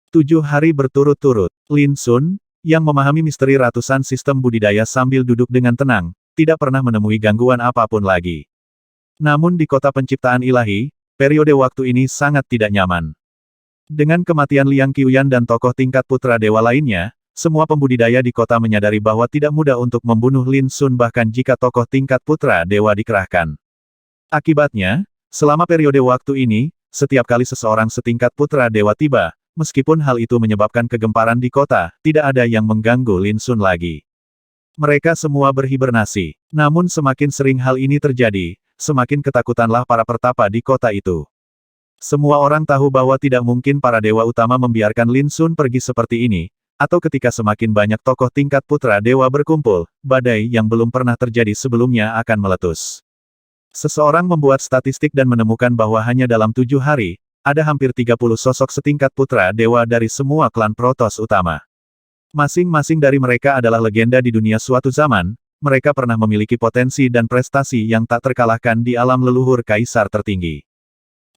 7 hari berturut-turut, Lin Sun, yang memahami misteri ratusan sistem budidaya sambil duduk dengan tenang, tidak pernah menemui gangguan apapun lagi. Namun di kota penciptaan ilahi, periode waktu ini sangat tidak nyaman. Dengan kematian Liang Qiuyan dan tokoh tingkat putra dewa lainnya, semua pembudidaya di kota menyadari bahwa tidak mudah untuk membunuh Lin Sun bahkan jika tokoh tingkat putra dewa dikerahkan. Akibatnya, selama periode waktu ini, setiap kali seseorang setingkat putra dewa tiba, meskipun hal itu menyebabkan kegemparan di kota, tidak ada yang mengganggu Lin Sun lagi. Mereka semua berhibernasi. Namun semakin sering hal ini terjadi, semakin ketakutanlah para pertapa di kota itu. Semua orang tahu bahwa tidak mungkin para dewa utama membiarkan Lin Sun pergi seperti ini, atau ketika semakin banyak tokoh tingkat putra dewa berkumpul, badai yang belum pernah terjadi sebelumnya akan meletus. Seseorang membuat statistik dan menemukan bahwa hanya dalam 7 hari, ada hampir 30 sosok setingkat putra dewa dari semua klan Protoss utama. Masing-masing dari mereka adalah legenda di dunia suatu zaman, mereka pernah memiliki potensi dan prestasi yang tak terkalahkan di alam leluhur kaisar tertinggi.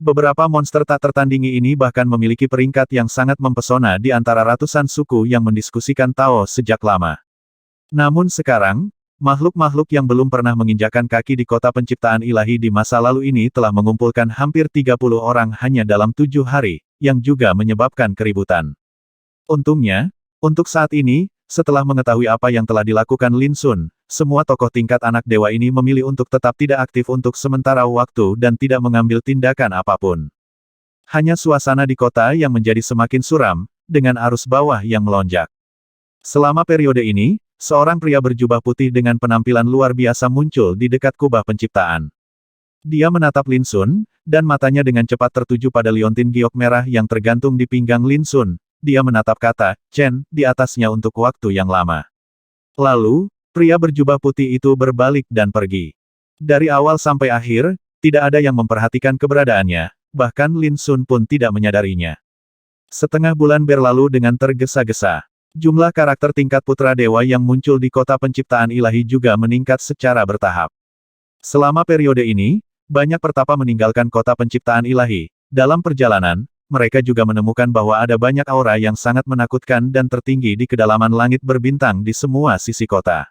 Beberapa monster tak tertandingi ini bahkan memiliki peringkat yang sangat mempesona di antara ratusan suku yang mendiskusikan Tao sejak lama. Namun sekarang, makhluk-makhluk yang belum pernah menginjakkan kaki di kota penciptaan ilahi di masa lalu ini telah mengumpulkan hampir 30 orang hanya dalam 7 hari, yang juga menyebabkan keributan. Untungnya, untuk saat ini, setelah mengetahui apa yang telah dilakukan Lin Sun, semua tokoh tingkat anak dewa ini memilih untuk tetap tidak aktif untuk sementara waktu dan tidak mengambil tindakan apapun. Hanya suasana di kota yang menjadi semakin suram, dengan arus bawah yang melonjak. Selama periode ini, seorang pria berjubah putih dengan penampilan luar biasa muncul di dekat kubah penciptaan. Dia menatap Lin Sun, dan matanya dengan cepat tertuju pada liontin giok merah yang tergantung di pinggang Lin Sun. Dia menatap kata Chen di atasnya untuk waktu yang lama. Lalu, pria berjubah putih itu berbalik dan pergi. Dari awal sampai akhir, tidak ada yang memperhatikan keberadaannya, bahkan Lin Sun pun tidak menyadarinya. Setengah bulan berlalu dengan tergesa-gesa. Jumlah karakter tingkat putra dewa yang muncul di kota penciptaan ilahi juga meningkat secara bertahap. Selama periode ini, banyak pertapa meninggalkan kota penciptaan ilahi. Dalam perjalanan, mereka juga menemukan bahwa ada banyak aura yang sangat menakutkan dan tertinggi di kedalaman langit berbintang di semua sisi kota.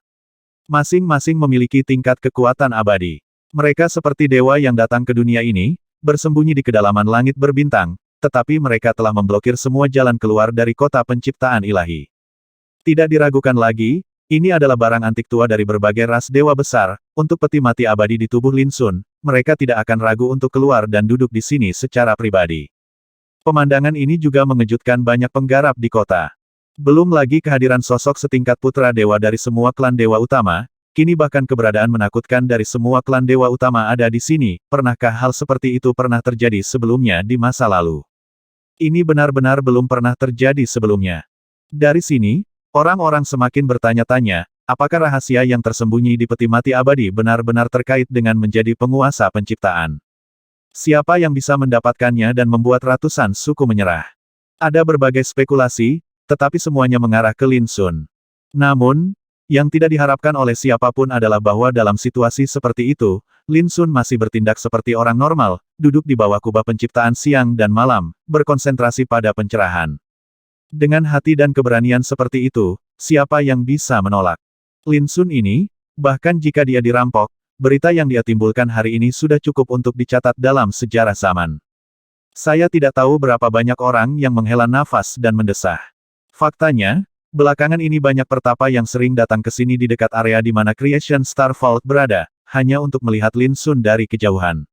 Masing-masing memiliki tingkat kekuatan abadi. Mereka seperti dewa yang datang ke dunia ini, bersembunyi di kedalaman langit berbintang, tetapi mereka telah memblokir semua jalan keluar dari kota penciptaan ilahi. Tidak diragukan lagi, ini adalah barang antik tua dari berbagai ras dewa besar, untuk peti mati abadi di tubuh Lin Sun, mereka tidak akan ragu untuk keluar dan duduk di sini secara pribadi. Pemandangan ini juga mengejutkan banyak penggarap di kota. Belum lagi kehadiran sosok setingkat putra dewa dari semua klan dewa utama, kini bahkan keberadaan menakutkan dari semua klan dewa utama ada di sini. Pernahkah hal seperti itu pernah terjadi sebelumnya di masa lalu? Ini benar-benar belum pernah terjadi sebelumnya. Dari sini, orang-orang semakin bertanya-tanya, apakah rahasia yang tersembunyi di peti mati abadi benar-benar terkait dengan menjadi penguasa penciptaan? Siapa yang bisa mendapatkannya dan membuat ratusan suku menyerah? Ada berbagai spekulasi, tetapi semuanya mengarah ke Lin Sun. Namun, yang tidak diharapkan oleh siapapun adalah bahwa dalam situasi seperti itu, Lin Sun masih bertindak seperti orang normal, duduk di bawah kubah penciptaan siang dan malam, berkonsentrasi pada pencerahan. Dengan hati dan keberanian seperti itu, siapa yang bisa menolak? Lin Sun ini, bahkan jika dia dirampok, berita yang dia timbulkan hari ini sudah cukup untuk dicatat dalam sejarah zaman. Saya tidak tahu berapa banyak orang yang menghela nafas dan mendesah. Faktanya, belakangan ini banyak pertapa yang sering datang ke sini di dekat area di mana Creation Star Vault berada, hanya untuk melihat Lin Sun dari kejauhan.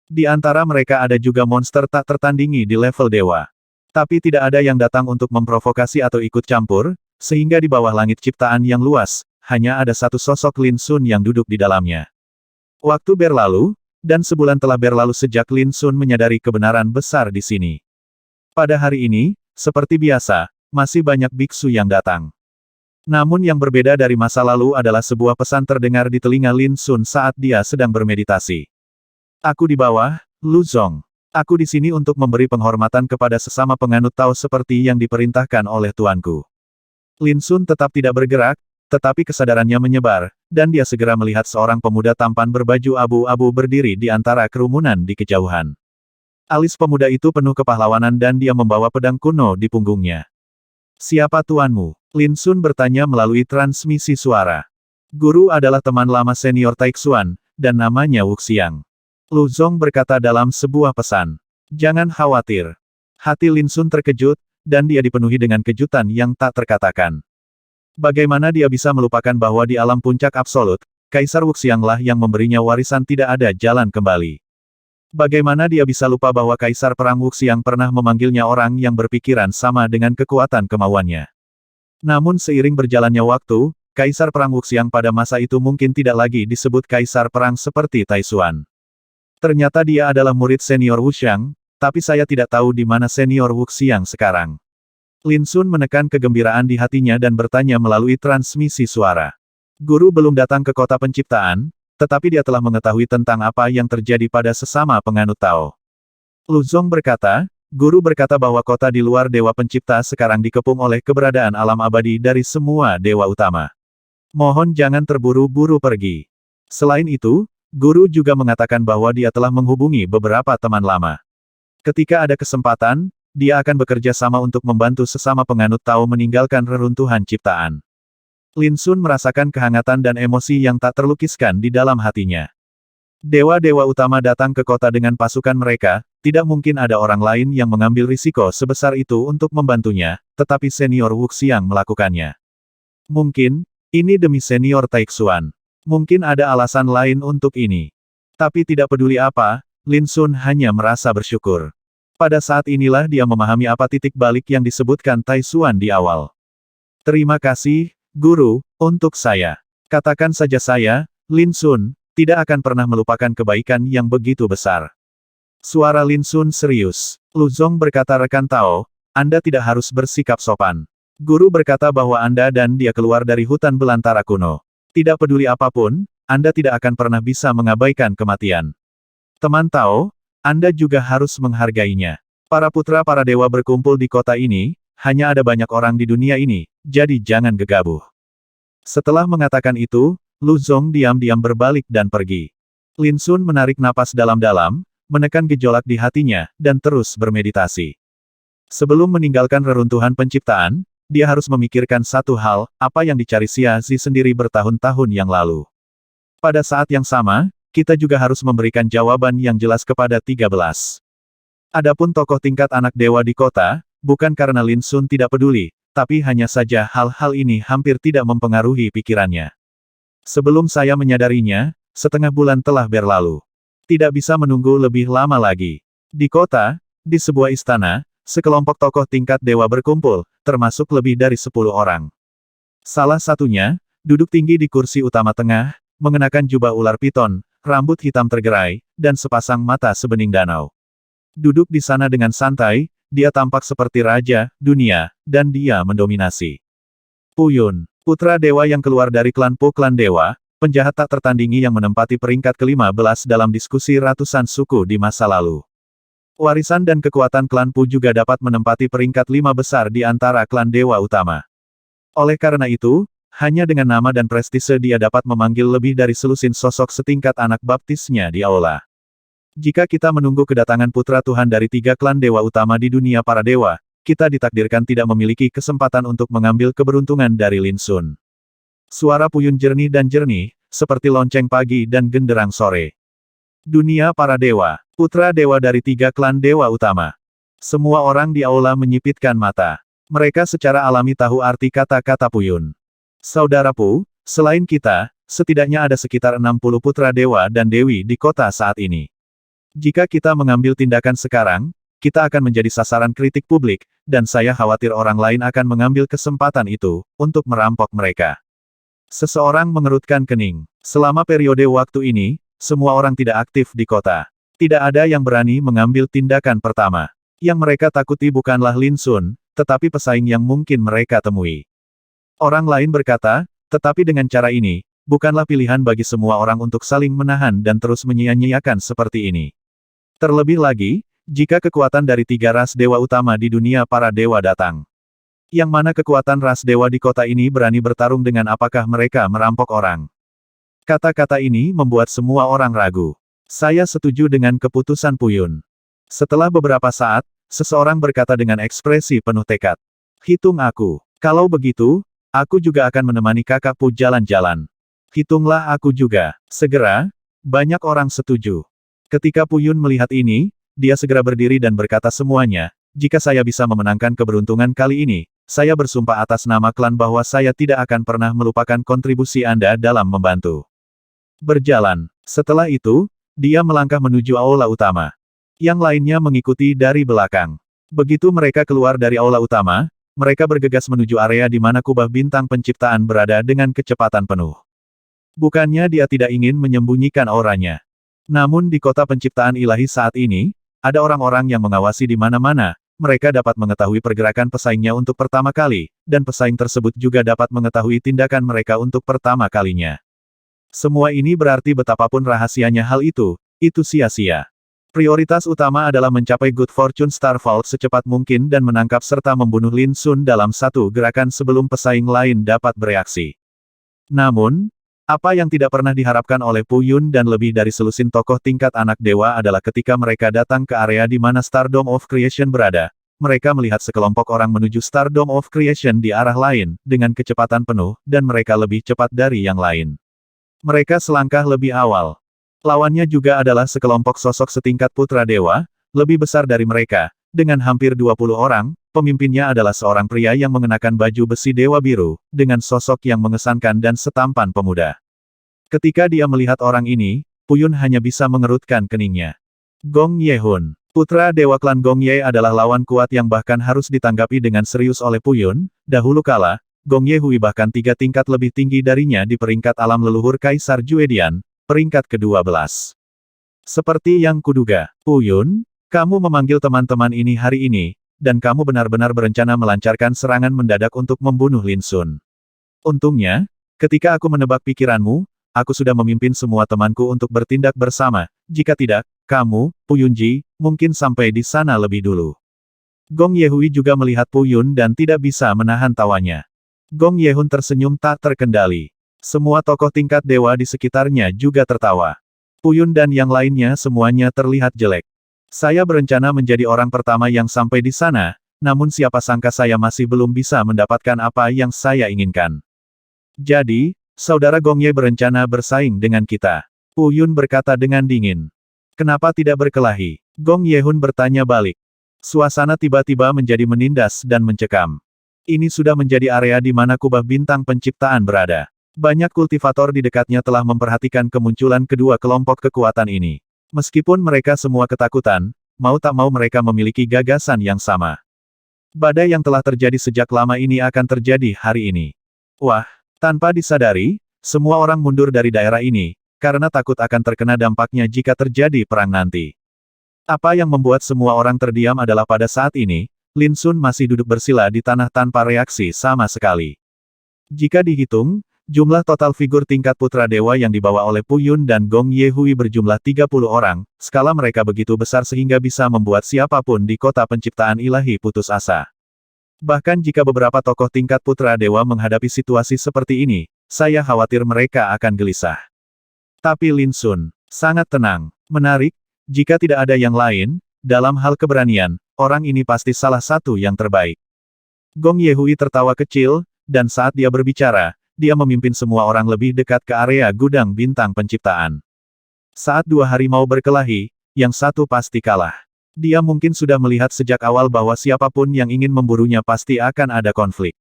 Di antara mereka ada juga monster tak tertandingi di level dewa. Tapi tidak ada yang datang untuk memprovokasi atau ikut campur, sehingga di bawah langit ciptaan yang luas, hanya ada satu sosok Lin Sun yang duduk di dalamnya. Waktu berlalu, dan sebulan telah berlalu sejak Lin Sun menyadari kebenaran besar di sini. Pada hari ini, seperti biasa, masih banyak biksu yang datang. Namun yang berbeda dari masa lalu adalah sebuah pesan terdengar di telinga Lin Sun saat dia sedang bermeditasi. Aku di bawah, Lu Zong. Aku di sini untuk memberi penghormatan kepada sesama penganut Tao seperti yang diperintahkan oleh tuanku. Lin Sun tetap tidak bergerak, tetapi kesadarannya menyebar, dan dia segera melihat seorang pemuda tampan berbaju abu-abu berdiri di antara kerumunan di kejauhan. Alis pemuda itu penuh kepahlawanan dan dia membawa pedang kuno di punggungnya. Siapa tuanmu? Lin Sun bertanya melalui transmisi suara. Guru adalah teman lama senior Taixuan, dan namanya Wuxiang. Lu Zong berkata dalam sebuah pesan. Jangan khawatir. Hati Lin Sun terkejut, dan dia dipenuhi dengan kejutan yang tak terkatakan. Bagaimana dia bisa melupakan bahwa di alam puncak absolut, Kaisar Wuxianglah yang memberinya warisan tidak ada jalan kembali. Bagaimana dia bisa lupa bahwa Kaisar Perang Wuxiang pernah memanggilnya orang yang berpikiran sama dengan kekuatan kemauannya. Namun seiring berjalannya waktu, Kaisar Perang Wuxiang pada masa itu mungkin tidak lagi disebut Kaisar Perang seperti Taixuan. Ternyata dia adalah murid senior Wuxiang, tapi saya tidak tahu di mana senior Wuxiang sekarang. Lin Sun menekan kegembiraan di hatinya dan bertanya melalui transmisi suara. Guru belum datang ke kota penciptaan, tetapi dia telah mengetahui tentang apa yang terjadi pada sesama penganut Tao. Lu Zong berkata, guru berkata bahwa kota di luar Dewa Pencipta sekarang dikepung oleh keberadaan alam abadi dari semua dewa utama. Mohon jangan terburu-buru pergi. Selain itu, guru juga mengatakan bahwa dia telah menghubungi beberapa teman lama. Ketika ada kesempatan, dia akan bekerja sama untuk membantu sesama penganut Tao meninggalkan reruntuhan ciptaan. Lin Sun merasakan kehangatan dan emosi yang tak terlukiskan di dalam hatinya. Dewa-dewa utama datang ke kota dengan pasukan mereka, tidak mungkin ada orang lain yang mengambil risiko sebesar itu untuk membantunya, tetapi senior Wuxiang melakukannya. Mungkin, ini demi senior Taixuan. Mungkin ada alasan lain untuk ini. Tapi tidak peduli apa, Lin Sun hanya merasa bersyukur. Pada saat inilah dia memahami apa titik balik yang disebutkan Taixuan di awal. Terima kasih, Guru, untuk saya. Katakan saja saya, Lin Sun, tidak akan pernah melupakan kebaikan yang begitu besar. Suara Lin Sun serius. Lu Zong berkata rekan Tao, Anda tidak harus bersikap sopan. Guru berkata bahwa Anda dan dia keluar dari hutan belantara kuno. Tidak peduli apapun, Anda tidak akan pernah bisa mengabaikan kematian. Teman Tao, Anda juga harus menghargainya. Para putra para dewa berkumpul di kota ini, hanya ada banyak orang di dunia ini, jadi jangan gegabah. Setelah mengatakan itu, Lu Zong diam-diam berbalik dan pergi. Lin Sun menarik napas dalam-dalam, menekan gejolak di hatinya, dan terus bermeditasi. Sebelum meninggalkan reruntuhan penciptaan, dia harus memikirkan satu hal, apa yang dicari Xia Zi sendiri bertahun-tahun yang lalu. Pada saat yang sama, kita juga harus memberikan jawaban yang jelas kepada 13. Adapun tokoh tingkat anak dewa di kota, bukan karena Lin Sun tidak peduli, tapi hanya saja hal-hal ini hampir tidak mempengaruhi pikirannya. Sebelum saya menyadarinya, setengah bulan telah berlalu. Tidak bisa menunggu lebih lama lagi. Di kota, di sebuah istana, sekelompok tokoh tingkat dewa berkumpul, termasuk lebih dari 10 orang. Salah satunya, duduk tinggi di kursi utama tengah, mengenakan jubah ular piton, rambut hitam tergerai, dan sepasang mata sebening danau. Duduk di sana dengan santai, dia tampak seperti raja dunia, dan dia mendominasi. Puyun, putra dewa yang keluar dari klan Po klan dewa, penjahat tak tertandingi yang menempati peringkat ke-15 dalam diskusi ratusan suku di masa lalu. Warisan dan kekuatan klan Po juga dapat menempati peringkat 5 besar di antara klan dewa utama. Oleh karena itu, hanya dengan nama dan prestise dia dapat memanggil lebih dari selusin sosok setingkat anak baptisnya di aula. Jika kita menunggu kedatangan putra Tuhan dari 3 klan dewa utama di dunia para dewa, kita ditakdirkan tidak memiliki kesempatan untuk mengambil keberuntungan dari Lin Sun. Suara Puyun jernih dan jernih, seperti lonceng pagi dan genderang sore. Dunia para dewa, putra dewa dari 3 klan dewa utama. Semua orang di aula menyipitkan mata. Mereka secara alami tahu arti kata-kata Puyun. Saudara Pu, selain kita, setidaknya ada sekitar 60 putra dewa dan dewi di kota saat ini. Jika kita mengambil tindakan sekarang, kita akan menjadi sasaran kritik publik, dan saya khawatir orang lain akan mengambil kesempatan itu, untuk merampok mereka. Seseorang mengerutkan kening. Selama periode waktu ini, semua orang tidak aktif di kota. Tidak ada yang berani mengambil tindakan pertama. Yang mereka takuti bukanlah Lin Sun, tetapi pesaing yang mungkin mereka temui. Orang lain berkata, tetapi dengan cara ini, bukanlah pilihan bagi semua orang untuk saling menahan dan terus menyia-nyiakan seperti ini. Terlebih lagi, jika kekuatan dari 3 ras dewa utama di dunia para dewa datang. Yang mana kekuatan ras dewa di kota ini berani bertarung dengan apakah mereka merampok orang. Kata-kata ini membuat semua orang ragu. Saya setuju dengan keputusan Puyun. Setelah beberapa saat, seseorang berkata dengan ekspresi penuh tekad. Hitung aku. Kalau begitu, aku juga akan menemani kakakku jalan-jalan. Hitunglah aku juga. Segera, banyak orang setuju. Ketika Puyun melihat ini, dia segera berdiri dan berkata semuanya, jika saya bisa memenangkan keberuntungan kali ini, saya bersumpah atas nama klan bahwa saya tidak akan pernah melupakan kontribusi Anda dalam membantu. Berjalan. Setelah itu, dia melangkah menuju aula utama. Yang lainnya mengikuti dari belakang. Begitu mereka keluar dari aula utama, mereka bergegas menuju area di mana kubah bintang penciptaan berada dengan kecepatan penuh. Bukannya dia tidak ingin menyembunyikan auranya. Namun di kota penciptaan ilahi saat ini, ada orang-orang yang mengawasi di mana-mana, mereka dapat mengetahui pergerakan pesaingnya untuk pertama kali, dan pesaing tersebut juga dapat mengetahui tindakan mereka untuk pertama kalinya. Semua ini berarti betapapun rahasianya hal itu sia-sia. Prioritas utama adalah mencapai Good Fortune Star Vault secepat mungkin dan menangkap serta membunuh Lin Sun dalam satu gerakan sebelum pesaing lain dapat bereaksi. Namun, apa yang tidak pernah diharapkan oleh Puyun dan lebih dari selusin tokoh tingkat anak dewa adalah ketika mereka datang ke area di mana Stardome of Creation berada, mereka melihat sekelompok orang menuju Stardome of Creation di arah lain, dengan kecepatan penuh, dan mereka lebih cepat dari yang lain. Mereka selangkah lebih awal. Lawannya juga adalah sekelompok sosok setingkat putra dewa, lebih besar dari mereka, dengan hampir 20 orang, pemimpinnya adalah seorang pria yang mengenakan baju besi dewa biru, dengan sosok yang mengesankan dan setampan pemuda. Ketika dia melihat orang ini, Puyun hanya bisa mengerutkan keningnya. Gong Ye-hun, putra dewa klan Gong Ye adalah lawan kuat yang bahkan harus ditanggapi dengan serius oleh Puyun. Dahulu kala, Gong Ye-hui bahkan 3 tingkat lebih tinggi darinya di peringkat alam leluhur Kaisar Juedian, peringkat ke-12. Seperti yang kuduga, Puyun, kamu memanggil teman-teman ini hari ini, dan kamu benar-benar berencana melancarkan serangan mendadak untuk membunuh Lin Sun. Untungnya, ketika aku menebak pikiranmu, aku sudah memimpin semua temanku untuk bertindak bersama, jika tidak, kamu, Puyunji, mungkin sampai di sana lebih dulu. Gong Ye-hui juga melihat Puyun dan tidak bisa menahan tawanya. Gong Ye-hun tersenyum tak terkendali. Semua tokoh tingkat dewa di sekitarnya juga tertawa. Puyun dan yang lainnya semuanya terlihat jelek. Saya berencana menjadi orang pertama yang sampai di sana, namun siapa sangka saya masih belum bisa mendapatkan apa yang saya inginkan. Jadi, saudara Gong Ye berencana bersaing dengan kita. Puyun berkata dengan dingin. Kenapa tidak berkelahi? Gong Ye-hun bertanya balik. Suasana tiba-tiba menjadi menindas dan mencekam. Ini sudah menjadi area di mana kubah bintang penciptaan berada. Banyak kultivator di dekatnya telah memperhatikan kemunculan kedua kelompok kekuatan ini. Meskipun mereka semua ketakutan, mau tak mau mereka memiliki gagasan yang sama. Badai yang telah terjadi sejak lama ini akan terjadi hari ini. Wah, tanpa disadari, semua orang mundur dari daerah ini, karena takut akan terkena dampaknya jika terjadi perang nanti. Apa yang membuat semua orang terdiam adalah pada saat ini, Lin Sun masih duduk bersila di tanah tanpa reaksi sama sekali. Jika dihitung, jumlah total figur tingkat putra dewa yang dibawa oleh Puyun dan Gong Ye-hui berjumlah 30 orang, skala mereka begitu besar sehingga bisa membuat siapapun di kota penciptaan ilahi putus asa. Bahkan jika beberapa tokoh tingkat putra dewa menghadapi situasi seperti ini, saya khawatir mereka akan gelisah. Tapi Lin Sun sangat tenang. Menarik, jika tidak ada yang lain, dalam hal keberanian, orang ini pasti salah satu yang terbaik. Gong Ye-hui tertawa kecil, dan saat dia berbicara, dia memimpin semua orang lebih dekat ke area gudang bintang penciptaan. Saat 2 harimau berkelahi, yang satu pasti kalah. Dia mungkin sudah melihat sejak awal bahwa siapapun yang ingin memburunya pasti akan ada konflik.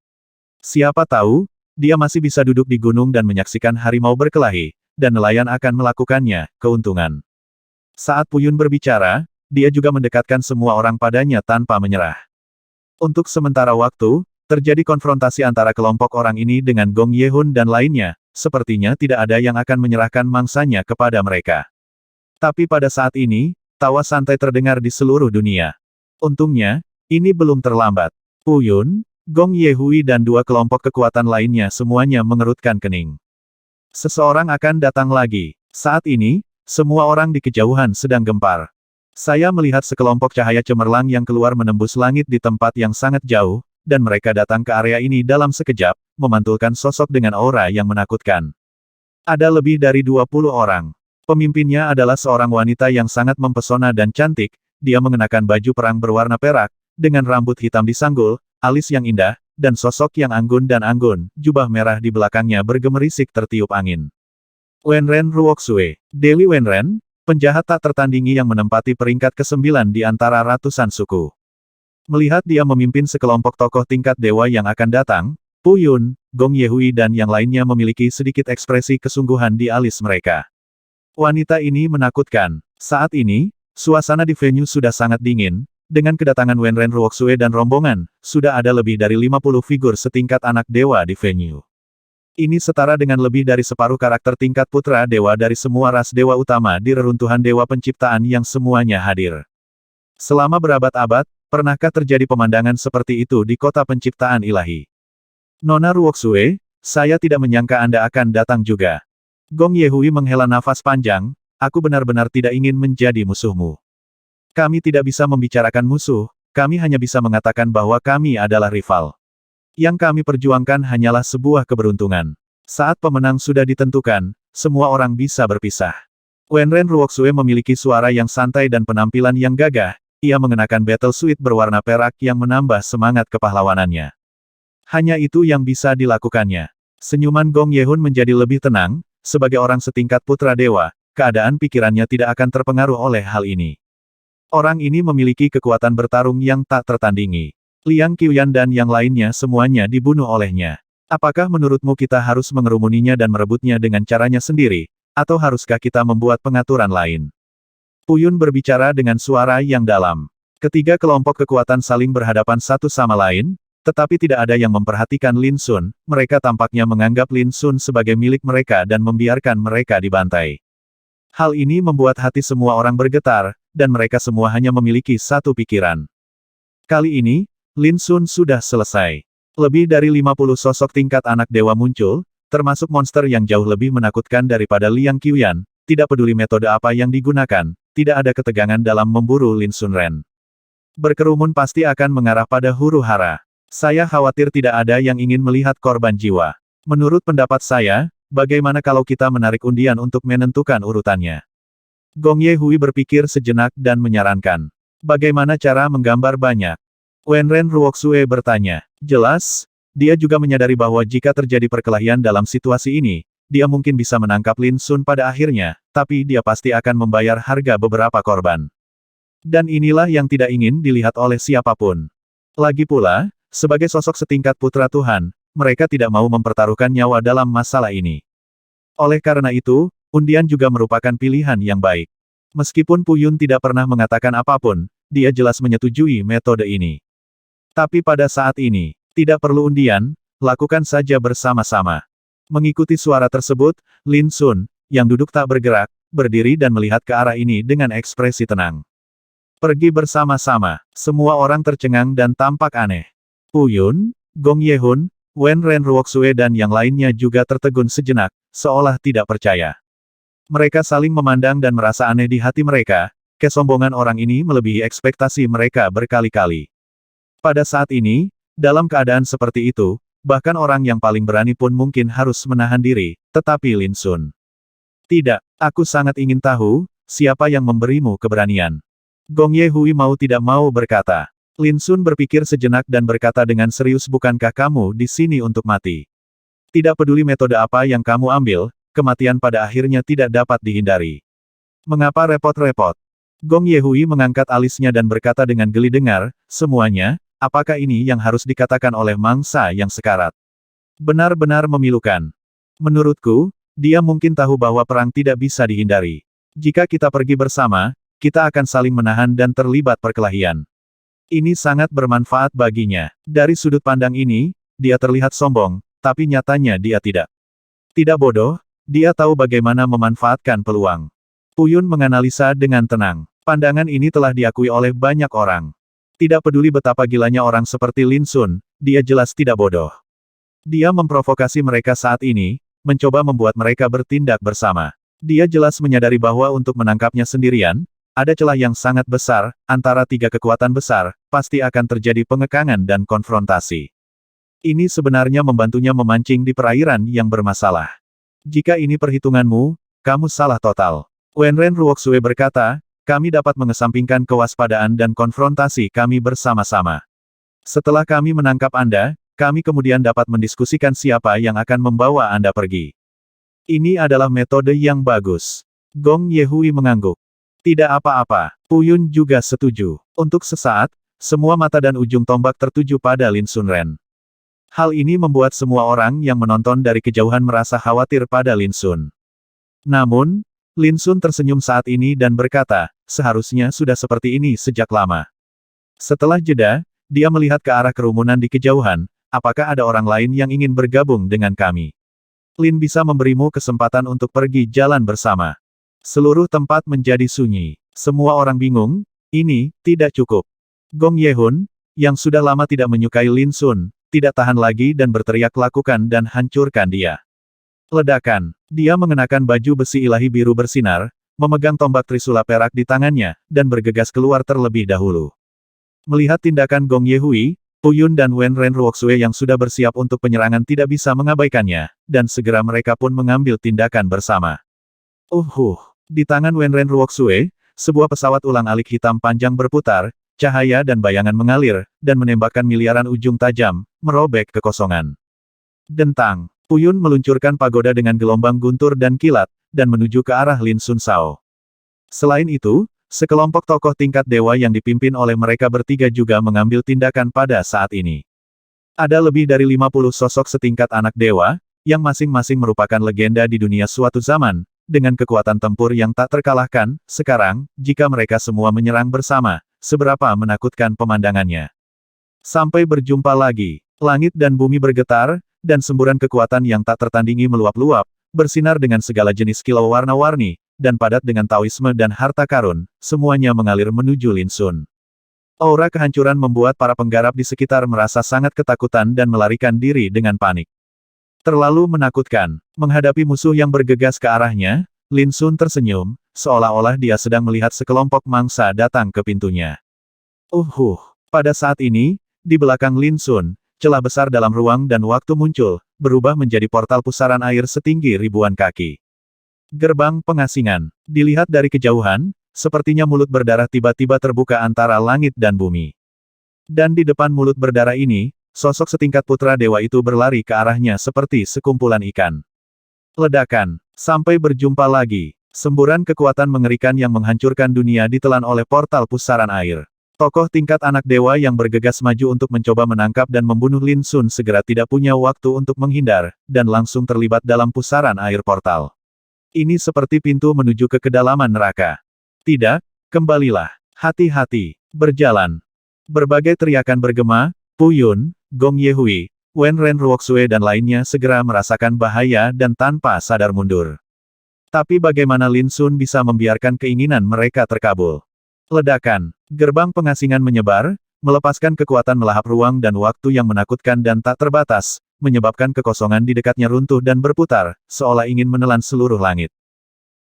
Siapa tahu, dia masih bisa duduk di gunung dan menyaksikan harimau berkelahi, dan nelayan akan melakukannya, keuntungan. Saat Puyun berbicara, dia juga mendekatkan semua orang padanya tanpa menyerah. Untuk sementara waktu, terjadi konfrontasi antara kelompok orang ini dengan Gong Ye-hun dan lainnya, sepertinya tidak ada yang akan menyerahkan mangsanya kepada mereka. Tapi pada saat ini, tawa santai terdengar di seluruh dunia. Untungnya, ini belum terlambat. Puyun, Gong Ye-hui dan 2 kelompok kekuatan lainnya semuanya mengerutkan kening. Seseorang akan datang lagi. Saat ini, semua orang di kejauhan sedang gempar. Saya melihat sekelompok cahaya cemerlang yang keluar menembus langit di tempat yang sangat jauh, dan mereka datang ke area ini dalam sekejap, memantulkan sosok dengan aura yang menakutkan. Ada lebih dari 20 orang. Pemimpinnya adalah seorang wanita yang sangat mempesona dan cantik, dia mengenakan baju perang berwarna perak, dengan rambut hitam disanggul, alis yang indah, dan sosok yang anggun dan anggun, jubah merah di belakangnya bergemerisik tertiup angin. Wenren Ruoxue, Dewi Wenren, penjahat tak tertandingi yang menempati peringkat ke-9 di antara ratusan suku. Melihat dia memimpin sekelompok tokoh tingkat dewa yang akan datang, Pu Yun, Gong Yehui dan yang lainnya memiliki sedikit ekspresi kesungguhan di alis mereka. Wanita ini menakutkan. Saat ini, suasana di venue sudah sangat dingin, dengan kedatangan Wenren Ruoxue dan rombongan, sudah ada lebih dari 50 figur setingkat anak dewa di venue. Ini setara dengan lebih dari separuh karakter tingkat putra dewa dari semua ras dewa utama di reruntuhan dewa penciptaan yang semuanya hadir. Selama berabad-abad, pernahkah terjadi pemandangan seperti itu di kota penciptaan ilahi? Nona Ruoxue, saya tidak menyangka Anda akan datang juga. Gong Yehui menghela nafas panjang, aku benar-benar tidak ingin menjadi musuhmu. Kami tidak bisa membicarakan musuh, kami hanya bisa mengatakan bahwa kami adalah rival. Yang kami perjuangkan hanyalah sebuah keberuntungan. Saat pemenang sudah ditentukan, semua orang bisa berpisah. Wenren Ruoxue memiliki suara yang santai dan penampilan yang gagah, ia mengenakan battle suit berwarna perak yang menambah semangat kepahlawanannya. Hanya itu yang bisa dilakukannya. Senyuman Gong Yehun menjadi lebih tenang, sebagai orang setingkat putra dewa, keadaan pikirannya tidak akan terpengaruh oleh hal ini. Orang ini memiliki kekuatan bertarung yang tak tertandingi. Liang Qiuyan dan yang lainnya semuanya dibunuh olehnya. Apakah menurutmu kita harus mengerumuninya dan merebutnya dengan caranya sendiri, atau haruskah kita membuat pengaturan lain? Pu Yun berbicara dengan suara yang dalam. Ketiga kelompok kekuatan saling berhadapan satu sama lain, tetapi tidak ada yang memperhatikan Lin Sun, mereka tampaknya menganggap Lin Sun sebagai milik mereka dan membiarkan mereka dibantai. Hal ini membuat hati semua orang bergetar, dan mereka semua hanya memiliki satu pikiran. Kali ini, Lin Sun sudah selesai. Lebih dari 50 sosok tingkat anak dewa muncul, termasuk monster yang jauh lebih menakutkan daripada Liang Qiuyan, tidak peduli metode apa yang digunakan, tidak ada ketegangan dalam memburu Lin Sun Ren. Berkerumun pasti akan mengarah pada huru-hara. Saya khawatir tidak ada yang ingin melihat korban jiwa. Menurut pendapat saya, bagaimana kalau kita menarik undian untuk menentukan urutannya? Gong Yehui berpikir sejenak dan menyarankan. Bagaimana cara menggambar banyak? Wenren Ruoxue bertanya. Jelas, dia juga menyadari bahwa jika terjadi perkelahian dalam situasi ini, dia mungkin bisa menangkap Lin Sun pada akhirnya, tapi dia pasti akan membayar harga beberapa korban. Dan inilah yang tidak ingin dilihat oleh siapapun. Lagi pula, sebagai sosok setingkat putra Tuhan, mereka tidak mau mempertaruhkan nyawa dalam masalah ini. Oleh karena itu, undian juga merupakan pilihan yang baik. Meskipun Pu Yun tidak pernah mengatakan apapun, dia jelas menyetujui metode ini. Tapi pada saat ini, tidak perlu undian, lakukan saja bersama-sama. Mengikuti suara tersebut, Lin Sun, yang duduk tak bergerak, berdiri dan melihat ke arah ini dengan ekspresi tenang. Pergi bersama-sama, semua orang tercengang dan tampak aneh. Pu Yun, Gong Yehun, Wenren Ruoxue dan yang lainnya juga tertegun sejenak, seolah tidak percaya. Mereka saling memandang dan merasa aneh di hati mereka, kesombongan orang ini melebihi ekspektasi mereka berkali-kali. Pada saat ini, dalam keadaan seperti itu, bahkan orang yang paling berani pun mungkin harus menahan diri, tetapi Lin Sun. Tidak, aku sangat ingin tahu, siapa yang memberimu keberanian. Gong Yehui mau tidak mau berkata. Lin Sun berpikir sejenak dan berkata dengan serius, bukankah kamu di sini untuk mati? Tidak peduli metode apa yang kamu ambil, kematian pada akhirnya tidak dapat dihindari. Mengapa repot-repot? Gong Yehui mengangkat alisnya dan berkata dengan geli, dengar, semuanya, apakah ini yang harus dikatakan oleh mangsa yang sekarat? Benar-benar memilukan. Menurutku, dia mungkin tahu bahwa perang tidak bisa dihindari. Jika kita pergi bersama, kita akan saling menahan dan terlibat perkelahian. Ini sangat bermanfaat baginya. Dari sudut pandang ini, dia terlihat sombong, tapi nyatanya dia tidak. Tidak bodoh, dia tahu bagaimana memanfaatkan peluang. Pu Yun menganalisa dengan tenang. Pandangan ini telah diakui oleh banyak orang. Tidak peduli betapa gilanya orang seperti Lin Sun, dia jelas tidak bodoh. Dia memprovokasi mereka saat ini, mencoba membuat mereka bertindak bersama. Dia jelas menyadari bahwa untuk menangkapnya sendirian, ada celah yang sangat besar, antara tiga kekuatan besar, pasti akan terjadi pengekangan dan konfrontasi. Ini sebenarnya membantunya memancing di perairan yang bermasalah. Jika ini perhitunganmu, kamu salah total. Wenren Ruoxue berkata, kami dapat mengesampingkan kewaspadaan dan konfrontasi kami bersama-sama. Setelah kami menangkap Anda, kami kemudian dapat mendiskusikan siapa yang akan membawa Anda pergi. Ini adalah metode yang bagus. Gong Yehui mengangguk. Tidak apa-apa, Puyun juga setuju. Untuk sesaat, semua mata dan ujung tombak tertuju pada Lin Xunren. Hal ini membuat semua orang yang menonton dari kejauhan merasa khawatir pada Lin Xun. Namun, Lin Xun tersenyum saat ini dan berkata, seharusnya sudah seperti ini sejak lama. Setelah jeda, dia melihat ke arah kerumunan di kejauhan, apakah ada orang lain yang ingin bergabung dengan kami? Lin bisa memberimu kesempatan untuk pergi jalan bersama. Seluruh tempat menjadi sunyi. Semua orang bingung, ini tidak cukup. Gong Yehun, yang sudah lama tidak menyukai Lin Xun, tidak tahan lagi dan berteriak lakukan dan hancurkan dia. Ledakan. Dia mengenakan baju besi ilahi biru bersinar, memegang tombak trisula perak di tangannya, dan bergegas keluar terlebih dahulu. Melihat tindakan Gong Yehui, Puyun dan Wen Ren Ruoxue yang sudah bersiap untuk penyerangan tidak bisa mengabaikannya, dan segera mereka pun mengambil tindakan bersama. Di tangan Wen Ren Ruoxue, sebuah pesawat ulang-alik hitam panjang berputar, cahaya dan bayangan mengalir, dan menembakkan miliaran ujung tajam, merobek kekosongan. Dentang. Puyun meluncurkan pagoda dengan gelombang guntur dan kilat, dan menuju ke arah Lin Xun Sao. Selain itu, sekelompok tokoh tingkat dewa yang dipimpin oleh mereka bertiga juga mengambil tindakan pada saat ini. Ada lebih dari 50 sosok setingkat anak dewa, yang masing-masing merupakan legenda di dunia suatu zaman, dengan kekuatan tempur yang tak terkalahkan. Sekarang, jika mereka semua menyerang bersama, seberapa menakutkan pemandangannya. Sampai berjumpa lagi. Langit dan bumi bergetar, dan semburan kekuatan yang tak tertandingi meluap-luap, bersinar dengan segala jenis kilau warna-warni, dan padat dengan taoisme dan harta karun, semuanya mengalir menuju Lin Xun. Aura kehancuran membuat para penggarap di sekitar merasa sangat ketakutan dan melarikan diri dengan panik. Terlalu menakutkan. Menghadapi musuh yang bergegas ke arahnya, Lin Xun tersenyum, seolah-olah dia sedang melihat sekelompok mangsa datang ke pintunya. Pada saat ini, di belakang Lin Xun, celah besar dalam ruang dan waktu muncul, berubah menjadi portal pusaran air setinggi ribuan kaki. Gerbang pengasingan. Dilihat dari kejauhan, sepertinya mulut berdarah tiba-tiba terbuka antara langit dan bumi. Dan di depan mulut berdarah ini, sosok setingkat putra dewa itu berlari ke arahnya seperti sekumpulan ikan. Ledakan. Sampai berjumpa lagi. Semburan kekuatan mengerikan yang menghancurkan dunia ditelan oleh portal pusaran air. Tokoh tingkat anak dewa yang bergegas maju untuk mencoba menangkap dan membunuh Lin Xun segera tidak punya waktu untuk menghindar, dan langsung terlibat dalam pusaran air portal. Ini seperti pintu menuju ke kedalaman neraka. Tidak, kembalilah. Hati-hati. Berjalan. Berbagai teriakan bergema, Puyun, Gong Yehui, Wen Ren Ruoxue dan lainnya segera merasakan bahaya dan tanpa sadar mundur. Tapi bagaimana Lin Xun bisa membiarkan keinginan mereka terkabul? Ledakan. Gerbang pengasingan menyebar, melepaskan kekuatan melahap ruang dan waktu yang menakutkan dan tak terbatas, menyebabkan kekosongan di dekatnya runtuh dan berputar, seolah ingin menelan seluruh langit.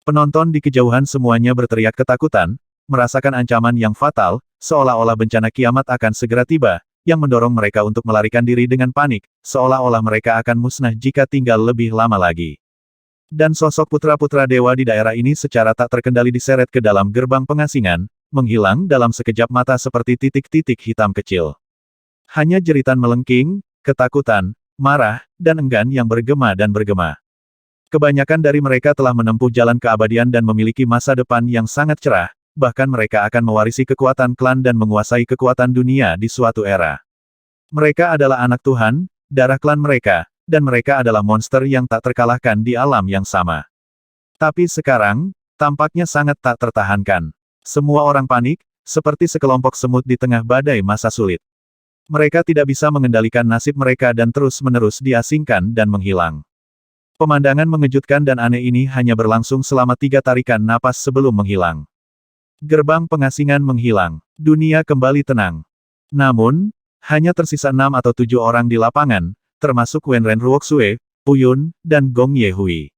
Penonton di kejauhan semuanya berteriak ketakutan, merasakan ancaman yang fatal, seolah-olah bencana kiamat akan segera tiba, yang mendorong mereka untuk melarikan diri dengan panik, seolah-olah mereka akan musnah jika tinggal lebih lama lagi. Dan sosok putra-putra dewa di daerah ini secara tak terkendali diseret ke dalam gerbang pengasingan, menghilang dalam sekejap mata seperti titik-titik hitam kecil. Hanya jeritan melengking, ketakutan, marah, dan enggan yang bergema dan bergema. Kebanyakan dari mereka telah menempuh jalan keabadian dan memiliki masa depan yang sangat cerah, bahkan mereka akan mewarisi kekuatan klan dan menguasai kekuatan dunia di suatu era. Mereka adalah anak Tuhan, darah klan mereka, dan mereka adalah monster yang tak terkalahkan di alam yang sama. Tapi sekarang, tampaknya sangat tak tertahankan. Semua orang panik, seperti sekelompok semut di tengah badai masa sulit. Mereka tidak bisa mengendalikan nasib mereka dan terus-menerus diasingkan dan menghilang. Pemandangan mengejutkan dan aneh ini hanya berlangsung selama 3 tarikan napas sebelum menghilang. Gerbang pengasingan menghilang. Dunia kembali tenang. Namun, hanya tersisa 6 atau 7 orang di lapangan, termasuk Wen Ren Ruoxue, Puyun, dan Gong Yehui.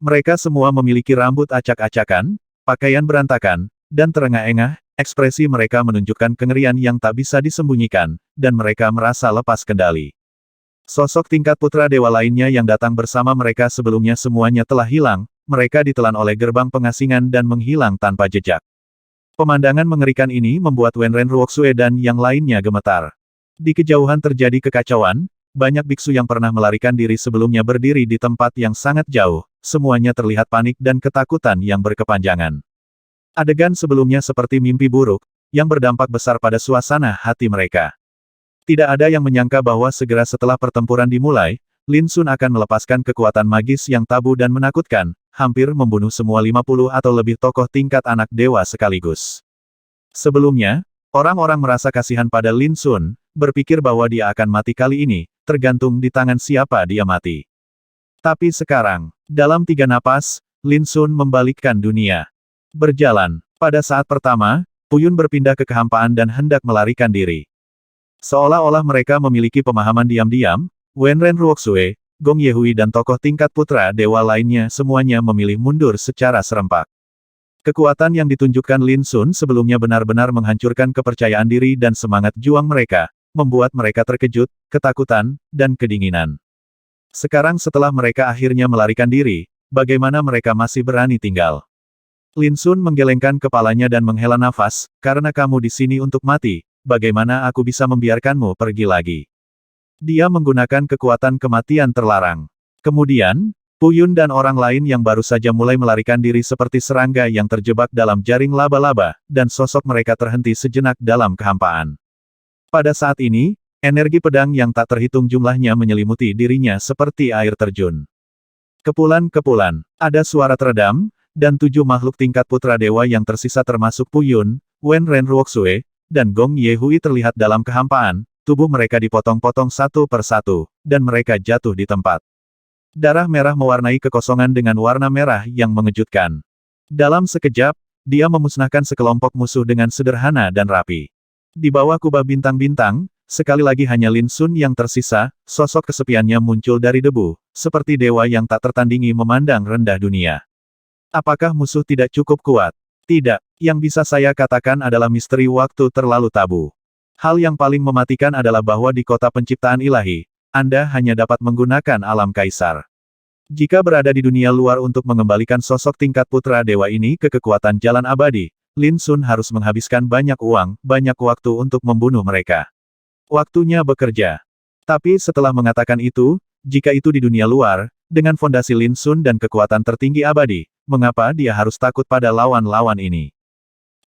Mereka semua memiliki rambut acak-acakan, pakaian berantakan, dan terengah-engah, ekspresi mereka menunjukkan kengerian yang tak bisa disembunyikan, dan mereka merasa lepas kendali. Sosok tingkat putra dewa lainnya yang datang bersama mereka sebelumnya semuanya telah hilang, mereka ditelan oleh gerbang pengasingan dan menghilang tanpa jejak. Pemandangan mengerikan ini membuat Wenren Ruoxue dan yang lainnya gemetar. Di kejauhan terjadi kekacauan, banyak biksu yang pernah melarikan diri sebelumnya berdiri di tempat yang sangat jauh, semuanya terlihat panik dan ketakutan yang berkepanjangan. Adegan sebelumnya seperti mimpi buruk, yang berdampak besar pada suasana hati mereka. Tidak ada yang menyangka bahwa segera setelah pertempuran dimulai, Lin Sun akan melepaskan kekuatan magis yang tabu dan menakutkan, hampir membunuh semua 50 atau lebih tokoh tingkat anak dewa sekaligus. Sebelumnya, orang-orang merasa kasihan pada Lin Sun, berpikir bahwa dia akan mati kali ini, tergantung di tangan siapa dia mati. Tapi sekarang, dalam 3 napas, Lin Sun membalikkan dunia. Berjalan. Pada saat pertama, Puyun berpindah ke kehampaan dan hendak melarikan diri. Seolah-olah mereka memiliki pemahaman diam-diam, Wenren Ruoxue, Gong Yehui dan tokoh tingkat putra dewa lainnya semuanya memilih mundur secara serempak. Kekuatan yang ditunjukkan Lin Sun sebelumnya benar-benar menghancurkan kepercayaan diri dan semangat juang mereka, membuat mereka terkejut, ketakutan, dan kedinginan. Sekarang setelah mereka akhirnya melarikan diri, bagaimana mereka masih berani tinggal? Lin Sun menggelengkan kepalanya dan menghela nafas, karena kamu di sini untuk mati, bagaimana aku bisa membiarkanmu pergi lagi? Dia menggunakan kekuatan kematian terlarang. Kemudian, Puyun dan orang lain yang baru saja mulai melarikan diri seperti serangga yang terjebak dalam jaring laba-laba, dan sosok mereka terhenti sejenak dalam kehampaan. Pada saat ini, energi pedang yang tak terhitung jumlahnya menyelimuti dirinya seperti air terjun. Kepulan-kepulan, ada suara teredam, dan 7 makhluk tingkat putra dewa yang tersisa termasuk Puyun, Wenren Ruoxue, dan Gong Yehui terlihat dalam kehampaan. Tubuh mereka dipotong-potong satu per satu, dan mereka jatuh di tempat. Darah merah mewarnai kekosongan dengan warna merah yang mengejutkan. Dalam sekejap, dia memusnahkan sekelompok musuh dengan sederhana dan rapi. Di bawah kubah bintang-bintang, sekali lagi hanya Lin Sun yang tersisa, sosok kesepiannya muncul dari debu, seperti dewa yang tak tertandingi memandang rendah dunia. Apakah musuh tidak cukup kuat? Tidak, yang bisa saya katakan adalah misteri waktu terlalu tabu. Hal yang paling mematikan adalah bahwa di kota penciptaan ilahi, Anda hanya dapat menggunakan alam kaisar. Jika berada di dunia luar untuk mengembalikan sosok tingkat putra dewa ini ke kekuatan jalan abadi, Lin Sun harus menghabiskan banyak uang, banyak waktu untuk membunuh mereka. Waktunya bekerja. Tapi setelah mengatakan itu, jika itu di dunia luar, dengan fondasi Lin Sun dan kekuatan tertinggi abadi, mengapa dia harus takut pada lawan-lawan ini?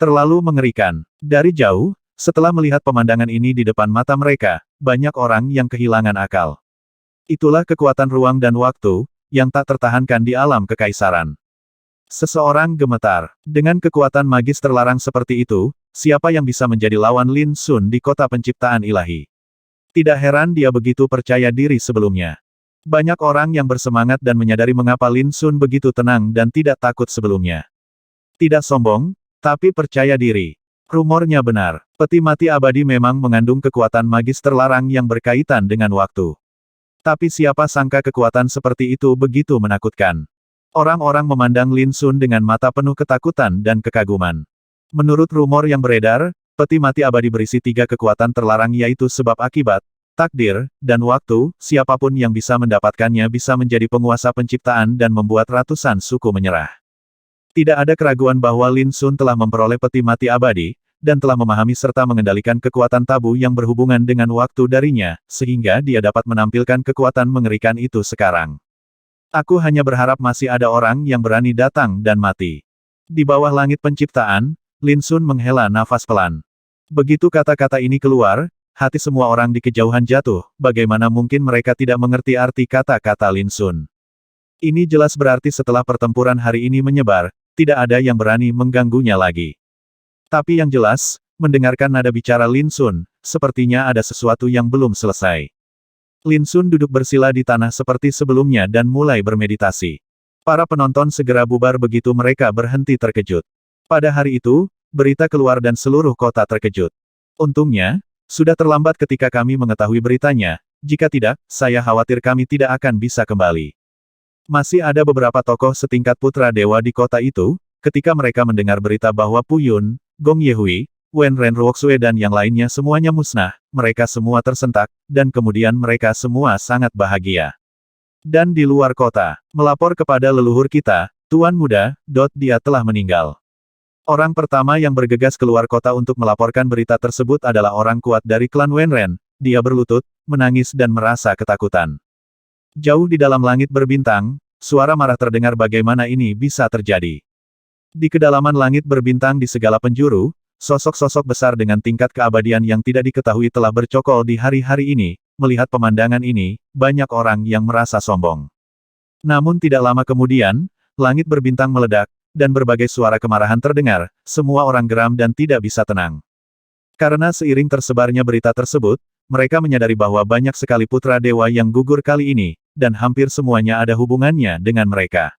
Terlalu mengerikan. Dari jauh, setelah melihat pemandangan ini di depan mata mereka, banyak orang yang kehilangan akal. Itulah kekuatan ruang dan waktu, yang tak tertahankan di alam kekaisaran. Seseorang gemetar. Dengan kekuatan magis terlarang seperti itu, siapa yang bisa menjadi lawan Lin Sun di kota penciptaan ilahi? Tidak heran dia begitu percaya diri sebelumnya. Banyak orang yang bersemangat dan menyadari mengapa Lin Sun begitu tenang dan tidak takut sebelumnya. Tidak sombong, tapi percaya diri. Rumornya benar, peti mati abadi memang mengandung kekuatan magis terlarang yang berkaitan dengan waktu. Tapi siapa sangka kekuatan seperti itu begitu menakutkan. Orang-orang memandang Lin Sun dengan mata penuh ketakutan dan kekaguman. Menurut rumor yang beredar, peti mati abadi berisi 3 kekuatan terlarang yaitu sebab akibat, takdir, dan waktu. Siapapun yang bisa mendapatkannya bisa menjadi penguasa penciptaan dan membuat ratusan suku menyerah. Tidak ada keraguan bahwa Lin Sun telah memperoleh peti mati abadi, dan telah memahami serta mengendalikan kekuatan tabu yang berhubungan dengan waktu darinya, sehingga dia dapat menampilkan kekuatan mengerikan itu sekarang. Aku hanya berharap masih ada orang yang berani datang dan mati. Di bawah langit penciptaan, Lin Sun menghela nafas pelan. Begitu kata-kata ini keluar, hati semua orang di kejauhan jatuh, bagaimana mungkin mereka tidak mengerti arti kata-kata Lin Sun. Ini jelas berarti setelah pertempuran hari ini menyebar, tidak ada yang berani mengganggunya lagi. Tapi yang jelas, mendengarkan nada bicara Lin Sun, sepertinya ada sesuatu yang belum selesai. Lin Sun duduk bersila di tanah seperti sebelumnya dan mulai bermeditasi. Para penonton segera bubar begitu mereka berhenti terkejut. Pada hari itu, berita keluar dan seluruh kota terkejut. Untungnya, sudah terlambat ketika kami mengetahui beritanya, jika tidak, saya khawatir kami tidak akan bisa kembali. Masih ada beberapa tokoh setingkat putra dewa di kota itu, ketika mereka mendengar berita bahwa Puyun, Gong Yehui, Wenren Ruoxue dan yang lainnya semuanya musnah, mereka semua tersentak, dan kemudian mereka semua sangat bahagia. Dan di luar kota, melapor kepada leluhur kita, Tuan Muda, dia telah meninggal. Orang pertama yang bergegas keluar kota untuk melaporkan berita tersebut adalah orang kuat dari klan Wenren. Dia berlutut, menangis dan merasa ketakutan. Jauh di dalam langit berbintang, suara marah terdengar bagaimana ini bisa terjadi. Di kedalaman langit berbintang di segala penjuru, sosok-sosok besar dengan tingkat keabadian yang tidak diketahui telah bercokol di hari-hari ini. Melihat pemandangan ini, banyak orang yang merasa sombong. Namun tidak lama kemudian, langit berbintang meledak, dan berbagai suara kemarahan terdengar, semua orang geram dan tidak bisa tenang. Karena seiring tersebarnya berita tersebut, mereka menyadari bahwa banyak sekali putra dewa yang gugur kali ini, dan hampir semuanya ada hubungannya dengan mereka.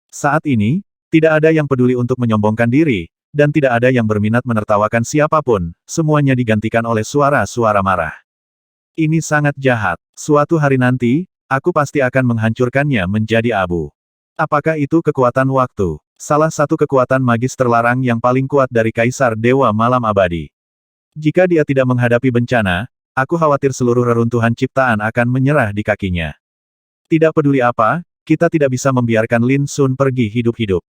Saat ini, tidak ada yang peduli untuk menyombongkan diri, dan tidak ada yang berminat menertawakan siapapun, semuanya digantikan oleh suara-suara marah. Ini sangat jahat. Suatu hari nanti, aku pasti akan menghancurkannya menjadi abu. Apakah itu kekuatan waktu? Salah satu kekuatan magis terlarang yang paling kuat dari Kaisar Dewa Malam Abadi. Jika dia tidak menghadapi bencana, aku khawatir seluruh reruntuhan ciptaan akan menyerah di kakinya. Tidak peduli apa, kita tidak bisa membiarkan Lin Sun pergi hidup-hidup.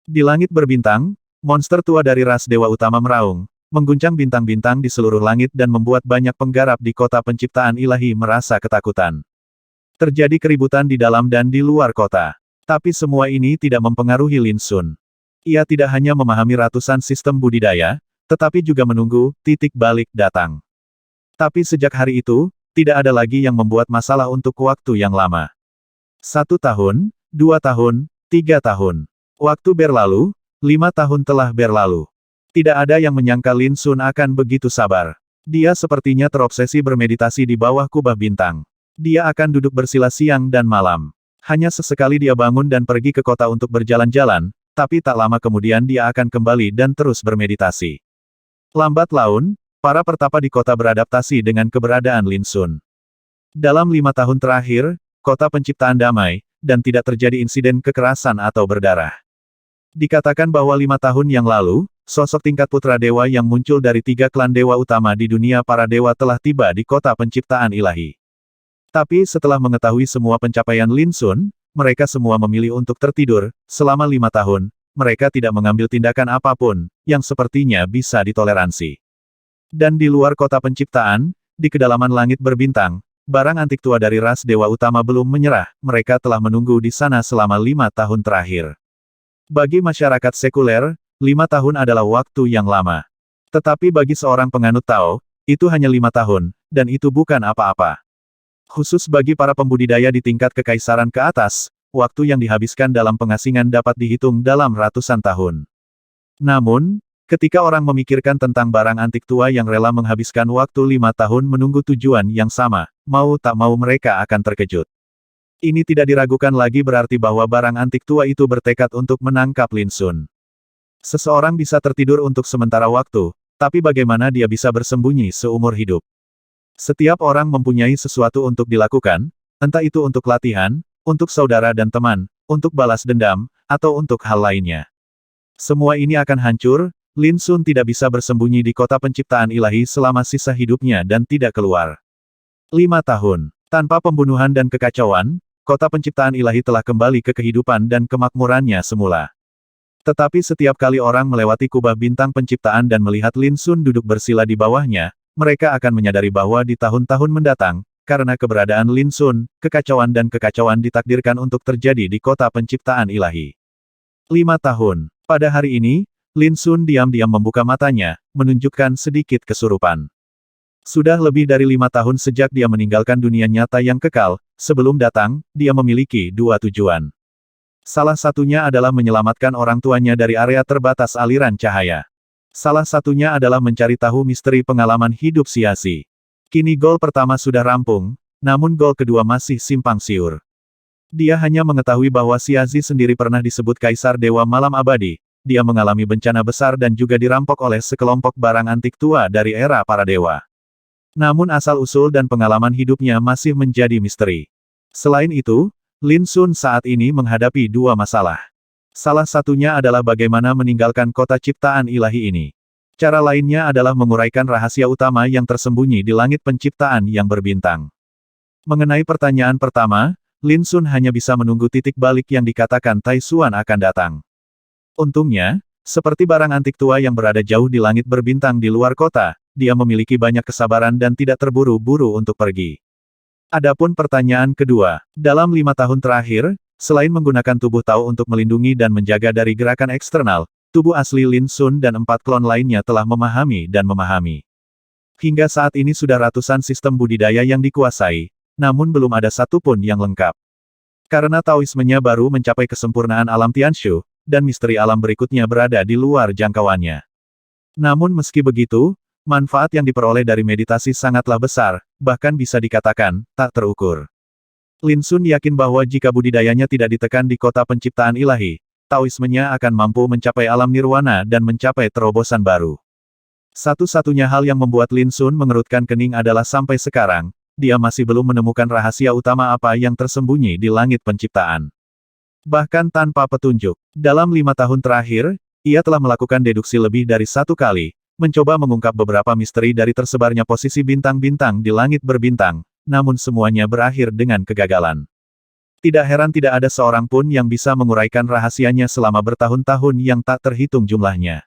Di langit berbintang, monster tua dari ras Dewa Utama meraung, mengguncang bintang-bintang di seluruh langit dan membuat banyak penggarap di kota penciptaan ilahi merasa ketakutan. Terjadi keributan di dalam dan di luar kota. Tapi semua ini tidak mempengaruhi Lin Sun. Ia tidak hanya memahami ratusan sistem budidaya, tetapi juga menunggu titik balik datang. Tapi sejak hari itu, tidak ada lagi yang membuat masalah untuk waktu yang lama. 1 tahun, 2 tahun, 3 tahun. Waktu berlalu, 5 tahun telah berlalu. Tidak ada yang menyangka Lin Sun akan begitu sabar. Dia sepertinya terobsesi bermeditasi di bawah kubah bintang. Dia akan duduk bersila siang dan malam. Hanya sesekali dia bangun dan pergi ke kota untuk berjalan-jalan, tapi tak lama kemudian dia akan kembali dan terus bermeditasi. Lambat laun, para pertapa di kota beradaptasi dengan keberadaan Lin Sun. Dalam 5 tahun terakhir, kota penciptaan damai, dan tidak terjadi insiden kekerasan atau berdarah. Dikatakan bahwa 5 tahun yang lalu, sosok tingkat putra dewa yang muncul dari 3 klan dewa utama di dunia para dewa telah tiba di kota penciptaan ilahi. Tapi setelah mengetahui semua pencapaian Lin Sun, mereka semua memilih untuk tertidur. Selama 5 tahun, mereka tidak mengambil tindakan apapun, yang sepertinya bisa ditoleransi. Dan di luar kota penciptaan, di kedalaman langit berbintang, barang antik tua dari ras dewa utama belum menyerah, mereka telah menunggu di sana selama 5 tahun terakhir. Bagi masyarakat sekuler, 5 tahun adalah waktu yang lama. Tetapi bagi seorang penganut Tao, itu hanya 5 tahun, dan itu bukan apa-apa. Khusus bagi para pembudidaya di tingkat kekaisaran ke atas, waktu yang dihabiskan dalam pengasingan dapat dihitung dalam ratusan tahun. Namun, ketika orang memikirkan tentang barang antik tua yang rela menghabiskan waktu 5 tahun menunggu tujuan yang sama, mau tak mau mereka akan terkejut. Ini tidak diragukan lagi berarti bahwa barang antik tua itu bertekad untuk menangkap Lin Sun. Seseorang bisa tertidur untuk sementara waktu, tapi bagaimana dia bisa bersembunyi seumur hidup? Setiap orang mempunyai sesuatu untuk dilakukan, entah itu untuk latihan, untuk saudara dan teman, untuk balas dendam, atau untuk hal lainnya. Semua ini akan hancur, Lin Sun tidak bisa bersembunyi di kota penciptaan ilahi selama sisa hidupnya dan tidak keluar. 5 tahun. Tanpa pembunuhan dan kekacauan, kota penciptaan ilahi telah kembali ke kehidupan dan kemakmurannya semula. Tetapi setiap kali orang melewati kubah bintang penciptaan dan melihat Lin Sun duduk bersila di bawahnya, mereka akan menyadari bahwa di tahun-tahun mendatang, karena keberadaan Lin Sun, kekacauan dan kekacauan ditakdirkan untuk terjadi di kota penciptaan ilahi. 5 tahun. Pada hari ini, Lin Sun diam-diam membuka matanya, menunjukkan sedikit kesurupan. Sudah lebih dari 5 tahun sejak dia meninggalkan dunia nyata yang kekal, sebelum datang, dia memiliki 2 tujuan. Salah satunya adalah menyelamatkan orang tuanya dari area terbatas aliran cahaya. Salah satunya adalah mencari tahu misteri pengalaman hidup Siasi. Kini gol pertama sudah rampung, namun gol kedua masih simpang siur. Dia hanya mengetahui bahwa Siasi sendiri pernah disebut Kaisar Dewa Malam Abadi. Dia mengalami bencana besar dan juga dirampok oleh sekelompok barang antik tua dari era para dewa. Namun asal-usul dan pengalaman hidupnya masih menjadi misteri. Selain itu, Lin Sun saat ini menghadapi 2 masalah. Salah satunya adalah bagaimana meninggalkan kota ciptaan ilahi ini. Cara lainnya adalah menguraikan rahasia utama yang tersembunyi di langit penciptaan yang berbintang. Mengenai pertanyaan pertama, Lin Sun hanya bisa menunggu titik balik yang dikatakan Tai Xuan akan datang. Untungnya, seperti barang antik tua yang berada jauh di langit berbintang di luar kota, dia memiliki banyak kesabaran dan tidak terburu-buru untuk pergi. Adapun pertanyaan kedua, dalam 5 tahun terakhir, selain menggunakan tubuh Tao untuk melindungi dan menjaga dari gerakan eksternal, tubuh asli Lin Sun dan 4 klon lainnya telah memahami dan memahami. Hingga saat ini sudah ratusan sistem budidaya yang dikuasai, namun belum ada satupun yang lengkap. Karena Taoismenya baru mencapai kesempurnaan alam Tianshu, dan misteri alam berikutnya berada di luar jangkauannya. Namun meski begitu, manfaat yang diperoleh dari meditasi sangatlah besar, bahkan bisa dikatakan, tak terukur. Lin Sun yakin bahwa jika budidayanya tidak ditekan di kota penciptaan ilahi, Taoismenya akan mampu mencapai alam nirwana dan mencapai terobosan baru. Satu-satunya hal yang membuat Lin Sun mengerutkan kening adalah sampai sekarang, dia masih belum menemukan rahasia utama apa yang tersembunyi di langit penciptaan. Bahkan tanpa petunjuk, dalam 5 tahun terakhir, ia telah melakukan deduksi lebih dari 1 kali, mencoba mengungkap beberapa misteri dari tersebarnya posisi bintang-bintang di langit berbintang, namun semuanya berakhir dengan kegagalan. Tidak heran tidak ada seorang pun yang bisa menguraikan rahasianya selama bertahun-tahun yang tak terhitung jumlahnya.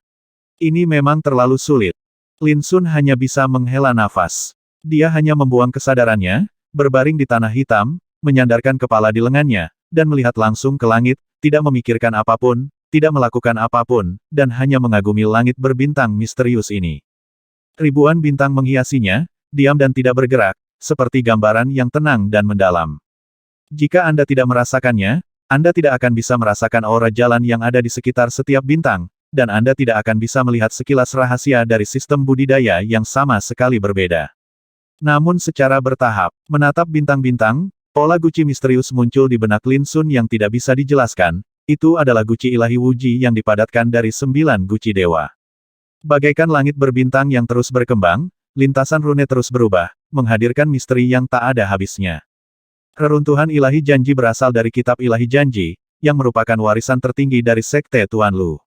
Ini memang terlalu sulit. Lin Sun hanya bisa menghela nafas. Dia hanya membuang kesadarannya, berbaring di tanah hitam, menyandarkan kepala di lengannya, dan melihat langsung ke langit, tidak memikirkan apapun, tidak melakukan apapun, dan hanya mengagumi langit berbintang misterius ini. Ribuan bintang menghiasinya, diam dan tidak bergerak, seperti gambaran yang tenang dan mendalam. Jika Anda tidak merasakannya, Anda tidak akan bisa merasakan aura jalan yang ada di sekitar setiap bintang, dan Anda tidak akan bisa melihat sekilas rahasia dari sistem budidaya yang sama sekali berbeda. Namun secara bertahap, menatap bintang-bintang, pola guci misterius muncul di benak Lin Sun yang tidak bisa dijelaskan, itu adalah guci ilahi Wuji yang dipadatkan dari 9 guci dewa. Bagaikan langit berbintang yang terus berkembang, lintasan rune terus berubah, menghadirkan misteri yang tak ada habisnya. Reruntuhan ilahi janji berasal dari kitab ilahi janji, yang merupakan warisan tertinggi dari Sekte Tuan Lu.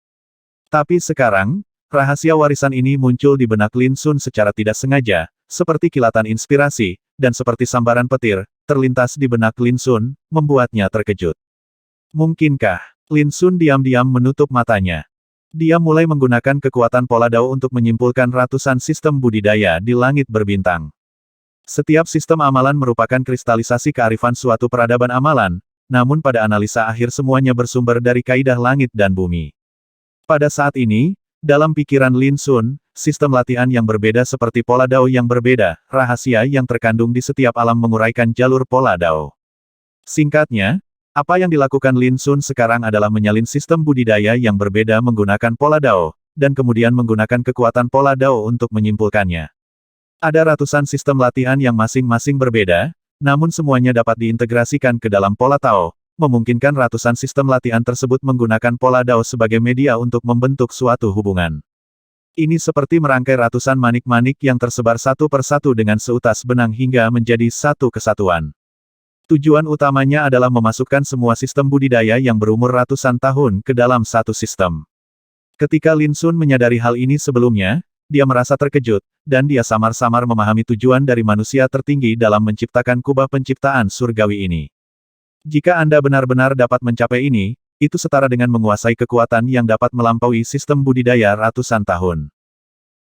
Tapi sekarang, rahasia warisan ini muncul di benak Lin Sun secara tidak sengaja, seperti kilatan inspirasi, dan seperti sambaran petir, terlintas di benak Lin Sun, membuatnya terkejut. Mungkinkah? Lin Sun diam-diam menutup matanya. Dia mulai menggunakan kekuatan pola Dao untuk menyimpulkan ratusan sistem budidaya di langit berbintang. Setiap sistem amalan merupakan kristalisasi kearifan suatu peradaban amalan, namun pada analisa akhir semuanya bersumber dari kaidah langit dan bumi. Pada saat ini, dalam pikiran Lin Sun, sistem latihan yang berbeda seperti pola Dao yang berbeda, rahasia yang terkandung di setiap alam menguraikan jalur pola Dao. Singkatnya, apa yang dilakukan Lin Sun sekarang adalah menyalin sistem budidaya yang berbeda menggunakan pola Dao, dan kemudian menggunakan kekuatan pola Dao untuk menyimpulkannya. Ada ratusan sistem latihan yang masing-masing berbeda, namun semuanya dapat diintegrasikan ke dalam pola Tao, memungkinkan ratusan sistem latihan tersebut menggunakan pola Dao sebagai media untuk membentuk suatu hubungan. Ini seperti merangkai ratusan manik-manik yang tersebar satu persatu dengan seutas benang hingga menjadi satu kesatuan. Tujuan utamanya adalah memasukkan semua sistem budidaya yang berumur ratusan tahun ke dalam satu sistem. Ketika Lin Sun menyadari hal ini sebelumnya, dia merasa terkejut, dan dia samar-samar memahami tujuan dari manusia tertinggi dalam menciptakan kubah penciptaan surgawi ini. Jika Anda benar-benar dapat mencapai ini, itu setara dengan menguasai kekuatan yang dapat melampaui sistem budidaya ratusan tahun.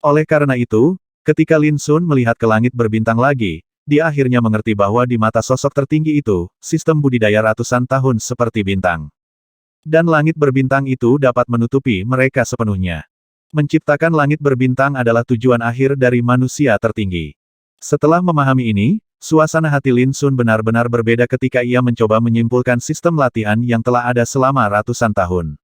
Oleh karena itu, ketika Lin Sun melihat ke langit berbintang lagi, dia akhirnya mengerti bahwa di mata sosok tertinggi itu, sistem budidaya ratusan tahun seperti bintang. Dan langit berbintang itu dapat menutupi mereka sepenuhnya. Menciptakan langit berbintang adalah tujuan akhir dari manusia tertinggi. Setelah memahami ini, suasana hati Lin Sun benar-benar berbeda ketika ia mencoba menyimpulkan sistem latihan yang telah ada selama ratusan tahun.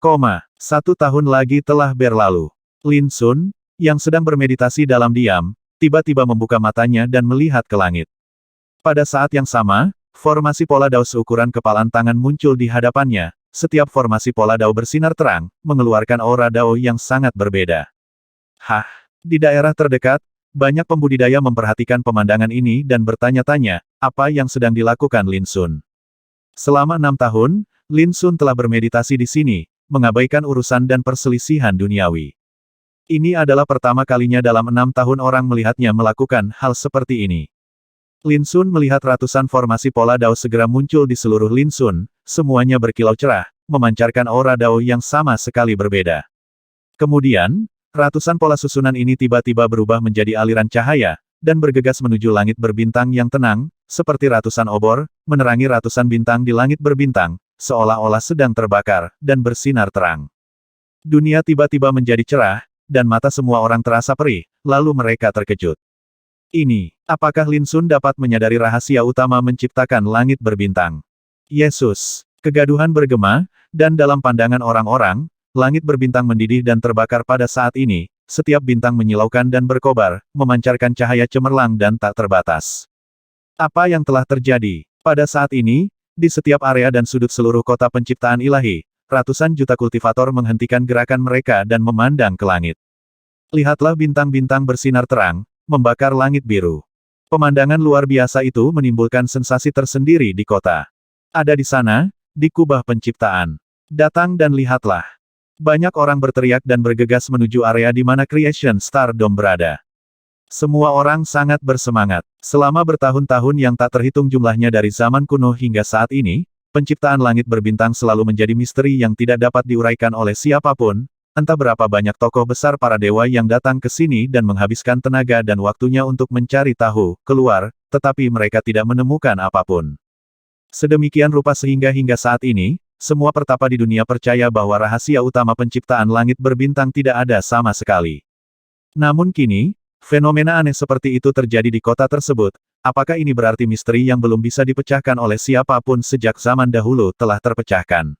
1 tahun lagi telah berlalu. Lin Sun, yang sedang bermeditasi dalam diam, tiba-tiba membuka matanya dan melihat ke langit. Pada saat yang sama, formasi pola Dao seukuran kepalan tangan muncul di hadapannya, setiap formasi pola Dao bersinar terang, mengeluarkan aura Dao yang sangat berbeda. Di daerah terdekat, banyak pembudidaya memperhatikan pemandangan ini dan bertanya-tanya, apa yang sedang dilakukan Lin Sun. Selama 6 tahun, Lin Sun telah bermeditasi di sini, mengabaikan urusan dan perselisihan duniawi. Ini adalah pertama kalinya dalam 6 tahun orang melihatnya melakukan hal seperti ini. Lin Sun melihat ratusan formasi pola Dao segera muncul di seluruh Lin Sun, semuanya berkilau cerah, memancarkan aura dao yang sama sekali berbeda. Kemudian, ratusan pola susunan ini tiba-tiba berubah menjadi aliran cahaya, dan bergegas menuju langit berbintang yang tenang, seperti ratusan obor, menerangi ratusan bintang di langit berbintang, seolah-olah sedang terbakar, dan bersinar terang. Dunia tiba-tiba menjadi cerah, dan mata semua orang terasa perih, lalu mereka terkejut. Ini, apakah Lin Sun dapat menyadari rahasia utama menciptakan langit berbintang? Yesus! Kegaduhan bergema, dan dalam pandangan orang-orang, langit berbintang mendidih dan terbakar pada saat ini, setiap bintang menyilaukan dan berkobar, memancarkan cahaya cemerlang dan tak terbatas. Apa yang telah terjadi? Pada saat ini, di setiap area dan sudut seluruh kota penciptaan ilahi, ratusan juta kultivator menghentikan gerakan mereka dan memandang ke langit. Lihatlah bintang-bintang bersinar terang, membakar langit biru. Pemandangan luar biasa itu menimbulkan sensasi tersendiri di kota. Ada di sana, di kubah penciptaan. Datang dan lihatlah. Banyak orang berteriak dan bergegas menuju area di mana Creation Star Dome berada. Semua orang sangat bersemangat. Selama bertahun-tahun yang tak terhitung jumlahnya dari zaman kuno hingga saat ini, penciptaan langit berbintang selalu menjadi misteri yang tidak dapat diuraikan oleh siapapun. Entah berapa banyak tokoh besar para dewa yang datang ke sini dan menghabiskan tenaga dan waktunya untuk mencari tahu, keluar, tetapi mereka tidak menemukan apapun. Sedemikian rupa sehingga hingga saat ini, semua pertapa di dunia percaya bahwa rahasia utama penciptaan langit berbintang tidak ada sama sekali. Namun kini, fenomena aneh seperti itu terjadi di kota tersebut. Apakah ini berarti misteri yang belum bisa dipecahkan oleh siapapun sejak zaman dahulu telah terpecahkan?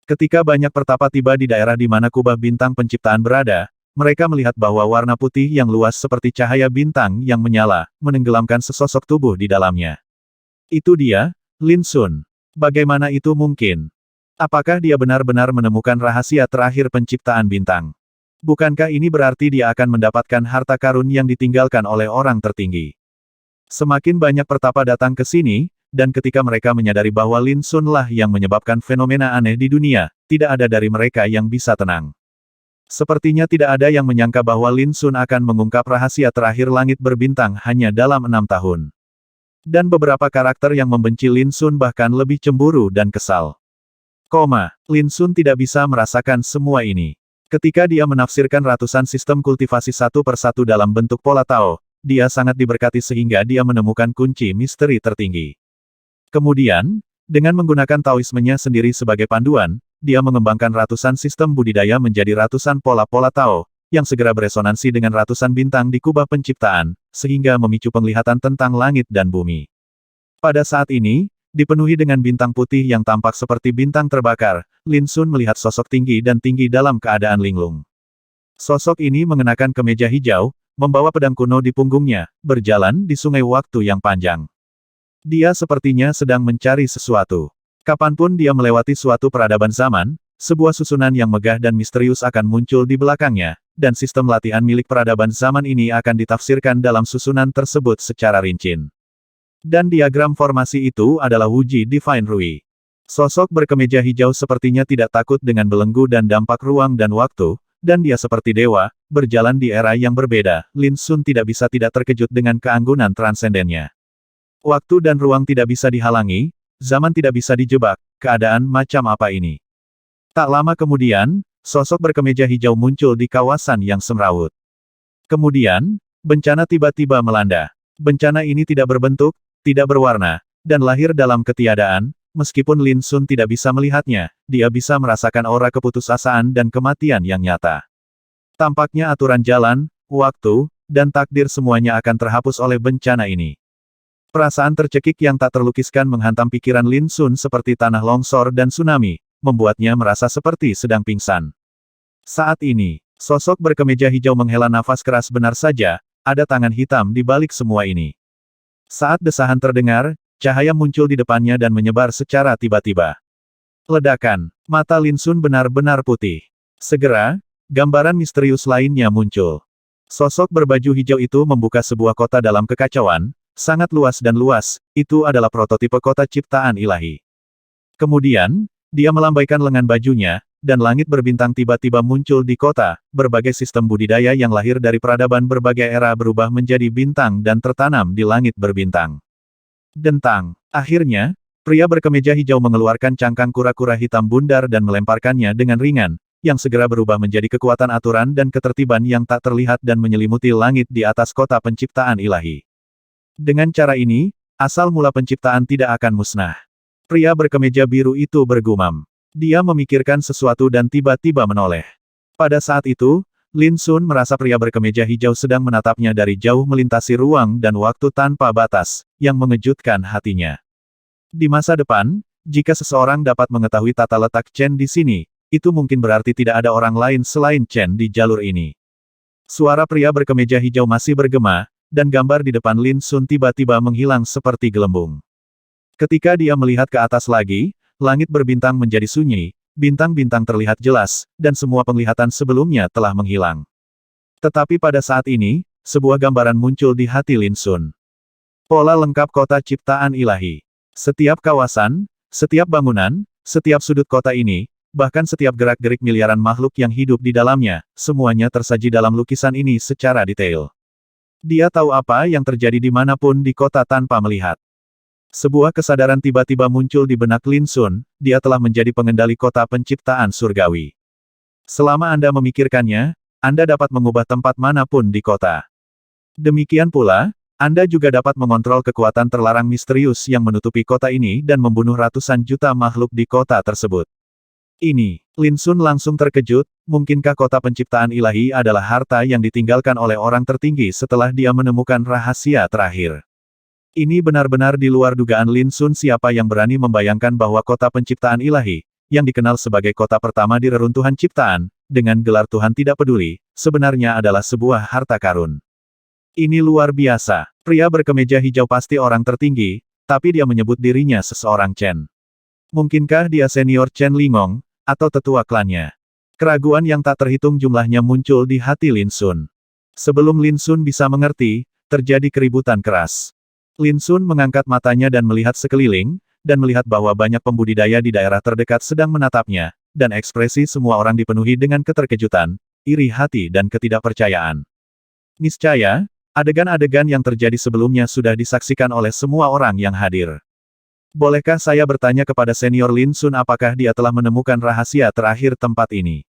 Ketika banyak pertapa tiba di daerah di mana kubah bintang penciptaan berada, mereka melihat bahwa warna putih yang luas seperti cahaya bintang yang menyala, menenggelamkan sesosok tubuh di dalamnya. Itu dia, Lin Sun. Bagaimana itu mungkin? Apakah dia benar-benar menemukan rahasia terakhir penciptaan bintang? Bukankah ini berarti dia akan mendapatkan harta karun yang ditinggalkan oleh orang tertinggi? Semakin banyak pertapa datang ke sini, dan ketika mereka menyadari bahwa Lin Sun lah yang menyebabkan fenomena aneh di dunia, tidak ada dari mereka yang bisa tenang. Sepertinya tidak ada yang menyangka bahwa Lin Sun akan mengungkap rahasia terakhir langit berbintang hanya dalam 6 tahun. Dan beberapa karakter yang membenci Lin Sun bahkan lebih cemburu dan kesal. Lin Sun tidak bisa merasakan semua ini. Ketika dia menafsirkan ratusan sistem kultivasi satu persatu dalam bentuk pola Tao, dia sangat diberkati sehingga dia menemukan kunci misteri tertinggi. Kemudian, dengan menggunakan Taoismenya sendiri sebagai panduan, dia mengembangkan ratusan sistem budidaya menjadi ratusan pola-pola Tao, yang segera beresonansi dengan ratusan bintang di kubah penciptaan, sehingga memicu penglihatan tentang langit dan bumi. Pada saat ini, dipenuhi dengan bintang putih yang tampak seperti bintang terbakar, Lin Sun melihat sosok tinggi dan tinggi dalam keadaan linglung. Sosok ini mengenakan kemeja hijau, membawa pedang kuno di punggungnya, berjalan di sungai waktu yang panjang. Dia sepertinya sedang mencari sesuatu. Kapanpun dia melewati suatu peradaban zaman, sebuah susunan yang megah dan misterius akan muncul di belakangnya, dan sistem latihan milik peradaban zaman ini akan ditafsirkan dalam susunan tersebut secara rinci. Dan diagram formasi itu adalah Wuji Divine Rui. Sosok berkemeja hijau sepertinya tidak takut dengan belenggu dan dampak ruang dan waktu, dan dia seperti dewa, berjalan di era yang berbeda. Lin Sun tidak bisa tidak terkejut dengan keanggunan transendennya. Waktu dan ruang tidak bisa dihalangi, zaman tidak bisa dijebak, keadaan macam apa ini? Tak lama kemudian, sosok berkemeja hijau muncul di kawasan yang semrawut. Kemudian, bencana tiba-tiba melanda. Bencana ini tidak berbentuk, tidak berwarna, dan lahir dalam ketiadaan. Meskipun Lin Sun tidak bisa melihatnya, dia bisa merasakan aura keputusasaan dan kematian yang nyata. Tampaknya aturan jalan, waktu, dan takdir semuanya akan terhapus oleh bencana ini. Perasaan tercekik yang tak terlukiskan menghantam pikiran Lin Sun seperti tanah longsor dan tsunami, membuatnya merasa seperti sedang pingsan. Saat ini, sosok berkemeja hijau menghela nafas keras. Benar saja, ada tangan hitam di balik semua ini. Saat desahan terdengar, cahaya muncul di depannya dan menyebar secara tiba-tiba. Ledakan, mata Lin Sun benar-benar putih. Segera, gambaran misterius lainnya muncul. Sosok berbaju hijau itu membuka sebuah kota dalam kekacauan, sangat luas dan luas, itu adalah prototipe kota ciptaan ilahi. Kemudian, dia melambaikan lengan bajunya, dan langit berbintang tiba-tiba muncul di kota. Berbagai sistem budidaya yang lahir dari peradaban berbagai era berubah menjadi bintang dan tertanam di langit berbintang. Dentang. Akhirnya, Pria berkemeja hijau mengeluarkan cangkang kura-kura hitam bundar dan melemparkannya dengan ringan, yang segera berubah menjadi kekuatan aturan dan ketertiban yang tak terlihat dan menyelimuti langit di atas kota penciptaan ilahi. Dengan cara ini, asal mula penciptaan tidak akan musnah. Pria berkemeja biru itu bergumam. Dia memikirkan sesuatu dan tiba-tiba menoleh. Pada saat itu, Lin Sun merasa pria berkemeja hijau sedang menatapnya dari jauh melintasi ruang dan waktu tanpa batas, yang mengejutkan hatinya. Di masa depan, jika seseorang dapat mengetahui tata letak Chen di sini, itu mungkin berarti tidak ada orang lain selain Chen di jalur ini. Suara pria berkemeja hijau masih bergema, dan gambar di depan Lin Sun tiba-tiba menghilang seperti gelembung. Ketika dia melihat ke atas lagi, langit berbintang menjadi sunyi, bintang-bintang terlihat jelas, dan semua penglihatan sebelumnya telah menghilang. Tetapi pada saat ini, sebuah gambaran muncul di hati Lin Sun. Pola lengkap kota ciptaan ilahi. Setiap kawasan, setiap bangunan, setiap sudut kota ini, bahkan setiap gerak-gerik miliaran makhluk yang hidup di dalamnya, semuanya tersaji dalam lukisan ini secara detail. Dia tahu apa yang terjadi dimanapun di kota tanpa melihat. Sebuah kesadaran tiba-tiba muncul di benak Lin Sun, dia telah menjadi pengendali kota penciptaan surgawi. Selama Anda memikirkannya, Anda dapat mengubah tempat manapun di kota. Demikian pula, Anda juga dapat mengontrol kekuatan terlarang misterius yang menutupi kota ini dan membunuh ratusan juta makhluk di kota tersebut. Ini, Lin Sun langsung terkejut, mungkinkah kota penciptaan ilahi adalah harta yang ditinggalkan oleh orang tertinggi setelah dia menemukan rahasia terakhir. Ini benar-benar di luar dugaan Lin Sun. Siapa yang berani membayangkan bahwa kota penciptaan ilahi, yang dikenal sebagai kota pertama di reruntuhan ciptaan, dengan gelar Tuhan tidak peduli, sebenarnya adalah sebuah harta karun. Ini luar biasa. Pria berkemeja hijau pasti orang tertinggi, tapi dia menyebut dirinya seseorang Chen. Mungkinkah dia senior Chen Lingong, atau tetua klannya? Keraguan yang tak terhitung jumlahnya muncul di hati Lin Sun. Sebelum Lin Sun bisa mengerti, terjadi keributan keras. Lin Sun mengangkat matanya dan melihat sekeliling, dan melihat bahwa banyak pembudidaya di daerah terdekat sedang menatapnya, dan ekspresi semua orang dipenuhi dengan keterkejutan, iri hati dan ketidakpercayaan. Niscaya, adegan-adegan yang terjadi sebelumnya sudah disaksikan oleh semua orang yang hadir. Bolehkah saya bertanya kepada senior Lin Sun apakah dia telah menemukan rahasia terakhir tempat ini?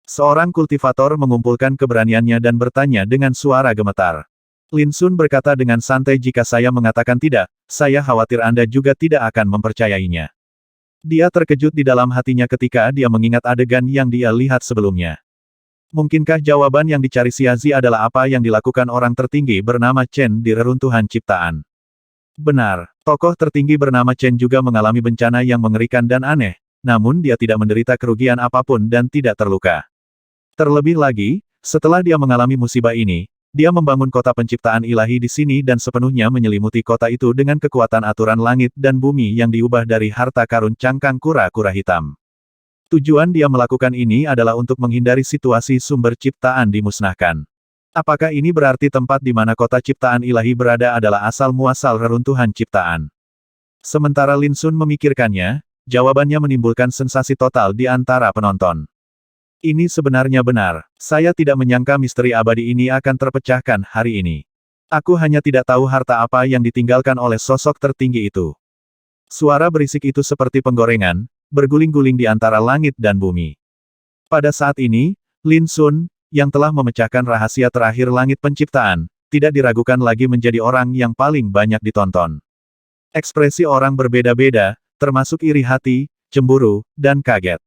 Seorang kultivator mengumpulkan keberaniannya dan bertanya dengan suara gemetar. Lin Sun berkata dengan santai, jika saya mengatakan tidak, saya khawatir Anda juga tidak akan mempercayainya. Dia terkejut di dalam hatinya ketika dia mengingat adegan yang dia lihat sebelumnya. Mungkinkah jawaban yang dicari Xiazi adalah apa yang dilakukan orang tertinggi bernama Chen di reruntuhan ciptaan? Benar, tokoh tertinggi bernama Chen juga mengalami bencana yang mengerikan dan aneh, namun dia tidak menderita kerugian apapun dan tidak terluka. Terlebih lagi, setelah dia mengalami musibah ini, dia membangun kota penciptaan ilahi di sini dan sepenuhnya menyelimuti kota itu dengan kekuatan aturan langit dan bumi yang diubah dari harta karun cangkang kura-kura hitam. Tujuan dia melakukan ini adalah untuk menghindari situasi sumber ciptaan dimusnahkan. Apakah ini berarti tempat di mana kota ciptaan ilahi berada adalah asal-muasal reruntuhan ciptaan? Sementara Lin Sun memikirkannya, jawabannya menimbulkan sensasi total di antara penonton. Ini sebenarnya benar. Saya tidak menyangka misteri abadi ini akan terpecahkan hari ini. Aku hanya tidak tahu harta apa yang ditinggalkan oleh sosok tertinggi itu. Suara berisik itu seperti penggorengan, berguling-guling di antara langit dan bumi. Pada saat ini, Lin Sun, yang telah memecahkan rahasia terakhir langit penciptaan, tidak diragukan lagi menjadi orang yang paling banyak ditonton. Ekspresi orang berbeda-beda, termasuk iri hati, cemburu, dan kaget.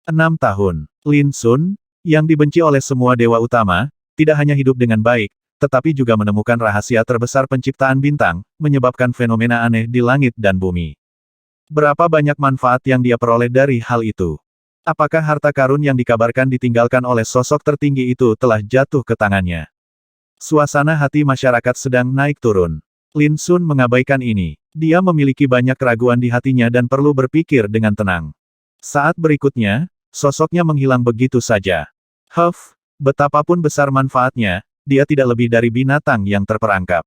6 tahun, Lin Sun, yang dibenci oleh semua dewa utama, tidak hanya hidup dengan baik, tetapi juga menemukan rahasia terbesar penciptaan bintang, menyebabkan fenomena aneh di langit dan bumi. Berapa banyak manfaat yang dia peroleh dari hal itu? Apakah harta karun yang dikabarkan ditinggalkan oleh sosok tertinggi itu telah jatuh ke tangannya? Suasana hati masyarakat sedang naik turun. Lin Sun mengabaikan ini. Dia memiliki banyak keraguan di hatinya dan perlu berpikir dengan tenang. Saat berikutnya, sosoknya menghilang begitu saja. Betapapun besar manfaatnya, dia tidak lebih dari binatang yang terperangkap.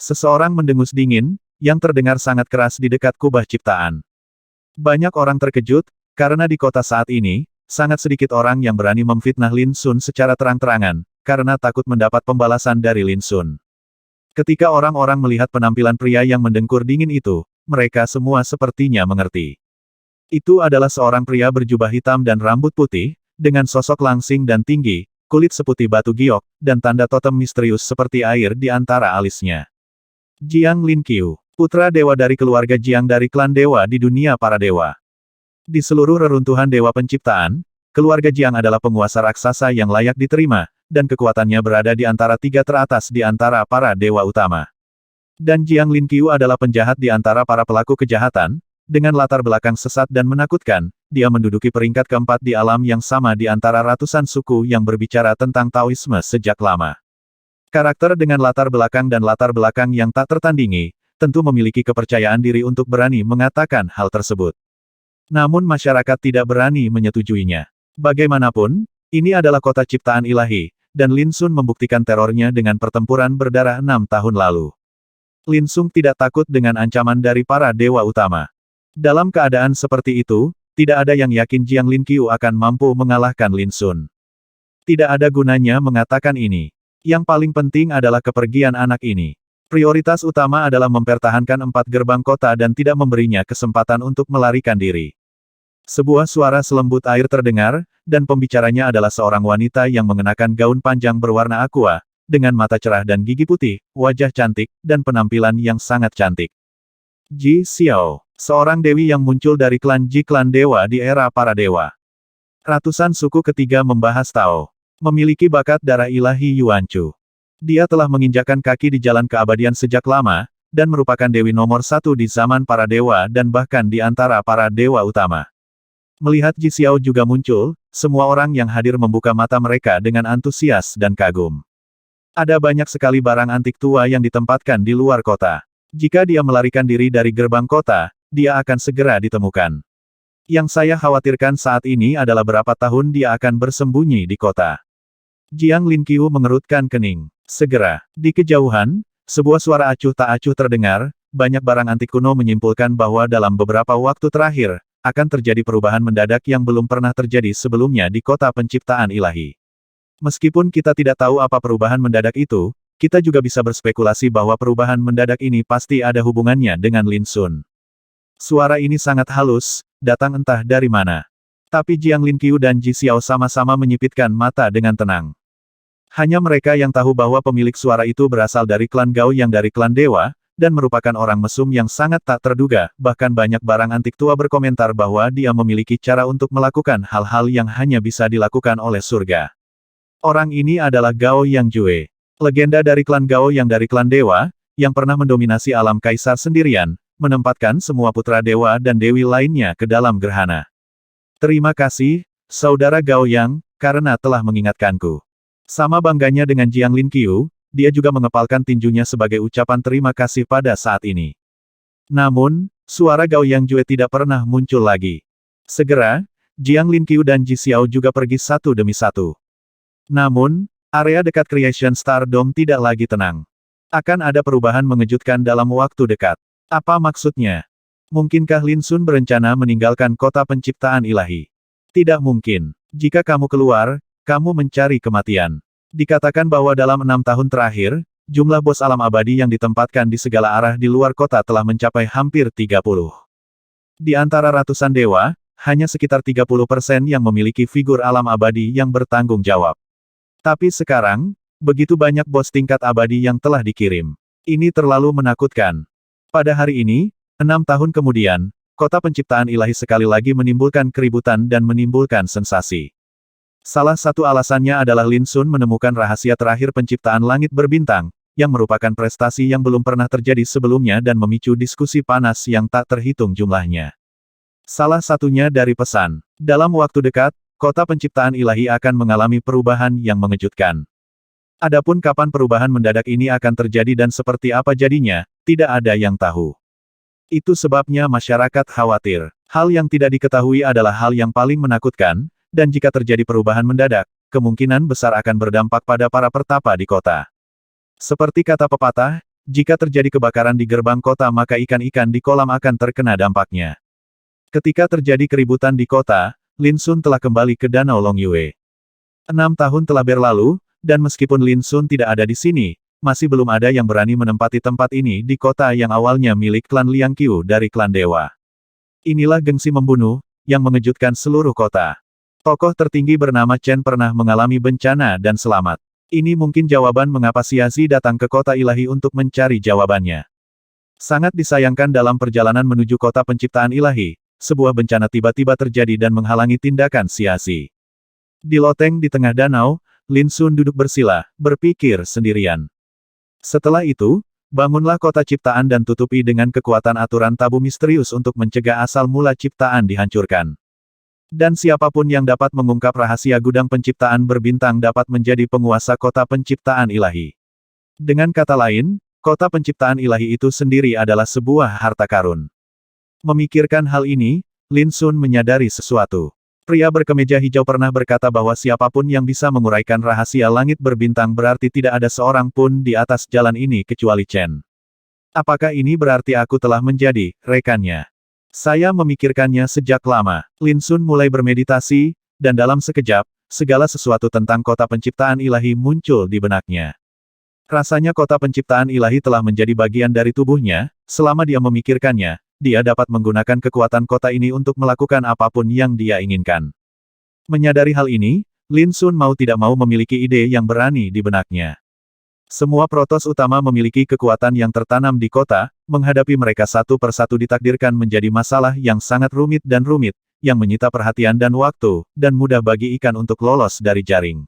Seseorang mendengus dingin, yang terdengar sangat keras di dekat kubah ciptaan. Banyak orang terkejut, karena di kota saat ini, sangat sedikit orang yang berani memfitnah Lin Sun secara terang-terangan, karena takut mendapat pembalasan dari Lin Sun. Ketika orang-orang melihat penampilan pria yang mendengkur dingin itu, mereka semua sepertinya mengerti. Itu adalah seorang pria berjubah hitam dan rambut putih, dengan sosok langsing dan tinggi, kulit seputih batu giok, dan tanda totem misterius seperti air di antara alisnya. Jiang Linqiu, putra dewa dari keluarga Jiang dari klan dewa di dunia para dewa. Di seluruh reruntuhan dewa penciptaan, keluarga Jiang adalah penguasa raksasa yang layak diterima, dan kekuatannya berada di antara tiga teratas di antara para dewa utama. Dan Jiang Linqiu adalah penjahat di antara para pelaku kejahatan, dengan latar belakang sesat dan menakutkan, dia menduduki peringkat keempat di alam yang sama di antara ratusan suku yang berbicara tentang Taoisme sejak lama. Karakter dengan latar belakang dan latar belakang yang tak tertandingi, tentu memiliki kepercayaan diri untuk berani mengatakan hal tersebut. Namun masyarakat tidak berani menyetujuinya. Bagaimanapun, ini adalah kota ciptaan ilahi, dan Lin Sun membuktikan terornya dengan pertempuran berdarah 6 tahun lalu. Lin Sun tidak takut dengan ancaman dari para dewa utama. Dalam keadaan seperti itu, tidak ada yang yakin Jiang Linqiu akan mampu mengalahkan Lin Sun. Tidak ada gunanya mengatakan ini. Yang paling penting adalah kepergian anak ini. Prioritas utama adalah mempertahankan 4 gerbang kota dan tidak memberinya kesempatan untuk melarikan diri. Sebuah suara selembut air terdengar, dan pembicaranya adalah seorang wanita yang mengenakan gaun panjang berwarna aqua, dengan mata cerah dan gigi putih, wajah cantik, dan penampilan yang sangat cantik. Ji Xiao, seorang dewi yang muncul dari klan Ji klan dewa di era para dewa. Ratusan suku ketiga membahas Tao. Memiliki bakat darah ilahi Yuanchu. Dia telah menginjakkan kaki di jalan keabadian sejak lama, dan merupakan dewi nomor 1 di zaman para dewa dan bahkan di antara para dewa utama. Melihat Ji Xiao juga muncul, semua orang yang hadir membuka mata mereka dengan antusias dan kagum. Ada banyak sekali barang antik tua yang ditempatkan di luar kota. Jika dia melarikan diri dari gerbang kota, dia akan segera ditemukan. Yang saya khawatirkan saat ini adalah berapa tahun dia akan bersembunyi di kota. Jiang Linqiu mengerutkan kening. Segera, di kejauhan, sebuah suara acuh tak acuh terdengar, banyak barang antik kuno menyimpulkan bahwa dalam beberapa waktu terakhir, akan terjadi perubahan mendadak yang belum pernah terjadi sebelumnya di kota penciptaan ilahi. Meskipun kita tidak tahu apa perubahan mendadak itu, kita juga bisa berspekulasi bahwa perubahan mendadak ini pasti ada hubungannya dengan Lin Sun. Suara ini sangat halus, datang entah dari mana. Tapi Jiang Linqiu dan Ji Xiao sama-sama menyipitkan mata dengan tenang. Hanya mereka yang tahu bahwa pemilik suara itu berasal dari klan Gao yang dari klan Dewa, dan merupakan orang mesum yang sangat tak terduga, bahkan banyak barang antik tua berkomentar bahwa dia memiliki cara untuk melakukan hal-hal yang hanya bisa dilakukan oleh surga. Orang ini adalah Gao Yang Jue. Legenda dari klan Gao yang dari klan Dewa, yang pernah mendominasi alam kaisar sendirian, menempatkan semua putra dewa dan dewi lainnya ke dalam gerhana. Terima kasih, Saudara Gao Yang, karena telah mengingatkanku. Sama bangganya dengan Jiang Linqiu, dia juga mengepalkan tinjunya sebagai ucapan terima kasih pada saat ini. Namun, suara Gao Yang Jue tidak pernah muncul lagi. Segera, Jiang Linqiu dan Ji Xiao juga pergi satu demi satu. Namun, area dekat Creation Star Dome tidak lagi tenang. Akan ada perubahan mengejutkan dalam waktu dekat. Apa maksudnya? Mungkinkah Lin Sun berencana meninggalkan kota penciptaan ilahi? Tidak mungkin. Jika kamu keluar, kamu mencari kematian. Dikatakan bahwa dalam 6 tahun terakhir, jumlah bos alam abadi yang ditempatkan di segala arah di luar kota telah mencapai hampir 30. Di antara ratusan dewa, hanya sekitar 30% yang memiliki figur alam abadi yang bertanggung jawab. Tapi sekarang, begitu banyak bos tingkat abadi yang telah dikirim. Ini terlalu menakutkan. Pada hari ini, 6 tahun kemudian, kota penciptaan ilahi sekali lagi menimbulkan keributan dan menimbulkan sensasi. Salah satu alasannya adalah Lin Sun menemukan rahasia terakhir penciptaan langit berbintang, yang merupakan prestasi yang belum pernah terjadi sebelumnya dan memicu diskusi panas yang tak terhitung jumlahnya. Salah satunya dari pesan. Dalam waktu dekat, kota penciptaan ilahi akan mengalami perubahan yang mengejutkan. Adapun kapan perubahan mendadak ini akan terjadi dan seperti apa jadinya, tidak ada yang tahu. Itu sebabnya masyarakat khawatir. Hal yang tidak diketahui adalah hal yang paling menakutkan, dan jika terjadi perubahan mendadak, kemungkinan besar akan berdampak pada para pertapa di kota. Seperti kata pepatah, jika terjadi kebakaran di gerbang kota maka ikan-ikan di kolam akan terkena dampaknya. Ketika terjadi keributan di kota, Lin Sun telah kembali ke Danau Longyue. 6 tahun telah berlalu, dan meskipun Lin Sun tidak ada di sini, masih belum ada yang berani menempati tempat ini di kota yang awalnya milik klan Liang Qiu dari klan Dewa. Inilah gengsi membunuh, yang mengejutkan seluruh kota. Tokoh tertinggi bernama Chen pernah mengalami bencana dan selamat. Ini mungkin jawaban mengapa Xiazi datang ke kota ilahi untuk mencari jawabannya. Sangat disayangkan dalam perjalanan menuju kota penciptaan ilahi, sebuah bencana tiba-tiba terjadi dan menghalangi tindakan Xiazi. Di loteng di tengah danau, Lin Sun duduk bersila, berpikir sendirian. Setelah itu, bangunlah kota ciptaan dan tutupi dengan kekuatan aturan tabu misterius untuk mencegah asal mula ciptaan dihancurkan. Dan siapapun yang dapat mengungkap rahasia gudang penciptaan berbintang dapat menjadi penguasa kota penciptaan ilahi. Dengan kata lain, kota penciptaan ilahi itu sendiri adalah sebuah harta karun. Memikirkan hal ini, Lin Sun menyadari sesuatu. Pria berkemeja hijau pernah berkata bahwa siapapun yang bisa menguraikan rahasia langit berbintang berarti tidak ada seorang pun di atas jalan ini kecuali Chen. Apakah ini berarti aku telah menjadi rekannya? Saya memikirkannya sejak lama. Lin Sun mulai bermeditasi, dan dalam sekejap, segala sesuatu tentang kota penciptaan ilahi muncul di benaknya. Rasanya kota penciptaan ilahi telah menjadi bagian dari tubuhnya, selama dia memikirkannya, dia dapat menggunakan kekuatan kota ini untuk melakukan apapun yang dia inginkan. Menyadari hal ini, Lin Sun mau tidak mau memiliki ide yang berani di benaknya. Semua protos utama memiliki kekuatan yang tertanam di kota, menghadapi mereka satu persatu ditakdirkan menjadi masalah yang sangat rumit, yang menyita perhatian dan waktu, dan mudah bagi ikan untuk lolos dari jaring.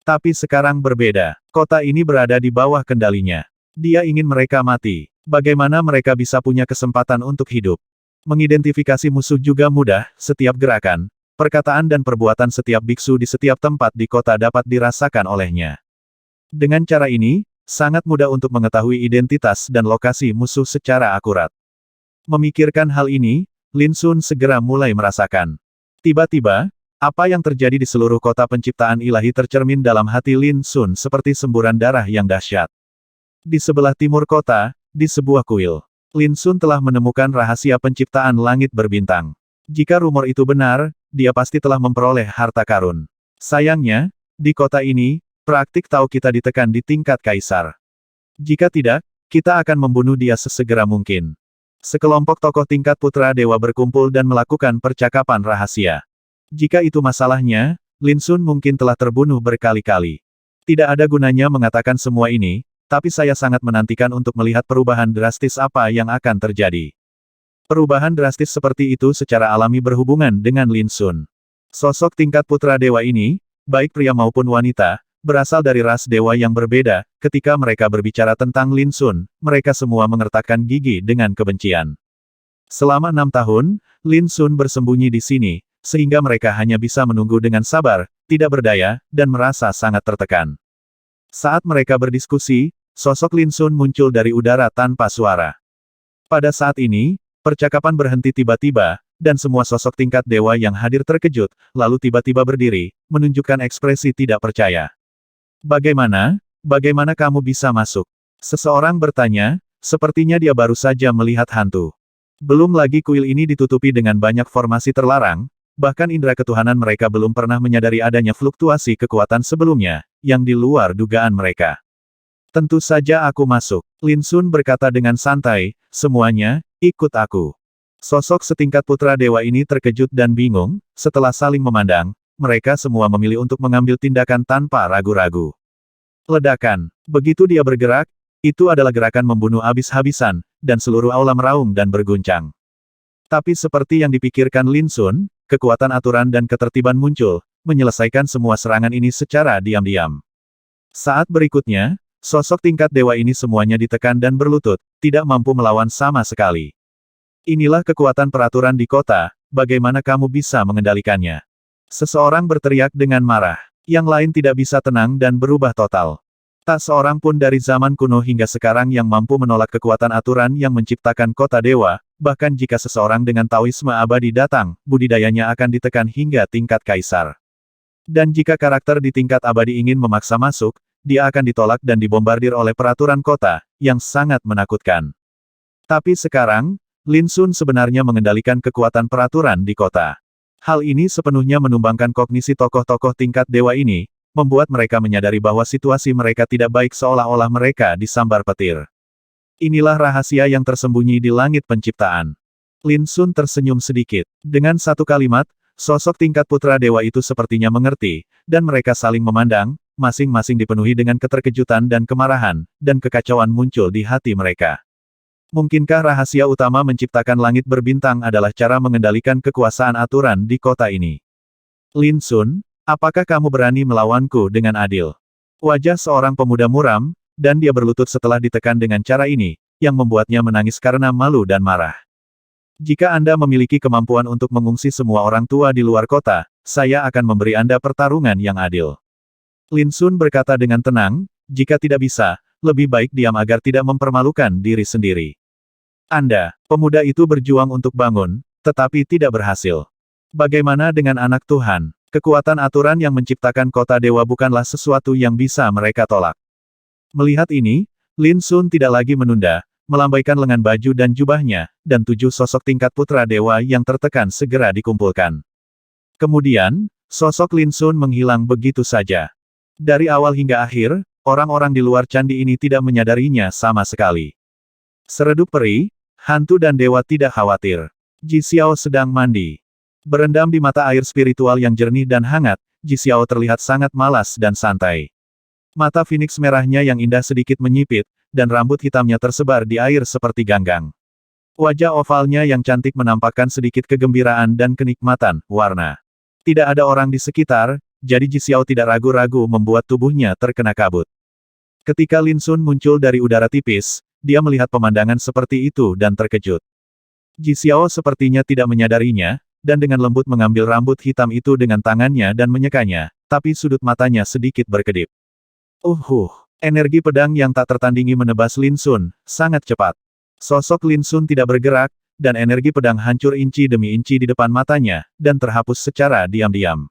Tapi sekarang berbeda, kota ini berada di bawah kendalinya. Dia ingin mereka mati. Bagaimana mereka bisa punya kesempatan untuk hidup? Mengidentifikasi musuh juga mudah, setiap gerakan, perkataan dan perbuatan setiap biksu di setiap tempat di kota dapat dirasakan olehnya. Dengan cara ini, sangat mudah untuk mengetahui identitas dan lokasi musuh secara akurat. Memikirkan hal ini, Lin Sun segera mulai merasakan. Tiba-tiba, apa yang terjadi di seluruh kota penciptaan ilahi tercermin dalam hati Lin Sun seperti semburan darah yang dahsyat. Di sebelah timur kota, di sebuah kuil, Lin Sun telah menemukan rahasia penciptaan langit berbintang. Jika rumor itu benar, dia pasti telah memperoleh harta karun. Sayangnya, di kota ini, praktik tahu kita ditekan di tingkat kaisar. Jika tidak, kita akan membunuh dia sesegera mungkin. Sekelompok tokoh tingkat putra dewa berkumpul dan melakukan percakapan rahasia. Jika itu masalahnya, Lin Sun mungkin telah terbunuh berkali-kali. Tidak ada gunanya mengatakan semua ini, tapi saya sangat menantikan untuk melihat perubahan drastis apa yang akan terjadi. Perubahan drastis seperti itu secara alami berhubungan dengan Lin Sun. Sosok tingkat putra dewa ini, baik pria maupun wanita, berasal dari ras dewa yang berbeda. Ketika mereka berbicara tentang Lin Sun, mereka semua mengertakkan gigi dengan kebencian. Selama 6 tahun, Lin Sun bersembunyi di sini, sehingga mereka hanya bisa menunggu dengan sabar, tidak berdaya, dan merasa sangat tertekan. Saat mereka berdiskusi, sosok Lin Sun muncul dari udara tanpa suara. Pada saat ini, percakapan berhenti tiba-tiba, dan semua sosok tingkat dewa yang hadir terkejut, lalu tiba-tiba berdiri, menunjukkan ekspresi tidak percaya. Bagaimana? Bagaimana kamu bisa masuk? Seseorang bertanya, sepertinya dia baru saja melihat hantu. Belum lagi kuil ini ditutupi dengan banyak formasi terlarang, bahkan indera ketuhanan mereka belum pernah menyadari adanya fluktuasi kekuatan sebelumnya, yang di luar dugaan mereka. Tentu saja aku masuk. Lin Sun berkata dengan santai, semuanya, ikut aku. Sosok setingkat putra dewa ini terkejut dan bingung, setelah saling memandang, mereka semua memilih untuk mengambil tindakan tanpa ragu-ragu. Ledakan. Begitu dia bergerak, itu adalah gerakan membunuh habis-habisan, dan seluruh aula meraung dan berguncang. Tapi seperti yang dipikirkan Lin Sun, kekuatan aturan dan ketertiban muncul, menyelesaikan semua serangan ini secara diam-diam. Saat berikutnya, sosok tingkat dewa ini semuanya ditekan dan berlutut, tidak mampu melawan sama sekali. Inilah kekuatan peraturan di kota, bagaimana kamu bisa mengendalikannya? Seseorang berteriak dengan marah. Yang lain tidak bisa tenang dan berubah total. Tak seorang pun dari zaman kuno hingga sekarang yang mampu menolak kekuatan aturan yang menciptakan kota dewa, bahkan jika seseorang dengan Taoisme abadi datang, budidayanya akan ditekan hingga tingkat kaisar. Dan jika karakter di tingkat abadi ingin memaksa masuk, dia akan ditolak dan dibombardir oleh peraturan kota, yang sangat menakutkan. Tapi sekarang, Lin Sun sebenarnya mengendalikan kekuatan peraturan di kota. Hal ini sepenuhnya menumbangkan kognisi tokoh-tokoh tingkat dewa ini, membuat mereka menyadari bahwa situasi mereka tidak baik seolah-olah mereka disambar petir. Inilah rahasia yang tersembunyi di langit penciptaan. Lin Sun tersenyum sedikit. Dengan satu kalimat, sosok tingkat putra dewa itu sepertinya mengerti, dan mereka saling memandang, masing-masing dipenuhi dengan keterkejutan dan kemarahan, dan kekacauan muncul di hati mereka. Mungkinkah rahasia utama menciptakan langit berbintang adalah cara mengendalikan kekuasaan aturan di kota ini? Lin Sun, apakah kamu berani melawanku dengan adil? Wajah seorang pemuda muram, dan dia berlutut setelah ditekan dengan cara ini, yang membuatnya menangis karena malu dan marah. Jika Anda memiliki kemampuan untuk mengungsi semua orang tua di luar kota, saya akan memberi Anda pertarungan yang adil. Lin Sun berkata dengan tenang, jika tidak bisa, lebih baik diam agar tidak mempermalukan diri sendiri. Anda, pemuda itu berjuang untuk bangun, tetapi tidak berhasil. Bagaimana dengan anak Tuhan? Kekuatan aturan yang menciptakan kota dewa bukanlah sesuatu yang bisa mereka tolak. Melihat ini, Lin Sun tidak lagi menunda, melambaikan lengan baju dan jubahnya, dan 7 sosok tingkat putra dewa yang tertekan segera dikumpulkan. Kemudian, sosok Lin Sun menghilang begitu saja. Dari awal hingga akhir, orang-orang di luar candi ini tidak menyadarinya sama sekali. Seredup peri, hantu dan dewa tidak khawatir. Ji Xiao sedang mandi. Berendam di mata air spiritual yang jernih dan hangat, Ji Xiao terlihat sangat malas dan santai. Mata Phoenix merahnya yang indah sedikit menyipit, dan rambut hitamnya tersebar di air seperti ganggang. Wajah ovalnya yang cantik menampakkan sedikit kegembiraan dan kenikmatan warna. Tidak ada orang di sekitar, jadi Ji Xiao tidak ragu-ragu membuat tubuhnya terkena kabut. Ketika Lin Sun muncul dari udara tipis, dia melihat pemandangan seperti itu dan terkejut. Ji Xiao sepertinya tidak menyadarinya, dan dengan lembut mengambil rambut hitam itu dengan tangannya dan menyekanya, tapi sudut matanya sedikit berkedip. Energi pedang yang tak tertandingi menebas Lin Sun, sangat cepat. Sosok Lin Sun tidak bergerak, dan energi pedang hancur inci demi inci di depan matanya, dan terhapus secara diam-diam.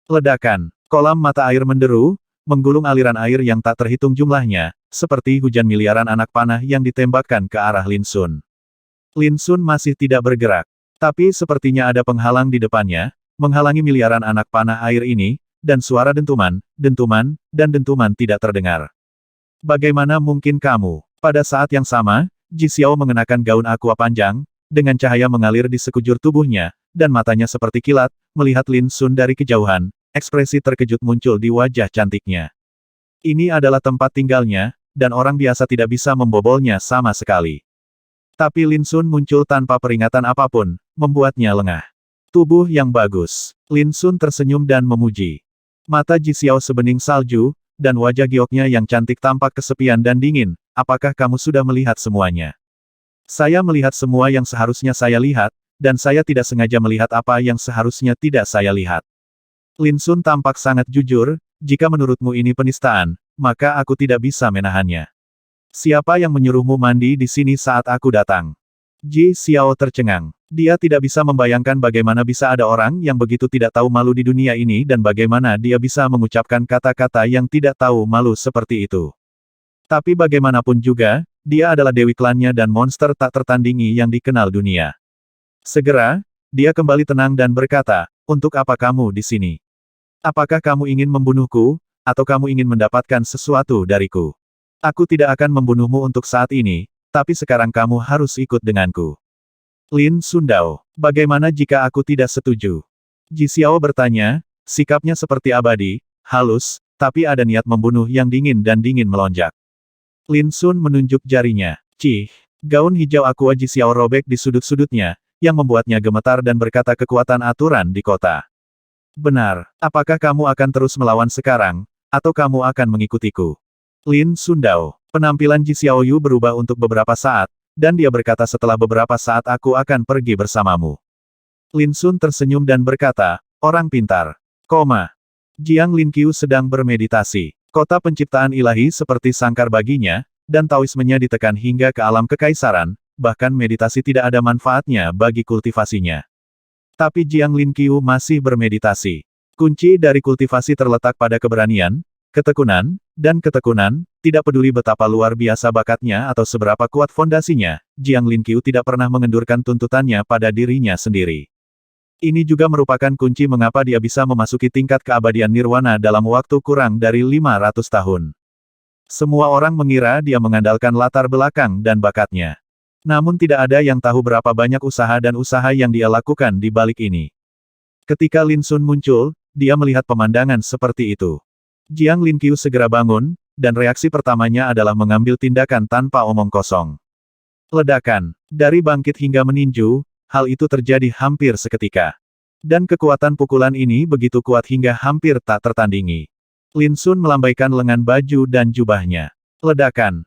Ledakan, kolam mata air menderu, menggulung aliran air yang tak terhitung jumlahnya, seperti hujan miliaran anak panah yang ditembakkan ke arah Lin Sun. Lin Sun masih tidak bergerak. Tapi sepertinya ada penghalang di depannya, menghalangi miliaran anak panah air ini, dan suara dentuman, dan dentuman tidak terdengar. Bagaimana mungkin kamu? Pada saat yang sama, Ji Xiao mengenakan gaun aqua panjang, dengan cahaya mengalir di sekujur tubuhnya, dan matanya seperti kilat, melihat Lin Sun dari kejauhan, ekspresi terkejut muncul di wajah cantiknya. Ini adalah tempat tinggalnya, dan orang biasa tidak bisa membobolnya sama sekali. Tapi Lin Sun muncul tanpa peringatan apapun, membuatnya lengah. Tubuh yang bagus. Lin Sun tersenyum dan memuji. Mata Ji Xiao sebening salju, dan wajah gioknya yang cantik tampak kesepian dan dingin. Apakah kamu sudah melihat semuanya? Saya melihat semua yang seharusnya saya lihat, dan saya tidak sengaja melihat apa yang seharusnya tidak saya lihat. Lin Sun tampak sangat jujur, jika menurutmu ini penistaan, maka aku tidak bisa menahannya. Siapa yang menyuruhmu mandi di sini saat aku datang? Ji Xiao tercengang. Dia tidak bisa membayangkan bagaimana bisa ada orang yang begitu tidak tahu malu di dunia ini dan bagaimana dia bisa mengucapkan kata-kata yang tidak tahu malu seperti itu. Tapi bagaimanapun juga, dia adalah dewi klannya dan monster tak tertandingi yang dikenal dunia. Segera, dia kembali tenang dan berkata, untuk apa kamu di sini? Apakah kamu ingin membunuhku, atau kamu ingin mendapatkan sesuatu dariku? Aku tidak akan membunuhmu untuk saat ini, tapi sekarang kamu harus ikut denganku. Lin Sundao, bagaimana jika aku tidak setuju? Ji Xiao bertanya, sikapnya seperti abadi, halus, tapi ada niat membunuh yang dingin dan dingin melonjak. Lin Sun menunjuk jarinya. Cih, gaun hijau aqua Ji Xiao robek di sudut-sudutnya, yang membuatnya gemetar dan berkata kekuatan aturan di kota. Benar, apakah kamu akan terus melawan sekarang, atau kamu akan mengikutiku? Lin Sundao, penampilan Ji Xiaoyu berubah untuk beberapa saat, dan dia berkata setelah beberapa saat aku akan pergi bersamamu. Lin Sun tersenyum dan berkata, orang pintar. Jiang Linqiu sedang bermeditasi. Kota penciptaan ilahi seperti sangkar baginya, dan Taoismenya ditekan hingga ke alam kekaisaran, bahkan meditasi tidak ada manfaatnya bagi kultivasinya. Tapi Jiang Linqiu masih bermeditasi. Kunci dari kultivasi terletak pada keberanian, ketekunan, tidak peduli betapa luar biasa bakatnya atau seberapa kuat fondasinya, Jiang Linqiu tidak pernah mengendurkan tuntutannya pada dirinya sendiri. Ini juga merupakan kunci mengapa dia bisa memasuki tingkat keabadian nirwana dalam waktu kurang dari 500 tahun. Semua orang mengira dia mengandalkan latar belakang dan bakatnya. Namun tidak ada yang tahu berapa banyak usaha dan usaha yang dia lakukan di balik ini. Ketika Lin Sun muncul, dia melihat pemandangan seperti itu. Jiang Linqiu segera bangun, dan reaksi pertamanya adalah mengambil tindakan tanpa omong kosong. Ledakan. Dari bangkit hingga meninju, hal itu terjadi hampir seketika. Dan kekuatan pukulan ini begitu kuat hingga hampir tak tertandingi. Lin Sun melambaikan lengan baju dan jubahnya. Ledakan.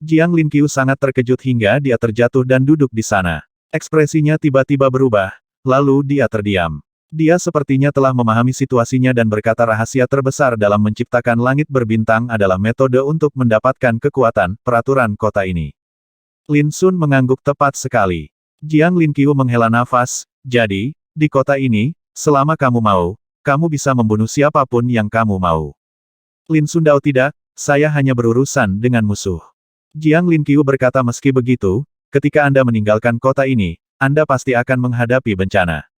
Jiang Linqiu sangat terkejut hingga dia terjatuh dan duduk di sana. Ekspresinya tiba-tiba berubah, lalu dia terdiam. Dia sepertinya telah memahami situasinya dan berkata rahasia terbesar dalam menciptakan langit berbintang adalah metode untuk mendapatkan kekuatan peraturan kota ini. Lin Sun mengangguk tepat sekali. Jiang Linqiu menghela nafas, jadi, di kota ini, selama kamu mau, kamu bisa membunuh siapapun yang kamu mau. Lin Sundao tidak, saya hanya berurusan dengan musuh. Jiang Linqiu berkata meski begitu, ketika Anda meninggalkan kota ini, Anda pasti akan menghadapi bencana.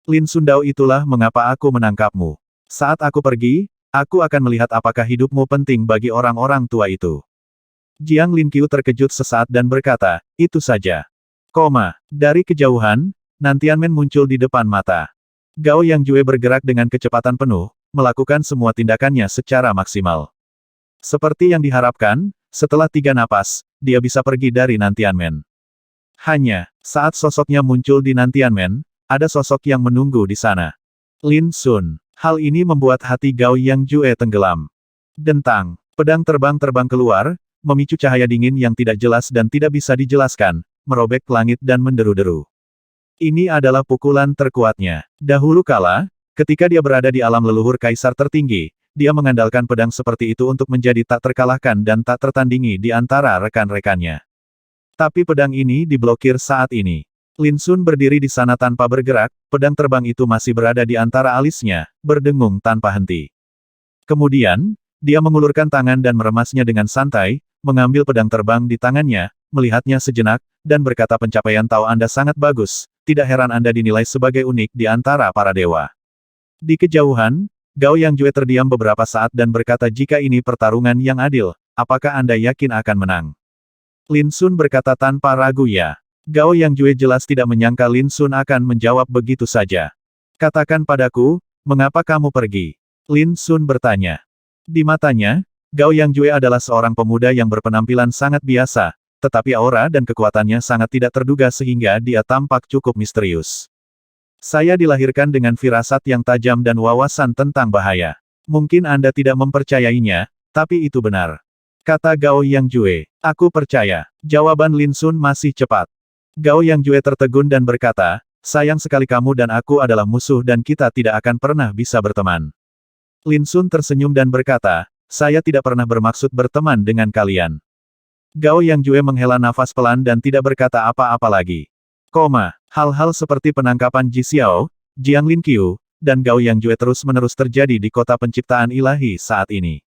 Lin Sundao itulah mengapa aku menangkapmu. Saat aku pergi, aku akan melihat apakah hidupmu penting bagi orang-orang tua itu. Jiang Linqiu terkejut sesaat dan berkata, itu saja. Dari kejauhan, Nantianmen muncul di depan mata. Gao Yangjue bergerak dengan kecepatan penuh, melakukan semua tindakannya secara maksimal. Seperti yang diharapkan, setelah 3 napas, dia bisa pergi dari Nantianmen. Hanya, saat sosoknya muncul di Nantianmen, ada sosok yang menunggu di sana. Lin Sun. Hal ini membuat hati Gao Yangjue tenggelam. Dentang. Pedang terbang keluar, memicu cahaya dingin yang tidak jelas dan tidak bisa dijelaskan, merobek langit dan menderu-deru. Ini adalah pukulan terkuatnya. Dahulu kala, ketika dia berada di alam leluhur kaisar tertinggi, dia mengandalkan pedang seperti itu untuk menjadi tak terkalahkan dan tak tertandingi di antara rekan-rekannya. Tapi pedang ini diblokir saat ini. Lin Sun berdiri di sana tanpa bergerak, pedang terbang itu masih berada di antara alisnya, berdengung tanpa henti. Kemudian, dia mengulurkan tangan dan meremasnya dengan santai, mengambil pedang terbang di tangannya, melihatnya sejenak, dan berkata pencapaian Tao Anda sangat bagus, tidak heran Anda dinilai sebagai unik di antara para dewa. Di kejauhan, Gao Yangjue terdiam beberapa saat dan berkata jika ini pertarungan yang adil, apakah Anda yakin akan menang? Lin Sun berkata tanpa ragu ya. Gao Yangjue jelas tidak menyangka Lin Sun akan menjawab begitu saja. Katakan padaku, mengapa kamu pergi? Lin Sun bertanya. Di matanya, Gao Yangjue adalah seorang pemuda yang berpenampilan sangat biasa, tetapi aura dan kekuatannya sangat tidak terduga sehingga dia tampak cukup misterius. Saya dilahirkan dengan firasat yang tajam dan wawasan tentang bahaya. Mungkin Anda tidak mempercayainya, tapi itu benar. Kata Gao Yangjue. Aku percaya. Jawaban Lin Sun masih cepat. Gao Yangjue tertegun dan berkata, sayang sekali kamu dan aku adalah musuh dan kita tidak akan pernah bisa berteman. Lin Sun tersenyum dan berkata, saya tidak pernah bermaksud berteman dengan kalian. Gao Yangjue menghela nafas pelan dan tidak berkata apa-apa lagi. Hal-hal seperti penangkapan Ji Xiao, Jiang Linqiu, dan Gao Yangjue terus-menerus terjadi di kota penciptaan ilahi saat ini.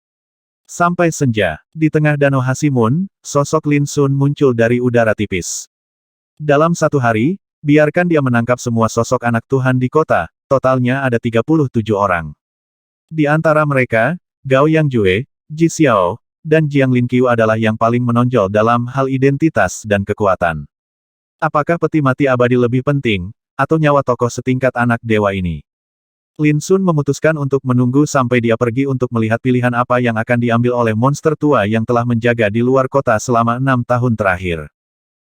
Sampai senja, di tengah danau Hasimun, sosok Lin Sun muncul dari udara tipis. Dalam satu hari, biarkan dia menangkap semua sosok anak Tuhan di kota, totalnya ada 37 orang. Di antara mereka, Gao Yangjue, Ji Xiao, dan Jiang Linqiu adalah yang paling menonjol dalam hal identitas dan kekuatan. Apakah peti mati abadi lebih penting, atau nyawa tokoh setingkat anak dewa ini? Lin Sun memutuskan untuk menunggu sampai dia pergi untuk melihat pilihan apa yang akan diambil oleh monster tua yang telah menjaga di luar kota selama 6 tahun terakhir.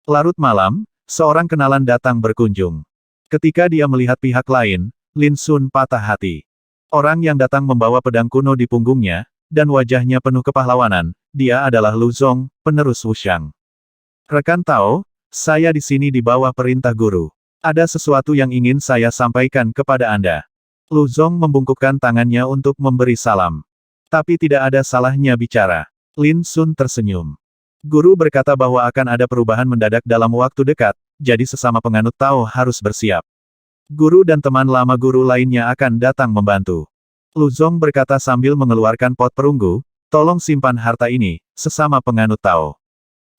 Larut malam, seorang kenalan datang berkunjung. Ketika dia melihat pihak lain, Lin Sun patah hati. Orang yang datang membawa pedang kuno di punggungnya, dan wajahnya penuh kepahlawanan, dia adalah Lu Zong, penerus Wushang. Rekan Tao, saya di sini di bawah perintah guru. Ada sesuatu yang ingin saya sampaikan kepada Anda. Lu Zong membungkukkan tangannya untuk memberi salam. Tapi tidak ada salahnya bicara. Lin Sun tersenyum. Guru berkata bahwa akan ada perubahan mendadak dalam waktu dekat, jadi sesama penganut Tao harus bersiap. Guru dan teman lama guru lainnya akan datang membantu. Lu Zong berkata sambil mengeluarkan pot perunggu, tolong simpan harta ini, sesama penganut Tao.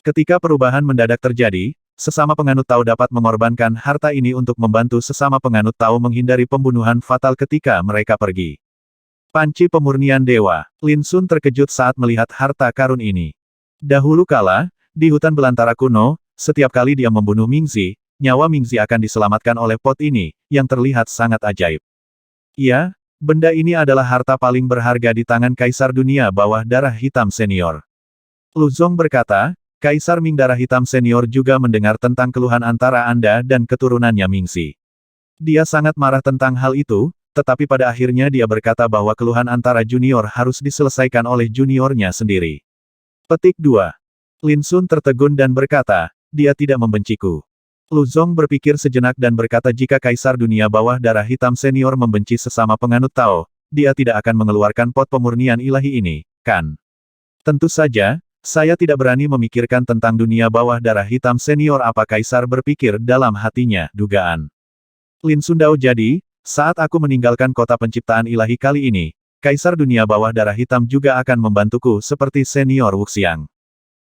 Ketika perubahan mendadak terjadi, sesama penganut Tao dapat mengorbankan harta ini untuk membantu sesama penganut Tao menghindari pembunuhan fatal ketika mereka pergi. Panci pemurnian dewa. Lin Sun terkejut saat melihat harta karun ini. Dahulu kala, di hutan belantara kuno, setiap kali dia membunuh Mingzi, nyawa Mingzi akan diselamatkan oleh pot ini, yang terlihat sangat ajaib. Iya, benda ini adalah harta paling berharga di tangan Kaisar Dunia Bawah Darah Hitam Senior. Lu Zong berkata, Kaisar Ming Darah Hitam Senior juga mendengar tentang keluhan antara Anda dan keturunannya Mingzi. Dia sangat marah tentang hal itu, tetapi pada akhirnya dia berkata bahwa keluhan antara junior harus diselesaikan oleh juniornya sendiri. Petik 2. Lin Sun tertegun dan berkata, dia tidak membenciku. Lu Zong berpikir sejenak dan berkata jika Kaisar Dunia Bawah Darah Hitam Senior membenci sesama penganut Tao, dia tidak akan mengeluarkan pot pemurnian ilahi ini, kan? Tentu saja, saya tidak berani memikirkan tentang Dunia Bawah Darah Hitam Senior apa Kaisar berpikir dalam hatinya, dugaan. Lin Sundao jadi, saat aku meninggalkan kota penciptaan ilahi kali ini, Kaisar Dunia Bawah Darah Hitam juga akan membantuku seperti senior Wuxiang.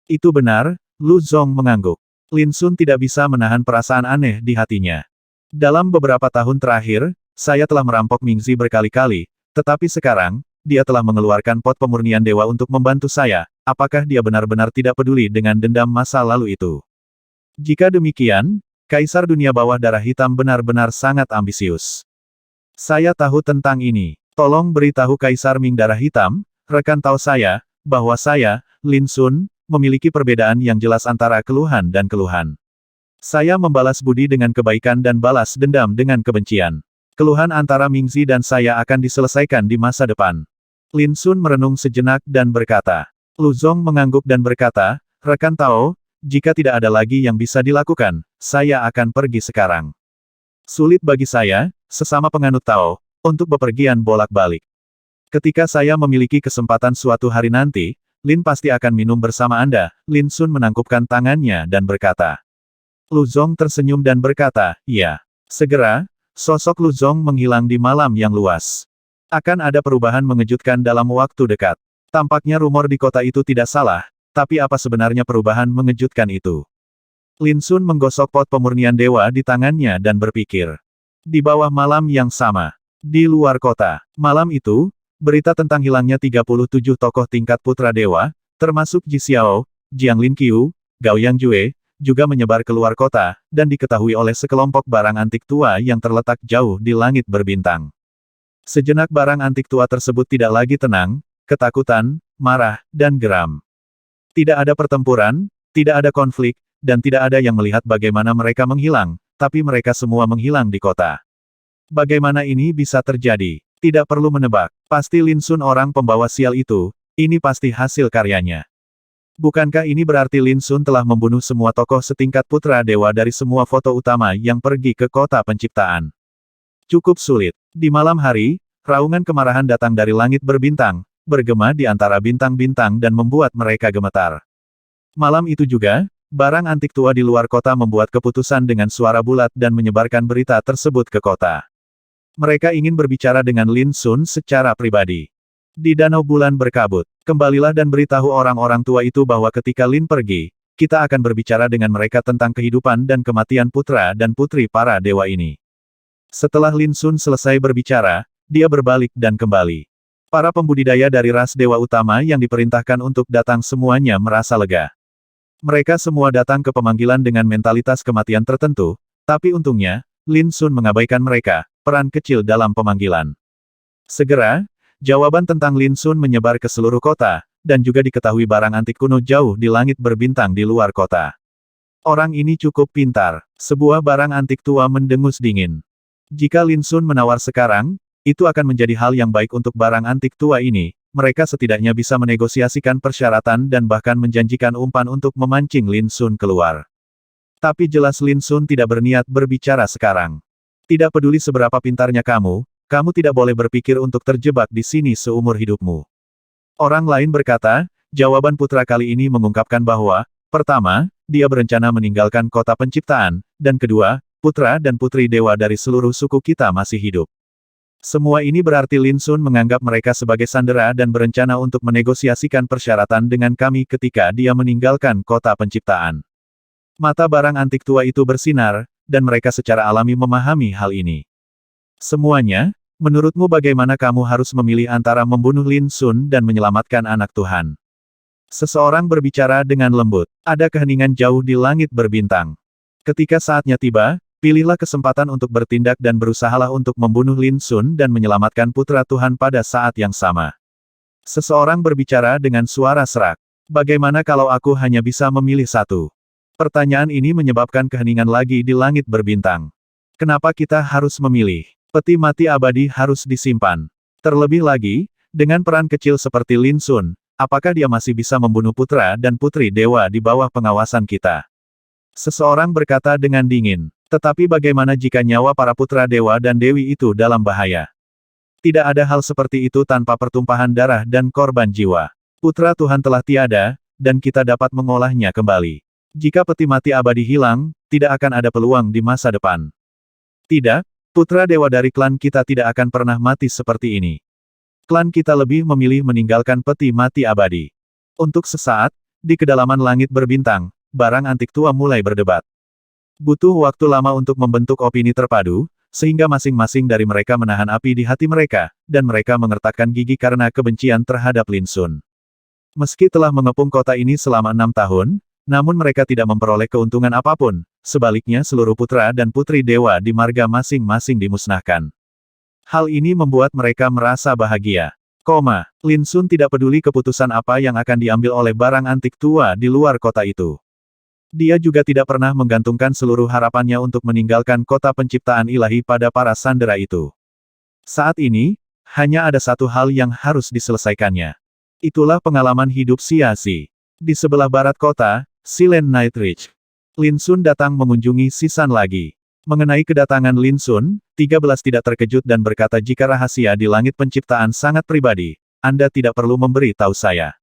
Itu benar, Lu Zong mengangguk. Lin Sun tidak bisa menahan perasaan aneh di hatinya. Dalam beberapa tahun terakhir, saya telah merampok Mingzi berkali-kali, tetapi sekarang, dia telah mengeluarkan pot pemurnian dewa untuk membantu saya, apakah dia benar-benar tidak peduli dengan dendam masa lalu itu? Jika demikian, Kaisar Dunia Bawah Darah Hitam benar-benar sangat ambisius. Saya tahu tentang ini. Tolong beritahu Kaisar Ming Darah Hitam, rekan Tao saya, bahwa saya, Lin Sun, memiliki perbedaan yang jelas antara keluhan dan keluhan. Saya membalas budi dengan kebaikan dan balas dendam dengan kebencian. Keluhan antara Mingzi dan saya akan diselesaikan di masa depan. Lin Sun merenung sejenak dan berkata. Lu Zong mengangguk dan berkata, rekan Tao, jika tidak ada lagi yang bisa dilakukan, saya akan pergi sekarang. Sulit bagi saya, sesama penganut Tao, untuk bepergian bolak-balik. Ketika saya memiliki kesempatan suatu hari nanti, Lin pasti akan minum bersama Anda. Lin Sun menangkupkan tangannya dan berkata. Lu Zong tersenyum dan berkata, iya. Segera, sosok Lu Zong menghilang di malam yang luas. Akan ada perubahan mengejutkan dalam waktu dekat. Tampaknya rumor di kota itu tidak salah, tapi apa sebenarnya perubahan mengejutkan itu? Lin Sun menggosok pot pemurnian dewa di tangannya dan berpikir. Di bawah malam yang sama, di luar kota, malam itu, berita tentang hilangnya 37 tokoh tingkat putra dewa, termasuk Ji Xiao, Jiang Lin Qiu, Gao Yang Jue, juga menyebar keluar kota, dan diketahui oleh sekelompok barang antik tua yang terletak jauh di langit berbintang. Sejenak barang antik tua tersebut tidak lagi tenang, ketakutan, marah, dan geram. Tidak ada pertempuran, tidak ada konflik, dan tidak ada yang melihat bagaimana mereka menghilang, tapi mereka semua menghilang di kota. Bagaimana ini bisa terjadi? Tidak perlu menebak. Pasti Lin Sun orang pembawa sial itu, ini pasti hasil karyanya. Bukankah ini berarti Lin Sun telah membunuh semua tokoh setingkat putra dewa dari semua foto utama yang pergi ke kota penciptaan? Cukup sulit. Di malam hari, raungan kemarahan datang dari langit berbintang, bergema di antara bintang-bintang dan membuat mereka gemetar. Malam itu juga, barang antik tua di luar kota membuat keputusan dengan suara bulat dan menyebarkan berita tersebut ke kota. Mereka ingin berbicara dengan Lin Sun secara pribadi. Di danau bulan berkabut, kembalilah dan beritahu orang-orang tua itu bahwa ketika Lin pergi, kita akan berbicara dengan mereka tentang kehidupan dan kematian putra dan putri para dewa ini. Setelah Lin Sun selesai berbicara, dia berbalik dan kembali. Para pembudidaya dari ras dewa utama yang diperintahkan untuk datang semuanya merasa lega. Mereka semua datang ke pemanggilan dengan mentalitas kematian tertentu, tapi untungnya, Lin Sun mengabaikan mereka, peran kecil dalam pemanggilan. Segera, jawaban tentang Lin Sun menyebar ke seluruh kota, dan juga diketahui barang antik kuno jauh di langit berbintang di luar kota. Orang ini cukup pintar, sebuah barang antik tua mendengus dingin. Jika Lin Sun menawar sekarang, itu akan menjadi hal yang baik untuk barang antik tua ini. Mereka setidaknya bisa menegosiasikan persyaratan dan bahkan menjanjikan umpan untuk memancing Lin Sun keluar. Tapi jelas Lin Sun tidak berniat berbicara sekarang. Tidak peduli seberapa pintarnya kamu tidak boleh berpikir untuk terjebak di sini seumur hidupmu. Orang lain berkata, jawaban putra kali ini mengungkapkan bahwa, pertama, dia berencana meninggalkan kota penciptaan, dan kedua, putra dan putri dewa dari seluruh suku kita masih hidup. Semua ini berarti Lin Sun menganggap mereka sebagai sandera dan berencana untuk menegosiasikan persyaratan dengan kami ketika dia meninggalkan kota penciptaan. Mata barang antik tua itu bersinar, dan mereka secara alami memahami hal ini. Semuanya, menurutmu bagaimana kamu harus memilih antara membunuh Lin Sun dan menyelamatkan anak Tuhan? Seseorang berbicara dengan lembut. Ada keheningan jauh di langit berbintang. Ketika saatnya tiba, pilihlah kesempatan untuk bertindak dan berusahalah untuk membunuh Lin Sun dan menyelamatkan putra Tuhan pada saat yang sama. Seseorang berbicara dengan suara serak. Bagaimana kalau aku hanya bisa memilih satu? Pertanyaan ini menyebabkan keheningan lagi di langit berbintang. Kenapa kita harus memilih? Peti mati abadi harus disimpan. Terlebih lagi, dengan peran kecil seperti Lin Sun, apakah dia masih bisa membunuh putra dan putri dewa di bawah pengawasan kita? Seseorang berkata dengan dingin. Tetapi bagaimana jika nyawa para putra dewa dan dewi itu dalam bahaya? Tidak ada hal seperti itu tanpa pertumpahan darah dan korban jiwa. Putra Tuhan telah tiada, dan kita dapat mengolahnya kembali. Jika peti mati abadi hilang, tidak akan ada peluang di masa depan. Tidak, putra dewa dari klan kita tidak akan pernah mati seperti ini. Klan kita lebih memilih meninggalkan peti mati abadi. Untuk sesaat, di kedalaman langit berbintang, barang antik tua mulai berdebat. Butuh waktu lama untuk membentuk opini terpadu, sehingga masing-masing dari mereka menahan api di hati mereka, dan mereka mengertakkan gigi karena kebencian terhadap Lin Sun. Meski telah mengepung kota ini selama 6 tahun, namun mereka tidak memperoleh keuntungan apapun, sebaliknya seluruh putra dan putri dewa di marga masing-masing dimusnahkan. Hal ini membuat mereka merasa bahagia. Lin Sun tidak peduli keputusan apa yang akan diambil oleh barang antik tua di luar kota itu. Dia juga tidak pernah menggantungkan seluruh harapannya untuk meninggalkan kota penciptaan ilahi pada para sandera itu. Saat ini, hanya ada satu hal yang harus diselesaikannya. Itulah pengalaman hidup Siasi. Di sebelah barat kota, Silent Night Ridge. Lin Sun datang mengunjungi Sisan lagi. Mengenai kedatangan Lin Sun, 13 tidak terkejut dan berkata jika rahasia di langit penciptaan sangat pribadi, Anda tidak perlu memberi tahu saya.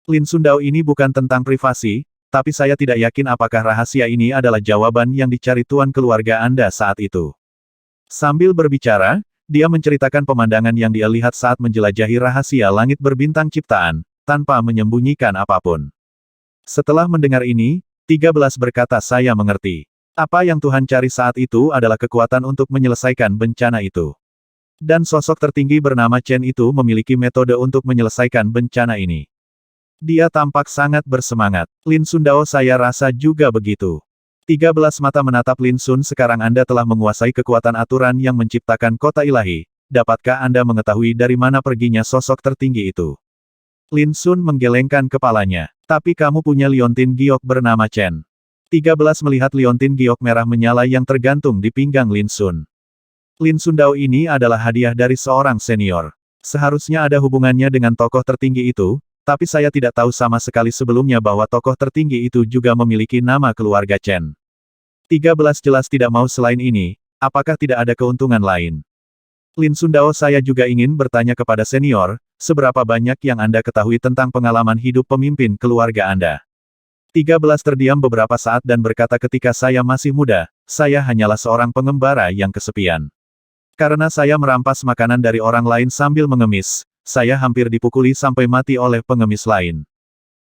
Lin Sun Dao ini bukan tentang privasi, tapi saya tidak yakin apakah rahasia ini adalah jawaban yang dicari tuan keluarga Anda saat itu. Sambil berbicara, dia menceritakan pemandangan yang dia lihat saat menjelajahi rahasia langit berbintang ciptaan, tanpa menyembunyikan apapun. Setelah mendengar ini, 13 berkata saya mengerti. Apa yang Tuhan cari saat itu adalah kekuatan untuk menyelesaikan bencana itu. Dan sosok tertinggi bernama Chen itu memiliki metode untuk menyelesaikan bencana ini. Dia tampak sangat bersemangat. Lin Sun Dao saya rasa juga begitu. 13 mata menatap Lin Sun sekarang Anda telah menguasai kekuatan aturan yang menciptakan kota ilahi. Dapatkah Anda mengetahui dari mana perginya sosok tertinggi itu? Lin Sun menggelengkan kepalanya. Tapi kamu punya liontin giok bernama Chen. 13 melihat liontin giok merah menyala yang tergantung di pinggang Lin Sun. Lin Sun Dao ini adalah hadiah dari seorang senior. Seharusnya ada hubungannya dengan tokoh tertinggi itu, tapi saya tidak tahu sama sekali sebelumnya bahwa tokoh tertinggi itu juga memiliki nama keluarga Chen. 13 jelas tidak mau selain ini, apakah tidak ada keuntungan lain? Lin Sun Dao saya juga ingin bertanya kepada senior, seberapa banyak yang Anda ketahui tentang pengalaman hidup pemimpin keluarga Anda? 13 terdiam beberapa saat dan berkata ketika saya masih muda, saya hanyalah seorang pengembara yang kesepian. Karena saya merampas makanan dari orang lain sambil mengemis, saya hampir dipukuli sampai mati oleh pengemis lain.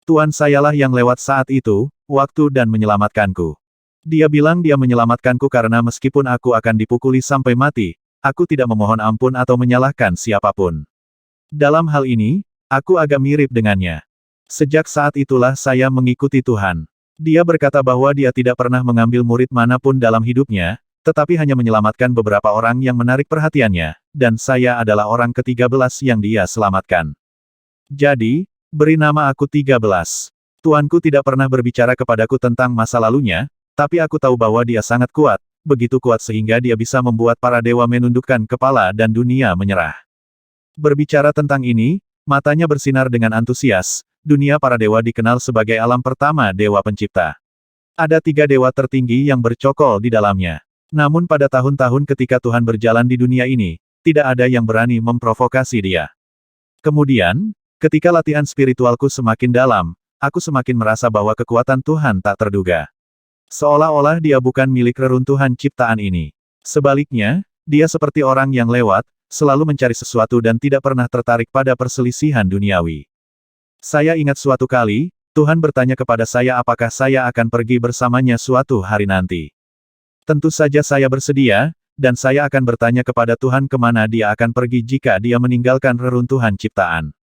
Tuan sayalah yang lewat saat itu, waktu dan menyelamatkanku. Dia bilang dia menyelamatkanku karena meskipun aku akan dipukuli sampai mati, aku tidak memohon ampun atau menyalahkan siapapun. Dalam hal ini, aku agak mirip dengannya. Sejak saat itulah saya mengikuti Tuhan. Dia berkata bahwa dia tidak pernah mengambil murid manapun dalam hidupnya, tetapi hanya menyelamatkan beberapa orang yang menarik perhatiannya, dan saya adalah orang ke-13 yang dia selamatkan. Jadi, beri nama aku 13. Tuanku tidak pernah berbicara kepadaku tentang masa lalunya, tapi aku tahu bahwa dia sangat kuat, begitu kuat sehingga dia bisa membuat para dewa menundukkan kepala dan dunia menyerah. Berbicara tentang ini, matanya bersinar dengan antusias, dunia para dewa dikenal sebagai alam pertama dewa pencipta. Ada 3 dewa tertinggi yang bercokol di dalamnya. Namun pada tahun-tahun ketika Tuhan berjalan di dunia ini, tidak ada yang berani memprovokasi dia. Kemudian, ketika latihan spiritualku semakin dalam, aku semakin merasa bahwa kekuatan Tuhan tak terduga. Seolah-olah dia bukan milik reruntuhan ciptaan ini. Sebaliknya, dia seperti orang yang lewat, selalu mencari sesuatu dan tidak pernah tertarik pada perselisihan duniawi. Saya ingat suatu kali, Tuhan bertanya kepada saya apakah saya akan pergi bersamanya suatu hari nanti. Tentu saja saya bersedia, dan saya akan bertanya kepada Tuhan kemana dia akan pergi jika dia meninggalkan reruntuhan ciptaan.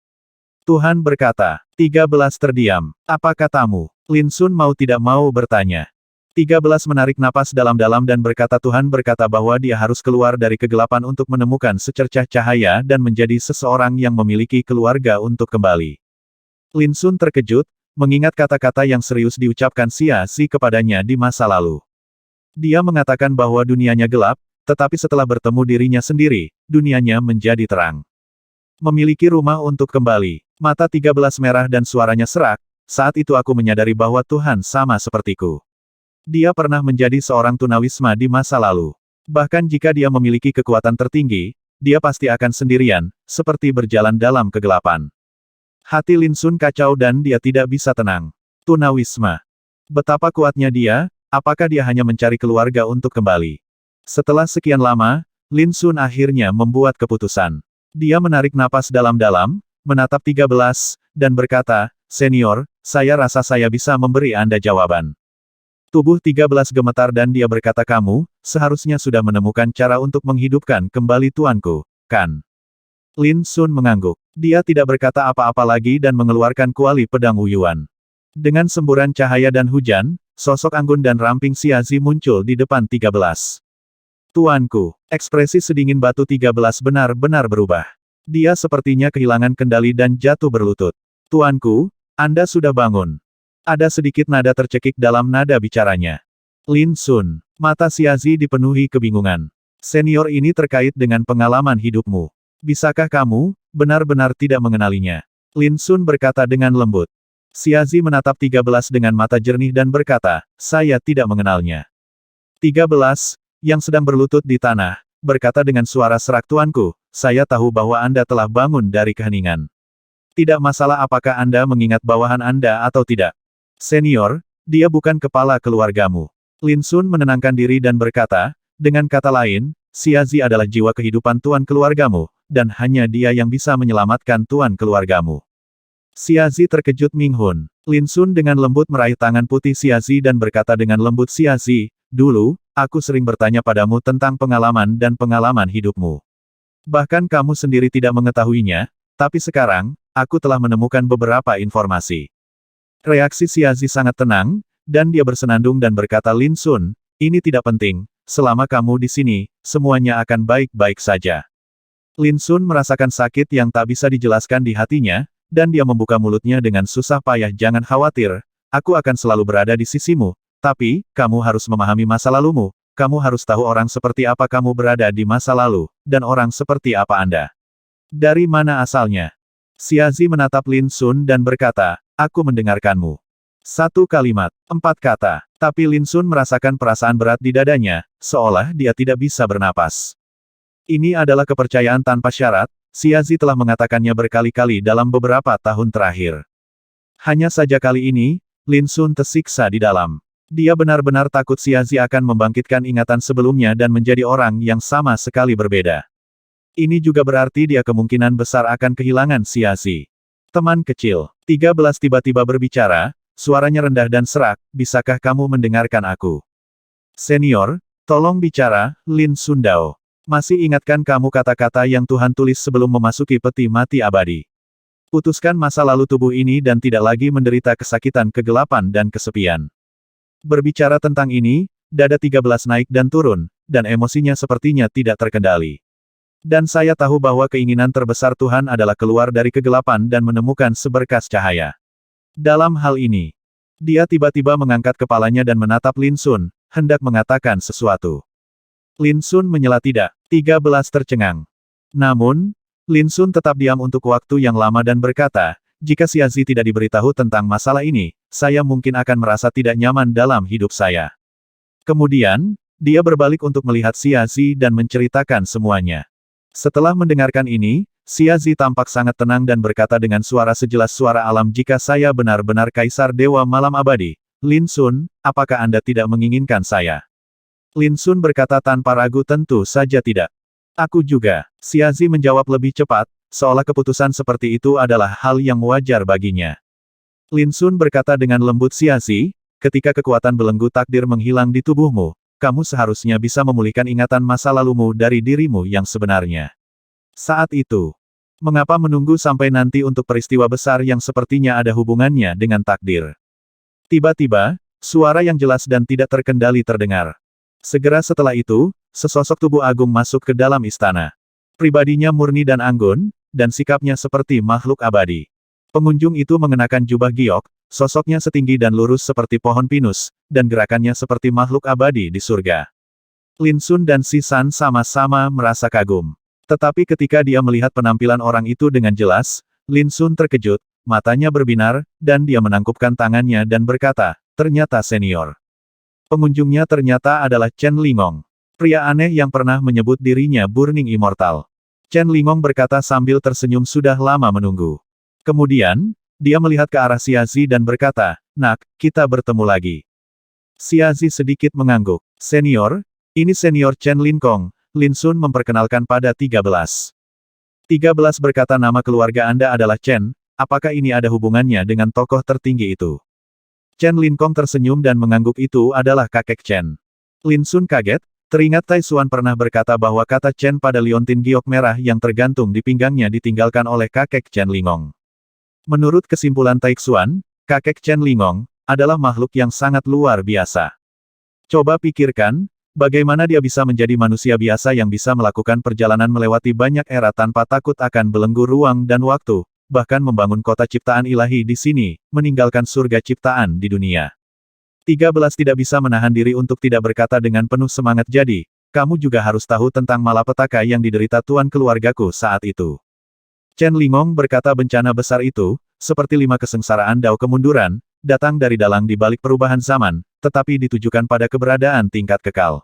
Tuhan berkata, 13 terdiam. Apa katamu? Lin Sun mau tidak mau bertanya. 13 menarik napas dalam-dalam dan berkata Tuhan berkata bahwa dia harus keluar dari kegelapan untuk menemukan secercah cahaya dan menjadi seseorang yang memiliki keluarga untuk kembali. Lin Sun terkejut, mengingat kata-kata yang serius diucapkan Xia Zi kepadanya di masa lalu. Dia mengatakan bahwa dunianya gelap, tetapi setelah bertemu dirinya sendiri, dunianya menjadi terang. Memiliki rumah untuk kembali. Mata 13 merah dan suaranya serak, saat itu aku menyadari bahwa Tuhan sama sepertiku. Dia pernah menjadi seorang tunawisma di masa lalu. Bahkan jika dia memiliki kekuatan tertinggi, dia pasti akan sendirian, seperti berjalan dalam kegelapan. Hati Lin Sun kacau dan dia tidak bisa tenang. Tunawisma. Betapa kuatnya dia, apakah dia hanya mencari keluarga untuk kembali? Setelah sekian lama, Lin Sun akhirnya membuat keputusan. Dia menarik napas dalam-dalam, menatap 13, dan berkata, Senior, saya rasa saya bisa memberi Anda jawaban. Tubuh 13 gemetar dan dia berkata kamu, seharusnya sudah menemukan cara untuk menghidupkan kembali tuanku, kan? Lin Sun mengangguk. Dia tidak berkata apa-apa lagi dan mengeluarkan kuali pedang Wuyuan. Dengan semburan cahaya dan hujan, sosok anggun dan ramping Xia Zi muncul di depan 13. Tuanku, ekspresi sedingin batu 13 benar-benar berubah. Dia sepertinya kehilangan kendali dan jatuh berlutut. Tuanku, Anda sudah bangun. Ada sedikit nada tercekik dalam nada bicaranya. Lin Sun, mata Xia Zi dipenuhi kebingungan. Senior ini terkait dengan pengalaman hidupmu. Bisakah kamu, benar-benar tidak mengenalinya? Lin Sun berkata dengan lembut. Xia Zi menatap 13 dengan mata jernih dan berkata, saya tidak mengenalnya. 13, yang sedang berlutut di tanah, berkata dengan suara serak tuanku, saya tahu bahwa Anda telah bangun dari keheningan. Tidak masalah apakah Anda mengingat bawahan Anda atau tidak. Senior, dia bukan kepala keluargamu. Lin Sun menenangkan diri dan berkata, dengan kata lain, Xia Zi adalah jiwa kehidupan tuan keluargamu, dan hanya dia yang bisa menyelamatkan tuan keluargamu. Xia Zi terkejut Ming Hun. Lin Sun dengan lembut meraih tangan putih Xia Zi dan berkata dengan lembut Xia Zi, dulu, aku sering bertanya padamu tentang pengalaman dan pengalaman hidupmu. Bahkan kamu sendiri tidak mengetahuinya, tapi sekarang, aku telah menemukan beberapa informasi. Reaksi Xia Zi sangat tenang, dan dia bersenandung dan berkata Lin Sun, ini tidak penting, selama kamu di sini, semuanya akan baik-baik saja. Lin Sun merasakan sakit yang tak bisa dijelaskan di hatinya, dan dia membuka mulutnya dengan susah payah jangan khawatir, aku akan selalu berada di sisimu, tapi, kamu harus memahami masa lalumu, kamu harus tahu orang seperti apa kamu berada di masa lalu, dan orang seperti apa Anda. Dari mana asalnya? Xia Zi menatap Lin Sun dan berkata, aku mendengarkanmu. Satu kalimat, 4 kata, tapi Lin Sun merasakan perasaan berat di dadanya, seolah dia tidak bisa bernapas. Ini adalah kepercayaan tanpa syarat, Xia Zi telah mengatakannya berkali-kali dalam beberapa tahun terakhir. Hanya saja kali ini, Lin Sun tersiksa di dalam. Dia benar-benar takut Xia Zi akan membangkitkan ingatan sebelumnya dan menjadi orang yang sama sekali berbeda. Ini juga berarti dia kemungkinan besar akan kehilangan Xia Zi. Teman kecil, 13 tiba-tiba berbicara, suaranya rendah dan serak, bisakah kamu mendengarkan aku? Senior, tolong bicara, Lin Sundao. Masih ingatkan kamu kata-kata yang Tuhan tulis sebelum memasuki peti mati abadi. Putuskan masa lalu tubuh ini dan tidak lagi menderita kesakitan kegelapan dan kesepian. Berbicara tentang ini, dada 13 naik dan turun, dan emosinya sepertinya tidak terkendali. Dan saya tahu bahwa keinginan terbesar Tuhan adalah keluar dari kegelapan dan menemukan seberkas cahaya. Dalam hal ini, dia tiba-tiba mengangkat kepalanya dan menatap Lin Sun, hendak mengatakan sesuatu. Lin Sun menyela tidak, 13 tercengang. Namun, Lin Sun tetap diam untuk waktu yang lama dan berkata, jika Xia Zi tidak diberitahu tentang masalah ini, saya mungkin akan merasa tidak nyaman dalam hidup saya. Kemudian, dia berbalik untuk melihat Xia Zi dan menceritakan semuanya. Setelah mendengarkan ini, Xia Zi tampak sangat tenang dan berkata dengan suara sejelas suara alam jika saya benar-benar Kaisar Dewa Malam Abadi. Lin Sun, apakah Anda tidak menginginkan saya? Lin Sun berkata tanpa ragu tentu saja tidak. Aku juga. Xia Zi menjawab lebih cepat, seolah keputusan seperti itu adalah hal yang wajar baginya. Lin Sun berkata dengan lembut, Xiazi, ketika kekuatan belenggu takdir menghilang di tubuhmu, kamu seharusnya bisa memulihkan ingatan masa lalumu dari dirimu yang sebenarnya. Saat itu, mengapa menunggu sampai nanti untuk peristiwa besar yang sepertinya ada hubungannya dengan takdir? Tiba-tiba, suara yang jelas dan tidak terkendali terdengar. Segera setelah itu, sesosok tubuh agung masuk ke dalam istana. Pribadinya murni dan anggun, dan sikapnya seperti makhluk abadi. Pengunjung itu mengenakan jubah giok, sosoknya setinggi dan lurus seperti pohon pinus, dan gerakannya seperti makhluk abadi di surga. Lin Sun dan Si San sama-sama merasa kagum. Tetapi ketika dia melihat penampilan orang itu dengan jelas, Lin Sun terkejut, matanya berbinar, dan dia menangkupkan tangannya dan berkata, ternyata senior. Pengunjungnya ternyata adalah Chen Lingong. Pria aneh yang pernah menyebut dirinya Burning Immortal. Chen Lingong berkata sambil tersenyum sudah lama menunggu. Kemudian, dia melihat ke arah Xiazi dan berkata, Nak, kita bertemu lagi. Xiazi sedikit mengangguk. Senior, ini senior Chen Lingong. Lin Sun memperkenalkan pada 13. 13 berkata nama keluarga Anda adalah Chen, apakah ini ada hubungannya dengan tokoh tertinggi itu? Chen Lingong tersenyum dan mengangguk, itu adalah kakek Chen. Lin Sun kaget. Teringat Tai Xuan pernah berkata bahwa kata Chen pada liontin giok merah yang tergantung di pinggangnya ditinggalkan oleh kakek Chen Lingong. Menurut kesimpulan Tai Xuan, kakek Chen Lingong adalah makhluk yang sangat luar biasa. Coba pikirkan, bagaimana dia bisa menjadi manusia biasa yang bisa melakukan perjalanan melewati banyak era tanpa takut akan belenggu ruang dan waktu, bahkan membangun kota ciptaan ilahi di sini, meninggalkan surga ciptaan di dunia. 13 tidak bisa menahan diri untuk tidak berkata dengan penuh semangat, jadi, kamu juga harus tahu tentang malapetaka yang diderita tuan keluargaku saat itu. Chen Lingong berkata bencana besar itu, seperti 5 kesengsaraan dao kemunduran, datang dari dalang di balik perubahan zaman, tetapi ditujukan pada keberadaan tingkat kekal.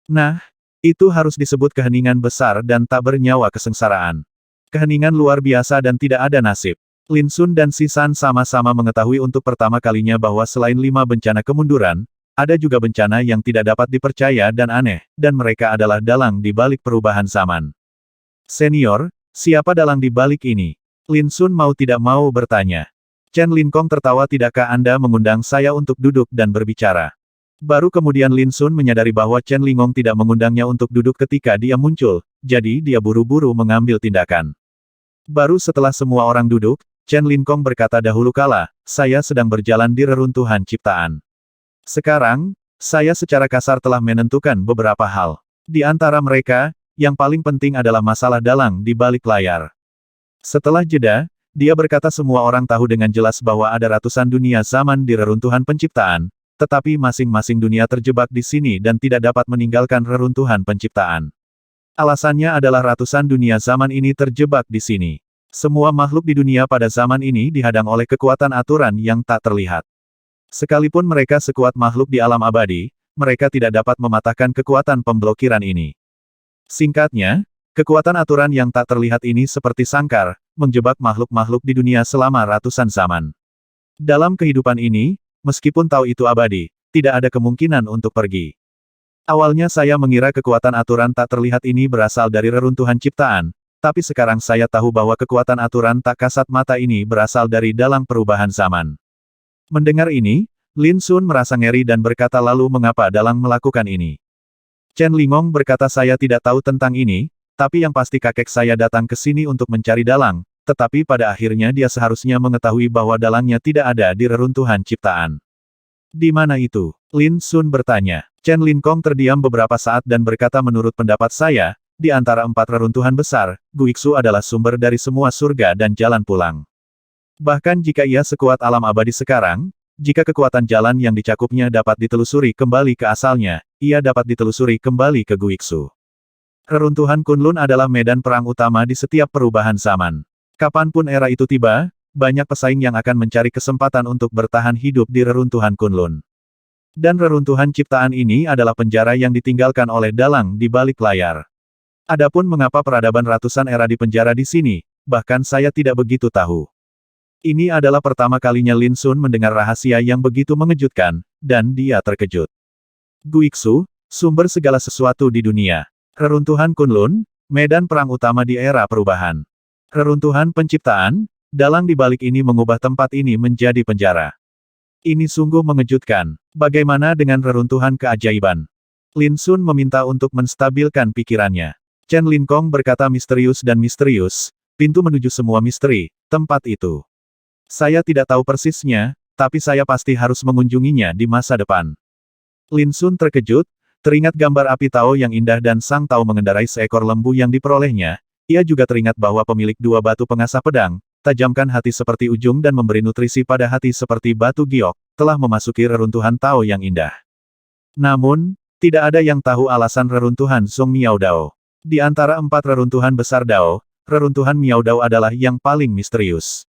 Nah, itu harus disebut keheningan besar dan tak bernyawa kesengsaraan. Keheningan luar biasa dan tidak ada nasib. Lin Sun dan Si San sama-sama mengetahui untuk pertama kalinya bahwa selain 5 bencana kemunduran, ada juga bencana yang tidak dapat dipercaya dan aneh, dan mereka adalah dalang di balik perubahan zaman. Senior, siapa dalang di balik ini? Lin Sun mau tidak mau bertanya. Chen Lingong tertawa, tidakkah Anda mengundang saya untuk duduk dan berbicara? Baru kemudian Lin Sun menyadari bahwa Chen Lingong tidak mengundangnya untuk duduk ketika dia muncul, jadi dia buru-buru mengambil tindakan. Baru setelah semua orang duduk, Chen Lingong berkata, dahulu kala, saya sedang berjalan di reruntuhan ciptaan. Sekarang, saya secara kasar telah menentukan beberapa hal. Di antara mereka, yang paling penting adalah masalah dalang di balik layar. Setelah jeda, dia berkata semua orang tahu dengan jelas bahwa ada ratusan dunia zaman di reruntuhan penciptaan, tetapi masing-masing dunia terjebak di sini dan tidak dapat meninggalkan reruntuhan penciptaan. Alasannya adalah ratusan dunia zaman ini terjebak di sini. Semua makhluk di dunia pada zaman ini dihadang oleh kekuatan aturan yang tak terlihat. Sekalipun mereka sekuat makhluk di alam abadi, mereka tidak dapat mematahkan kekuatan pemblokiran ini. Singkatnya, kekuatan aturan yang tak terlihat ini seperti sangkar, menjebak makhluk-makhluk di dunia selama ratusan zaman. Dalam kehidupan ini, meskipun tahu itu abadi, tidak ada kemungkinan untuk pergi. Awalnya saya mengira kekuatan aturan tak terlihat ini berasal dari reruntuhan ciptaan, tapi sekarang saya tahu bahwa kekuatan aturan tak kasat mata ini berasal dari dalang perubahan zaman. Mendengar ini, Lin Sun merasa ngeri dan berkata, lalu mengapa dalang melakukan ini? Chen Lingong berkata, saya tidak tahu tentang ini, tapi yang pasti kakek saya datang ke sini untuk mencari dalang, tetapi pada akhirnya dia seharusnya mengetahui bahwa dalangnya tidak ada di reruntuhan ciptaan. Di mana itu? Lin Sun bertanya. Chen Lingong terdiam beberapa saat dan berkata, menurut pendapat saya, di antara 4 reruntuhan besar, Guiksu adalah sumber dari semua surga dan jalan pulang. Bahkan jika ia sekuat alam abadi sekarang, jika kekuatan jalan yang dicakupnya dapat ditelusuri kembali ke asalnya, ia dapat ditelusuri kembali ke Guiksu. Reruntuhan Kunlun adalah medan perang utama di setiap perubahan zaman. Kapanpun era itu tiba, banyak pesaing yang akan mencari kesempatan untuk bertahan hidup di reruntuhan Kunlun. Dan reruntuhan ciptaan ini adalah penjara yang ditinggalkan oleh dalang di balik layar. Adapun mengapa peradaban ratusan era di penjara di sini, bahkan saya tidak begitu tahu. Ini adalah pertama kalinya Lin Sun mendengar rahasia yang begitu mengejutkan, dan dia terkejut. Guiksu, sumber segala sesuatu di dunia. Reruntuhan Kunlun, medan perang utama di era perubahan. Reruntuhan penciptaan, dalang di balik ini mengubah tempat ini menjadi penjara. Ini sungguh mengejutkan. Bagaimana dengan reruntuhan keajaiban? Lin Sun meminta untuk menstabilkan pikirannya. Chen Lin Kong berkata misterius dan misterius, pintu menuju semua misteri, tempat itu. Saya tidak tahu persisnya, tapi saya pasti harus mengunjunginya di masa depan. Lin Sun terkejut, teringat gambar api Tao yang indah dan sang Tao mengendarai seekor lembu yang diperolehnya. Ia juga teringat bahwa pemilik dua batu pengasah pedang, tajamkan hati seperti ujung dan memberi nutrisi pada hati seperti batu giok, telah memasuki reruntuhan Tao yang indah. Namun, tidak ada yang tahu alasan reruntuhan Song Miao Dao. Di antara 4 reruntuhan besar Dao, reruntuhan Miao Dao adalah yang paling misterius.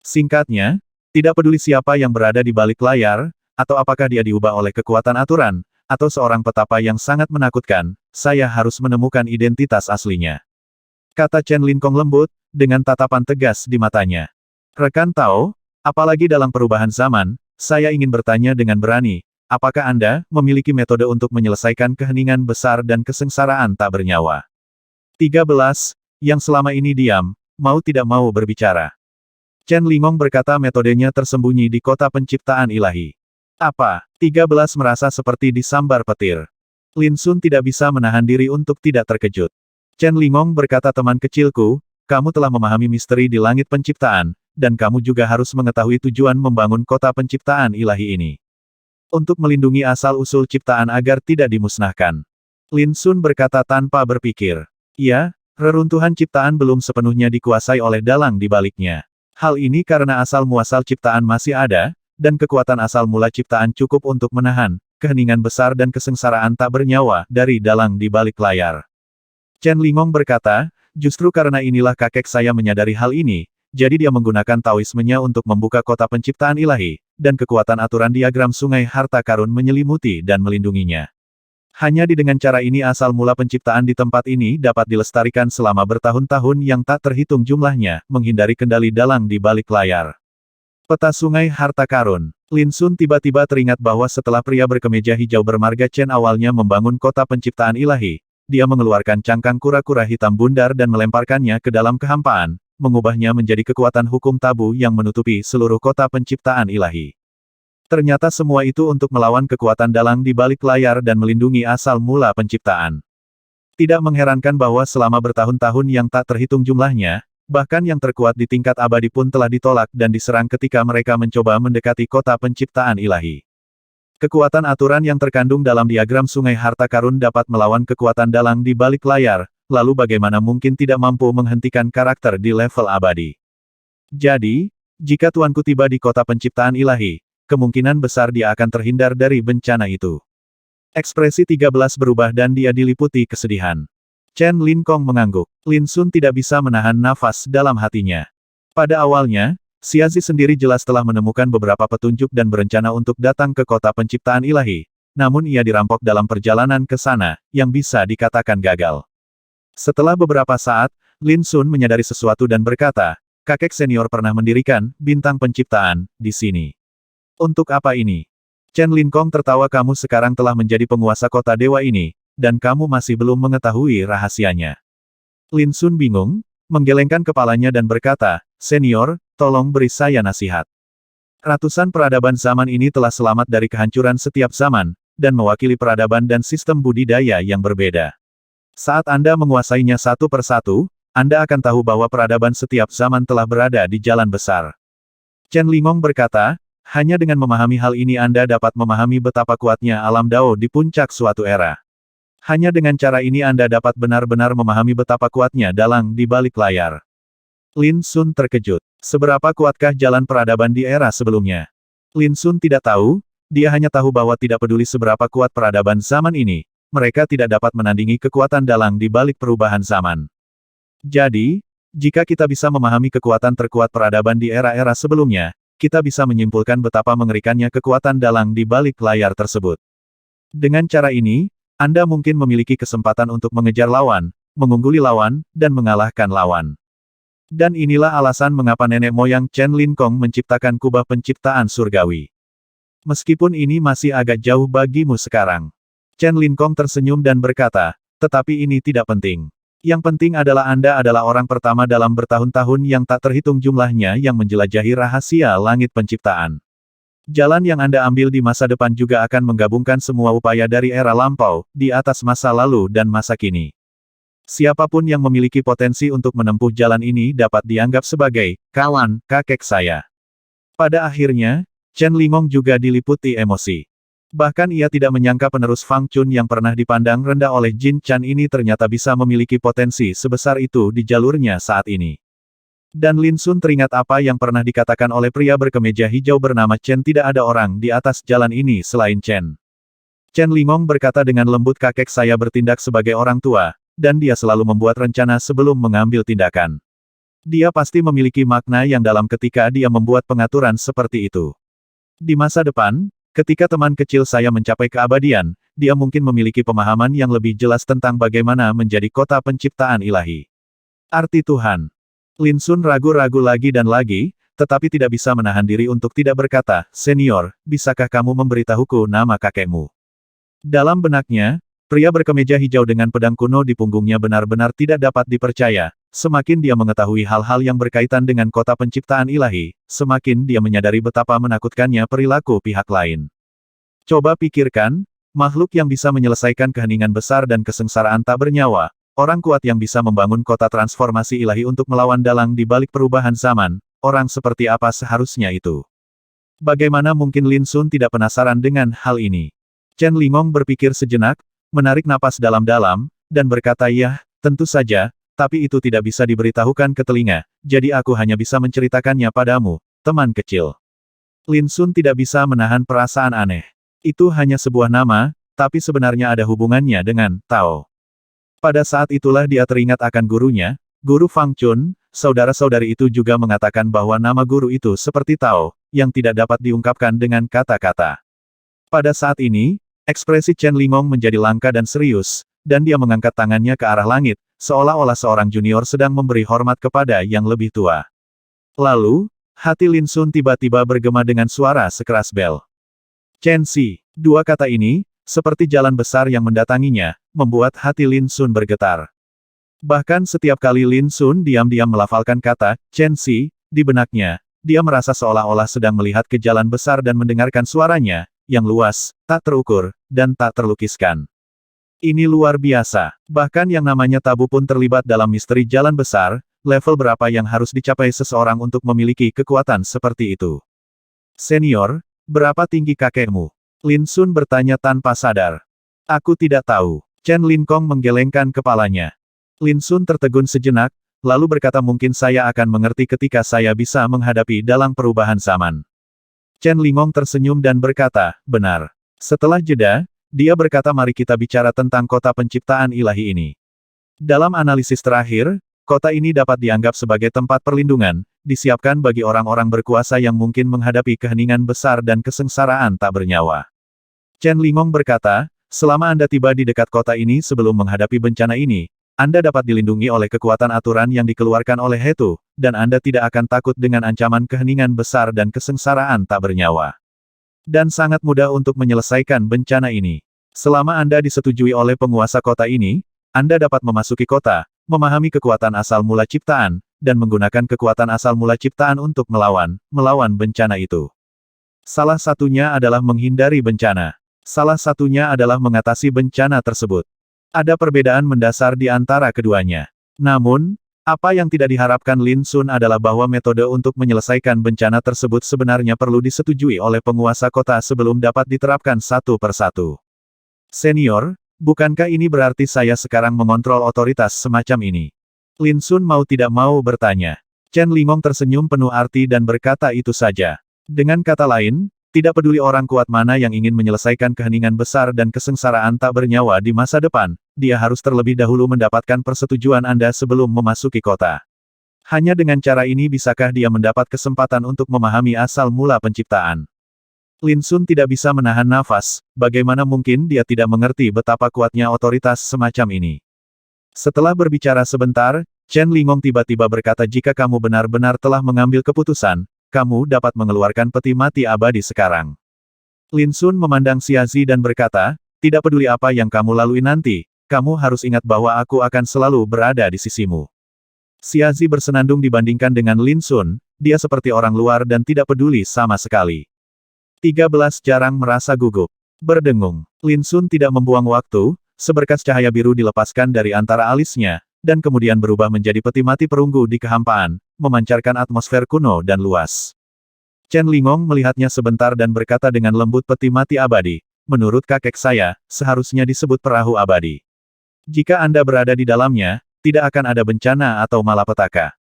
Singkatnya, tidak peduli siapa yang berada di balik layar, atau apakah dia diubah oleh kekuatan aturan, atau seorang petapa yang sangat menakutkan, saya harus menemukan identitas aslinya. Kata Chen Lin Kong lembut, dengan tatapan tegas di matanya. Rekan Tao, apalagi dalam perubahan zaman, saya ingin bertanya dengan berani, apakah Anda memiliki metode untuk menyelesaikan keheningan besar dan kesengsaraan tak bernyawa? 13, yang selama ini diam, mau tidak mau berbicara. Chen Lingong berkata metodenya tersembunyi di kota penciptaan ilahi. Apa? 13 merasa seperti disambar petir. Lin Sun tidak bisa menahan diri untuk tidak terkejut. Chen Lingong berkata teman kecilku, kamu telah memahami misteri di langit penciptaan, dan kamu juga harus mengetahui tujuan membangun kota penciptaan ilahi ini. Untuk melindungi asal-usul ciptaan agar tidak dimusnahkan. Lin Sun berkata tanpa berpikir. Ya, reruntuhan ciptaan belum sepenuhnya dikuasai oleh dalang di baliknya. Hal ini karena asal-muasal ciptaan masih ada, dan kekuatan asal mula ciptaan cukup untuk menahan keheningan besar dan kesengsaraan tak bernyawa dari dalang di balik layar. Chen Lingong berkata, justru karena inilah kakek saya menyadari hal ini, jadi dia menggunakan Taoismenya untuk membuka kota penciptaan ilahi, dan kekuatan aturan diagram sungai harta karun menyelimuti dan melindunginya. Hanya dengan cara ini asal mula penciptaan di tempat ini dapat dilestarikan selama bertahun-tahun yang tak terhitung jumlahnya, menghindari kendali dalang di balik layar. Peta sungai harta karun. Lin Sun tiba-tiba teringat bahwa setelah pria berkemeja hijau bermarga Chen awalnya membangun kota penciptaan ilahi, dia mengeluarkan cangkang kura-kura hitam bundar dan melemparkannya ke dalam kehampaan, mengubahnya menjadi kekuatan hukum tabu yang menutupi seluruh kota penciptaan ilahi. Ternyata semua itu untuk melawan kekuatan dalang di balik layar dan melindungi asal mula penciptaan. Tidak mengherankan bahwa selama bertahun-tahun yang tak terhitung jumlahnya, bahkan yang terkuat di tingkat abadi pun telah ditolak dan diserang ketika mereka mencoba mendekati kota penciptaan ilahi. Kekuatan aturan yang terkandung dalam diagram sungai harta karun dapat melawan kekuatan dalang di balik layar, lalu bagaimana mungkin tidak mampu menghentikan karakter di level abadi. Jadi, jika tuanku tiba di kota penciptaan ilahi, kemungkinan besar dia akan terhindar dari bencana itu. Ekspresi 13 berubah dan dia diliputi kesedihan. Chen Lin Kong mengangguk. Lin Sun tidak bisa menahan nafas dalam hatinya. Pada awalnya, Xiazi sendiri jelas telah menemukan beberapa petunjuk dan berencana untuk datang ke kota penciptaan ilahi, namun ia dirampok dalam perjalanan ke sana, yang bisa dikatakan gagal. Setelah beberapa saat, Lin Sun menyadari sesuatu dan berkata, kakek senior pernah mendirikan bintang penciptaan di sini. Untuk apa ini? Chen Lin Kong tertawa, kamu sekarang telah menjadi penguasa kota dewa ini, dan kamu masih belum mengetahui rahasianya. Lin Sun bingung, menggelengkan kepalanya dan berkata, senior, tolong beri saya nasihat. Ratusan peradaban zaman ini telah selamat dari kehancuran setiap zaman, dan mewakili peradaban dan sistem budidaya yang berbeda. Saat Anda menguasainya satu persatu, Anda akan tahu bahwa peradaban setiap zaman telah berada di jalan besar. Chen Lingong berkata, hanya dengan memahami hal ini Anda dapat memahami betapa kuatnya alam Dao di puncak suatu era. Hanya dengan cara ini Anda dapat benar-benar memahami betapa kuatnya dalang di balik layar. Lin Sun terkejut. Seberapa kuatkah jalan peradaban di era sebelumnya? Lin Sun tidak tahu, dia hanya tahu bahwa tidak peduli seberapa kuat peradaban zaman ini, mereka tidak dapat menandingi kekuatan dalang di balik perubahan zaman. Jadi, jika kita bisa memahami kekuatan terkuat peradaban di era-era sebelumnya, kita bisa menyimpulkan betapa mengerikannya kekuatan dalang di balik layar tersebut. Dengan cara ini, Anda mungkin memiliki kesempatan untuk mengejar lawan, mengungguli lawan, dan mengalahkan lawan. Dan inilah alasan mengapa nenek moyang Chen Lin Kong menciptakan kubah penciptaan surgawi. Meskipun ini masih agak jauh bagimu sekarang. Chen Lin Kong tersenyum dan berkata, tetapi ini tidak penting. Yang penting adalah Anda adalah orang pertama dalam bertahun-tahun yang tak terhitung jumlahnya yang menjelajahi rahasia langit penciptaan. Jalan yang Anda ambil di masa depan juga akan menggabungkan semua upaya dari era lampau, di atas masa lalu dan masa kini. Siapapun yang memiliki potensi untuk menempuh jalan ini dapat dianggap sebagai kawan kakek saya. Pada akhirnya, Chen Lingong juga diliputi emosi. Bahkan ia tidak menyangka penerus Fang Chun yang pernah dipandang rendah oleh Jin Chan ini ternyata bisa memiliki potensi sebesar itu di jalurnya saat ini. Dan Lin Sun teringat apa yang pernah dikatakan oleh pria berkemeja hijau bernama Chen, tidak ada orang di atas jalan ini selain Chen. Chen Lingong berkata dengan lembut, kakek saya bertindak sebagai orang tua, dan dia selalu membuat rencana sebelum mengambil tindakan. Dia pasti memiliki makna yang dalam ketika dia membuat pengaturan seperti itu. Di masa depan, ketika teman kecil saya mencapai keabadian, dia mungkin memiliki pemahaman yang lebih jelas tentang bagaimana menjadi kota penciptaan ilahi. Arti Tuhan. Lin Sun ragu-ragu lagi dan lagi, tetapi tidak bisa menahan diri untuk tidak berkata, "Senior, bisakah kamu memberitahuku nama kakekmu?" Dalam benaknya, pria berkemeja hijau dengan pedang kuno di punggungnya benar-benar tidak dapat dipercaya. Semakin dia mengetahui hal-hal yang berkaitan dengan kota penciptaan ilahi, semakin dia menyadari betapa menakutkannya perilaku pihak lain. Coba pikirkan, makhluk yang bisa menyelesaikan keheningan besar dan kesengsaraan tak bernyawa, orang kuat yang bisa membangun kota transformasi ilahi untuk melawan dalang di balik perubahan zaman, orang seperti apa seharusnya itu? Bagaimana mungkin Lin Sun tidak penasaran dengan hal ini? Chen Lingong berpikir sejenak, menarik napas dalam-dalam, dan berkata, "Ya, tentu saja, tapi itu tidak bisa diberitahukan ke telinga, jadi aku hanya bisa menceritakannya padamu, teman kecil." Lin Sun tidak bisa menahan perasaan aneh. Itu hanya sebuah nama, tapi sebenarnya ada hubungannya dengan Tao. Pada saat itulah dia teringat akan gurunya, Guru Fang Chun. Saudara-saudari itu juga mengatakan bahwa nama guru itu seperti Tao, yang tidak dapat diungkapkan dengan kata-kata. Pada saat ini, ekspresi Chen Lingong menjadi langka dan serius, dan dia mengangkat tangannya ke arah langit, seolah-olah seorang junior sedang memberi hormat kepada yang lebih tua. Lalu, hati Lin Sun tiba-tiba bergema dengan suara sekeras bel. Chen Si. Dua kata ini, seperti jalan besar yang mendatanginya, membuat hati Lin Sun bergetar. Bahkan setiap kali Lin Sun diam-diam melafalkan kata Chen Si di benaknya, dia merasa seolah-olah sedang melihat ke jalan besar dan mendengarkan suaranya, yang luas, tak terukur, dan tak terlukiskan. Ini luar biasa. Bahkan yang namanya tabu pun terlibat dalam misteri jalan besar, level berapa yang harus dicapai seseorang untuk memiliki kekuatan seperti itu. Senior, berapa tinggi kakekmu? Lin Sun bertanya tanpa sadar. Aku tidak tahu. Chen Lingong menggelengkan kepalanya. Lin Sun tertegun sejenak, lalu berkata, mungkin saya akan mengerti ketika saya bisa menghadapi dalang perubahan zaman. Chen Lingong tersenyum dan berkata, benar. Setelah jeda, dia berkata, mari kita bicara tentang kota penciptaan ilahi ini. Dalam analisis terakhir, kota ini dapat dianggap sebagai tempat perlindungan, disiapkan bagi orang-orang berkuasa yang mungkin menghadapi keheningan besar dan kesengsaraan tak bernyawa. Chen Lingong berkata, selama Anda tiba di dekat kota ini sebelum menghadapi bencana ini, Anda dapat dilindungi oleh kekuatan aturan yang dikeluarkan oleh Hetu, dan Anda tidak akan takut dengan ancaman keheningan besar dan kesengsaraan tak bernyawa. Dan sangat mudah untuk menyelesaikan bencana ini. Selama Anda disetujui oleh penguasa kota ini, Anda dapat memasuki kota, memahami kekuatan asal mula ciptaan, dan menggunakan kekuatan asal mula ciptaan untuk melawan bencana itu. Salah satunya adalah menghindari bencana. Salah satunya adalah mengatasi bencana tersebut. Ada perbedaan mendasar di antara keduanya. Namun, apa yang tidak diharapkan Lin Sun adalah bahwa metode untuk menyelesaikan bencana tersebut sebenarnya perlu disetujui oleh penguasa kota sebelum dapat diterapkan satu persatu. Senior, bukankah ini berarti saya sekarang mengontrol otoritas semacam ini? Lin Sun mau tidak mau bertanya. Chen Lingong tersenyum penuh arti dan berkata, itu saja. Dengan kata lain, tidak peduli orang kuat mana yang ingin menyelesaikan keheningan besar dan kesengsaraan tak bernyawa di masa depan, dia harus terlebih dahulu mendapatkan persetujuan Anda sebelum memasuki kota. Hanya dengan cara ini bisakah dia mendapat kesempatan untuk memahami asal mula penciptaan. Lin Sun tidak bisa menahan nafas, bagaimana mungkin dia tidak mengerti betapa kuatnya otoritas semacam ini. Setelah berbicara sebentar, Chen Lingong tiba-tiba berkata, jika kamu benar-benar telah mengambil keputusan, kamu dapat mengeluarkan peti mati abadi sekarang. Lin Sun memandang Xia Zi dan berkata, tidak peduli apa yang kamu lalui nanti, kamu harus ingat bahwa aku akan selalu berada di sisimu. Xiazi bersenandung dibandingkan dengan Lin Sun, dia seperti orang luar dan tidak peduli sama sekali. 13 jarang merasa gugup. Berdengung. Lin Sun tidak membuang waktu, seberkas cahaya biru dilepaskan dari antara alisnya, dan kemudian berubah menjadi peti mati perunggu di kehampaan, memancarkan atmosfer kuno dan luas. Chen Lingong melihatnya sebentar dan berkata dengan lembut, peti mati abadi. Menurut kakek saya, seharusnya disebut perahu abadi. Jika Anda berada di dalamnya, tidak akan ada bencana atau malapetaka.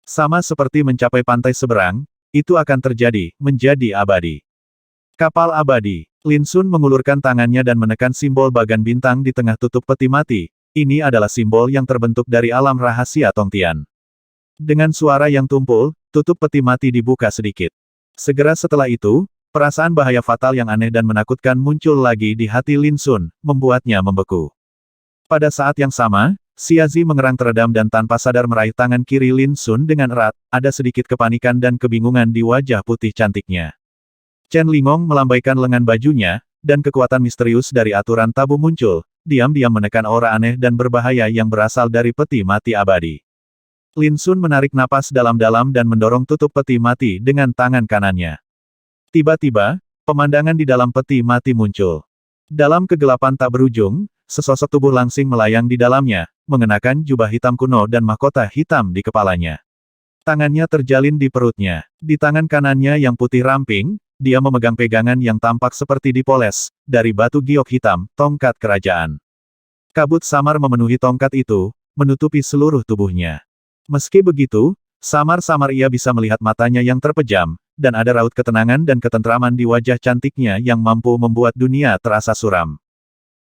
Sama seperti mencapai pantai seberang, itu akan terjadi, menjadi abadi. Kapal abadi. Lin Sun mengulurkan tangannya dan menekan simbol bagan bintang di tengah tutup peti mati. Ini adalah simbol yang terbentuk dari alam rahasia Tongtian. Dengan suara yang tumpul, tutup peti mati dibuka sedikit. Segera setelah itu, perasaan bahaya fatal yang aneh dan menakutkan muncul lagi di hati Lin Sun, membuatnya membeku. Pada saat yang sama, Xiazi mengerang teredam dan tanpa sadar meraih tangan kiri Lin Sun dengan erat, ada sedikit kepanikan dan kebingungan di wajah putih cantiknya. Chen Lingong melambaikan lengan bajunya, dan kekuatan misterius dari aturan tabu muncul, diam-diam menekan aura aneh dan berbahaya yang berasal dari peti mati abadi. Lin Sun menarik napas dalam-dalam dan mendorong tutup peti mati dengan tangan kanannya. Tiba-tiba, pemandangan di dalam peti mati muncul. Dalam kegelapan tak berujung, sesosok tubuh langsing melayang di dalamnya, mengenakan jubah hitam kuno dan mahkota hitam di kepalanya. Tangannya terjalin di perutnya. Di tangan kanannya yang putih ramping, dia memegang pegangan yang tampak seperti dipoles, dari batu giok hitam, tongkat kerajaan. Kabut samar memenuhi tongkat itu, menutupi seluruh tubuhnya. Meski begitu, samar-samar ia bisa melihat matanya yang terpejam, dan ada raut ketenangan dan ketentraman di wajah cantiknya yang mampu membuat dunia terasa suram.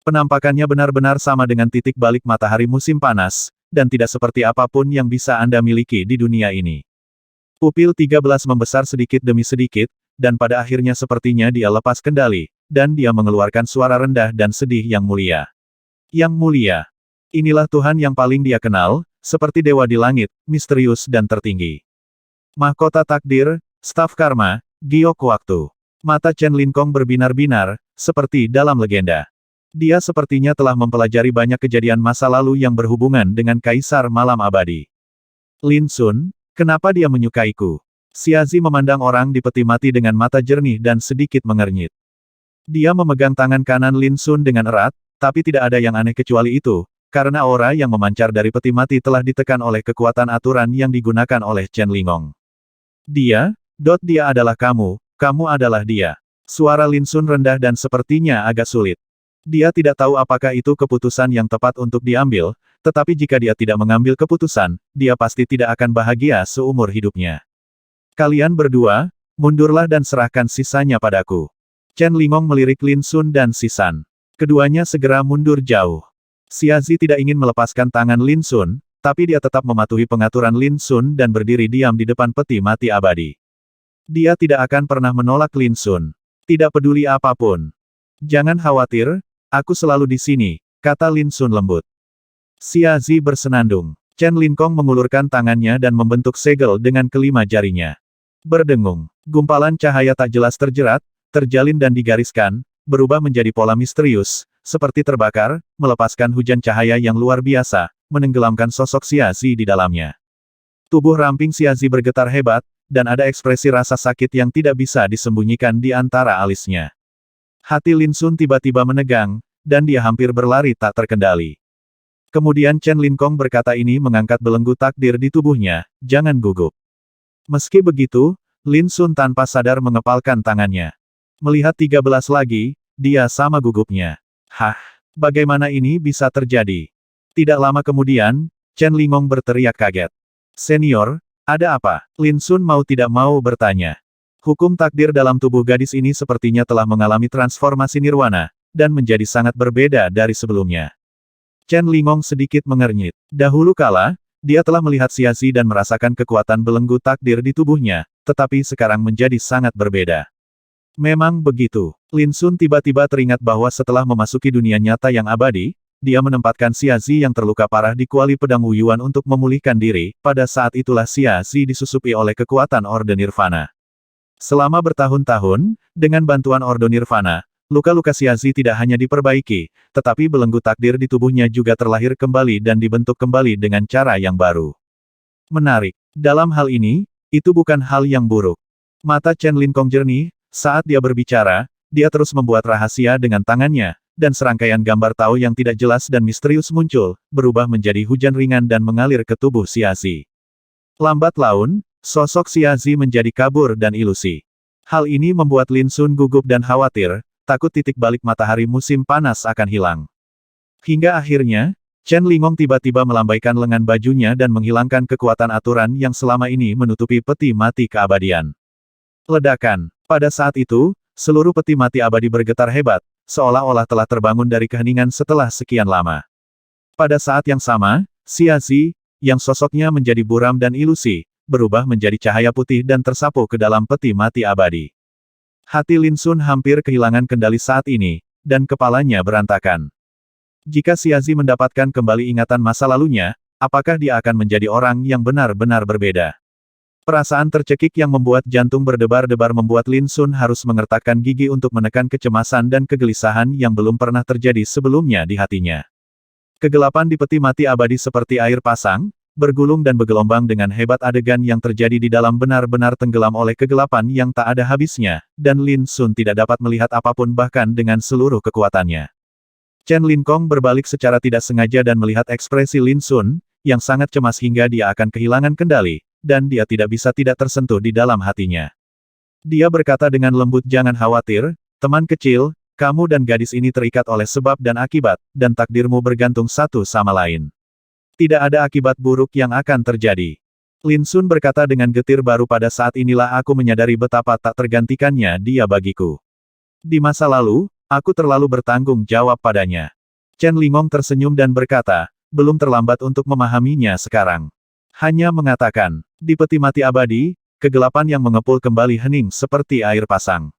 Penampakannya benar-benar sama dengan titik balik matahari musim panas, dan tidak seperti apapun yang bisa Anda miliki di dunia ini. Pupil 13 membesar sedikit demi sedikit, dan pada akhirnya sepertinya dia lepas kendali, dan dia mengeluarkan suara rendah dan sedih yang mulia. Yang mulia. Inilah Tuhan yang paling dia kenal, seperti dewa di langit, misterius dan tertinggi. Mahkota takdir, staf karma, giok waktu. Mata Chen Lingong berbinar-binar, seperti dalam legenda. Dia sepertinya telah mempelajari banyak kejadian masa lalu yang berhubungan dengan Kaisar Malam Abadi. Lin Sun, kenapa dia menyukaiku? Xiazi memandang orang di peti mati dengan mata jernih dan sedikit mengernyit. Dia memegang tangan kanan Lin Sun dengan erat, tapi tidak ada yang aneh kecuali itu, karena aura yang memancar dari peti mati telah ditekan oleh kekuatan aturan yang digunakan oleh Chen Lingong. Dia adalah kamu adalah dia. Suara Lin Sun rendah dan sepertinya agak sulit. Dia tidak tahu apakah itu keputusan yang tepat untuk diambil, tetapi jika dia tidak mengambil keputusan, dia pasti tidak akan bahagia seumur hidupnya. Kalian berdua, mundurlah dan serahkan sisanya padaku. Chen Lingong melirik Lin Sun dan Sisan. Keduanya segera mundur jauh. Xiazi tidak ingin melepaskan tangan Lin Sun, tapi dia tetap mematuhi pengaturan Lin Sun dan berdiri diam di depan peti mati abadi. Dia tidak akan pernah menolak Lin Sun. Tidak peduli apapun. Jangan khawatir, aku selalu di sini, kata Lin Sun lembut. Xiazi bersenandung. Chen Lingong mengulurkan tangannya dan membentuk segel dengan kelima jarinya. Berdengung. Gumpalan cahaya tak jelas terjerat, terjalin dan digariskan, berubah menjadi pola misterius, seperti terbakar, melepaskan hujan cahaya yang luar biasa, menenggelamkan sosok Xiazi di dalamnya. Tubuh ramping Xiazi bergetar hebat, dan ada ekspresi rasa sakit yang tidak bisa disembunyikan di antara alisnya. Hati Lin Sun tiba-tiba menegang, dan dia hampir berlari tak terkendali. Kemudian Chen Lingong berkata ini mengangkat belenggu takdir di tubuhnya, jangan gugup. Meski begitu, Lin Sun tanpa sadar mengepalkan tangannya. Melihat 13 lagi, dia sama gugupnya. Hah, bagaimana ini bisa terjadi? Tidak lama kemudian, Chen Lingong berteriak kaget. Senior, ada apa? Lin Sun mau tidak mau bertanya. Hukum takdir dalam tubuh gadis ini sepertinya telah mengalami transformasi nirwana, dan menjadi sangat berbeda dari sebelumnya. Chen Lingong sedikit mengernyit. Dahulu kala, dia telah melihat Xiazi dan merasakan kekuatan belenggu takdir di tubuhnya, tetapi sekarang menjadi sangat berbeda. Memang begitu. Lin Sun tiba-tiba teringat bahwa setelah memasuki dunia nyata yang abadi, dia menempatkan Xiazi yang terluka parah di kuali pedang Wuyuan untuk memulihkan diri, pada saat itulah Xiazi disusupi oleh kekuatan Orde Nirvana. Selama bertahun-tahun, dengan bantuan Orde Nirvana, luka-luka Xiazi tidak hanya diperbaiki, tetapi belenggu takdir di tubuhnya juga terlahir kembali dan dibentuk kembali dengan cara yang baru. Menarik. Dalam hal ini, itu bukan hal yang buruk. Mata Chen Linkong jernih, saat dia berbicara, dia terus membuat rahasia dengan tangannya, dan serangkaian gambar Tao yang tidak jelas dan misterius muncul, berubah menjadi hujan ringan dan mengalir ke tubuh Xiazi. Lambat laun, sosok Xiazi menjadi kabur dan ilusi. Hal ini membuat Lin Sun gugup dan khawatir, takut titik balik matahari musim panas akan hilang. Hingga akhirnya, Chen Lingong tiba-tiba melambaikan lengan bajunya dan menghilangkan kekuatan aturan yang selama ini menutupi peti mati keabadian. Ledakan. Pada saat itu, seluruh peti mati abadi bergetar hebat, seolah-olah telah terbangun dari keheningan setelah sekian lama. Pada saat yang sama, Xiazi, yang sosoknya menjadi buram dan ilusi, berubah menjadi cahaya putih dan tersapu ke dalam peti mati abadi. Hati Lin Sun hampir kehilangan kendali saat ini, dan kepalanya berantakan. Jika Xiazi mendapatkan kembali ingatan masa lalunya, apakah dia akan menjadi orang yang benar-benar berbeda? Perasaan tercekik yang membuat jantung berdebar-debar membuat Lin Sun harus mengertakkan gigi untuk menekan kecemasan dan kegelisahan yang belum pernah terjadi sebelumnya di hatinya. Kegelapan di peti mati abadi seperti air pasang, bergulung dan bergelombang dengan hebat. Adegan yang terjadi di dalam benar-benar tenggelam oleh kegelapan yang tak ada habisnya, dan Lin Sun tidak dapat melihat apapun bahkan dengan seluruh kekuatannya. Chen Linkong berbalik secara tidak sengaja dan melihat ekspresi Lin Sun, yang sangat cemas hingga dia akan kehilangan kendali, dan dia tidak bisa tidak tersentuh di dalam hatinya. Dia berkata dengan lembut, "Jangan khawatir, teman kecil, kamu dan gadis ini terikat oleh sebab dan akibat, dan takdirmu bergantung satu sama lain. Tidak ada akibat buruk yang akan terjadi." Lin Sun berkata dengan getir, "Baru pada saat inilah aku menyadari betapa tak tergantikannya dia bagiku. Di masa lalu, aku terlalu bertanggung jawab padanya." Chen Lingong tersenyum dan berkata, "Belum terlambat untuk memahaminya sekarang." Hanya mengatakan, di peti mati abadi, kegelapan yang mengepul kembali hening seperti air pasang.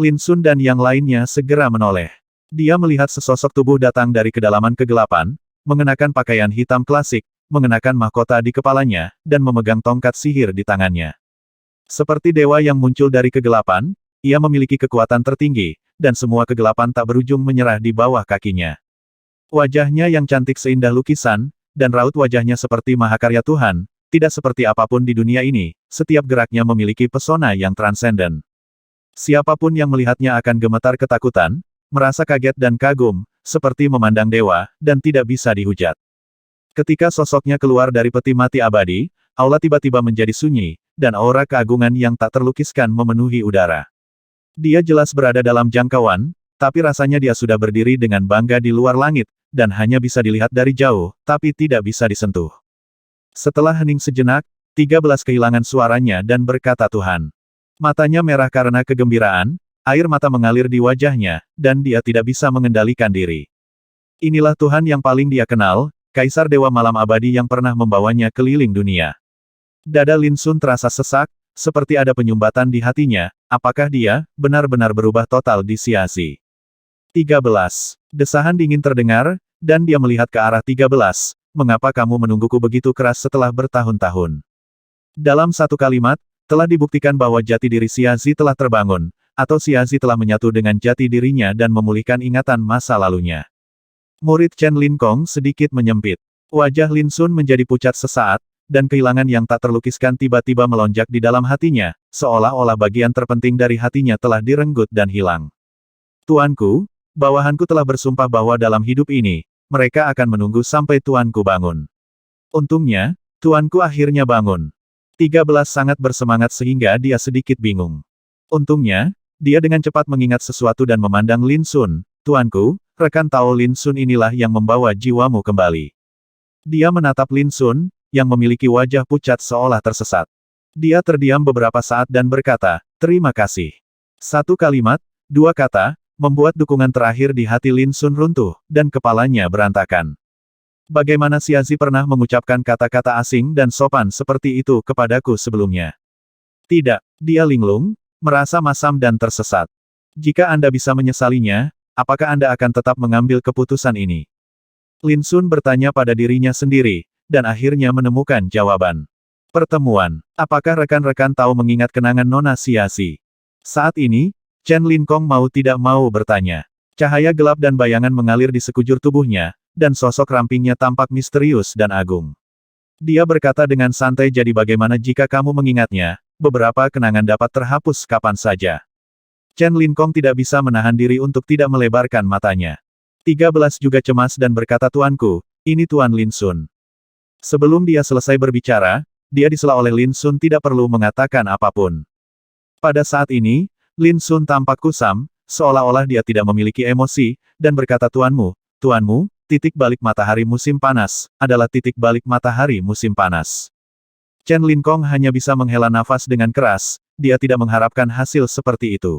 Lin Sun dan yang lainnya segera menoleh. Dia melihat sesosok tubuh datang dari kedalaman kegelapan, mengenakan pakaian hitam klasik, mengenakan mahkota di kepalanya, dan memegang tongkat sihir di tangannya. Seperti dewa yang muncul dari kegelapan, ia memiliki kekuatan tertinggi, dan semua kegelapan tak berujung menyerah di bawah kakinya. Wajahnya yang cantik seindah lukisan, dan raut wajahnya seperti mahakarya Tuhan, tidak seperti apapun di dunia ini, setiap geraknya memiliki pesona yang transenden. Siapapun yang melihatnya akan gemetar ketakutan, merasa kaget dan kagum, seperti memandang dewa, dan tidak bisa dihujat. Ketika sosoknya keluar dari peti mati abadi, aula tiba-tiba menjadi sunyi, dan aura keagungan yang tak terlukiskan memenuhi udara. Dia jelas berada dalam jangkauan, tapi rasanya dia sudah berdiri dengan bangga di luar langit, dan hanya bisa dilihat dari jauh, tapi tidak bisa disentuh. Setelah hening sejenak, 13 kehilangan suaranya dan berkata, "Tuhan." Matanya merah karena kegembiraan, air mata mengalir di wajahnya, dan dia tidak bisa mengendalikan diri. Inilah Tuhan yang paling dia kenal, Kaisar Dewa Malam Abadi yang pernah membawanya keliling dunia. Dada Lin Sun terasa sesak, seperti ada penyumbatan di hatinya. Apakah dia benar-benar berubah total di Xiazi? 13. Desahan dingin terdengar, dan dia melihat ke arah 13. "Mengapa kamu menungguku begitu keras setelah bertahun-tahun?" Dalam satu kalimat, telah dibuktikan bahwa jati diri Xiazi telah terbangun, atau Xiazi telah menyatu dengan jati dirinya dan memulihkan ingatan masa lalunya. Murid Chen Linkong sedikit menyempit. Wajah Lin Sun menjadi pucat sesaat, dan kehilangan yang tak terlukiskan tiba-tiba melonjak di dalam hatinya, seolah-olah bagian terpenting dari hatinya telah direnggut dan hilang. "Tuanku, bawahanku telah bersumpah bahwa dalam hidup ini, mereka akan menunggu sampai tuanku bangun." Untungnya, tuanku akhirnya bangun. 13 sangat bersemangat sehingga dia sedikit bingung. Untungnya, dia dengan cepat mengingat sesuatu dan memandang Lin Sun. "Tuanku, rekan Tao Lin Sun inilah yang membawa jiwamu kembali." Dia menatap Lin Sun, yang memiliki wajah pucat seolah tersesat. Dia terdiam beberapa saat dan berkata, "Terima kasih." Satu kalimat, dua kata, membuat dukungan terakhir di hati Lin Sun runtuh, dan kepalanya berantakan. Bagaimana Xiazi pernah mengucapkan kata-kata asing dan sopan seperti itu kepadaku sebelumnya? Tidak, dia linglung, merasa masam dan tersesat. Jika Anda bisa menyesalinya, apakah Anda akan tetap mengambil keputusan ini? Lin Sun bertanya pada dirinya sendiri, dan akhirnya menemukan jawaban. Pertemuan. Apakah rekan-rekan tahu mengingat kenangan Nona Xiazi? Saat ini, Chen Linkong mau tidak mau bertanya. Cahaya gelap dan bayangan mengalir di sekujur tubuhnya, dan sosok rampingnya tampak misterius dan agung. Dia berkata dengan santai, jadi bagaimana jika kamu mengingatnya, beberapa kenangan dapat terhapus kapan saja. Chen Linkong tidak bisa menahan diri untuk tidak melebarkan matanya. 13 juga cemas dan berkata, Tuanku, ini Tuan Lin Sun. Sebelum dia selesai berbicara, dia disela oleh Lin Sun tidak perlu mengatakan apapun. Pada saat ini, Lin Sun tampak kusam, seolah-olah dia tidak memiliki emosi, dan berkata tuanmu, titik balik matahari musim panas, adalah titik balik matahari musim panas. Chen Linkong hanya bisa menghela nafas dengan keras, dia tidak mengharapkan hasil seperti itu.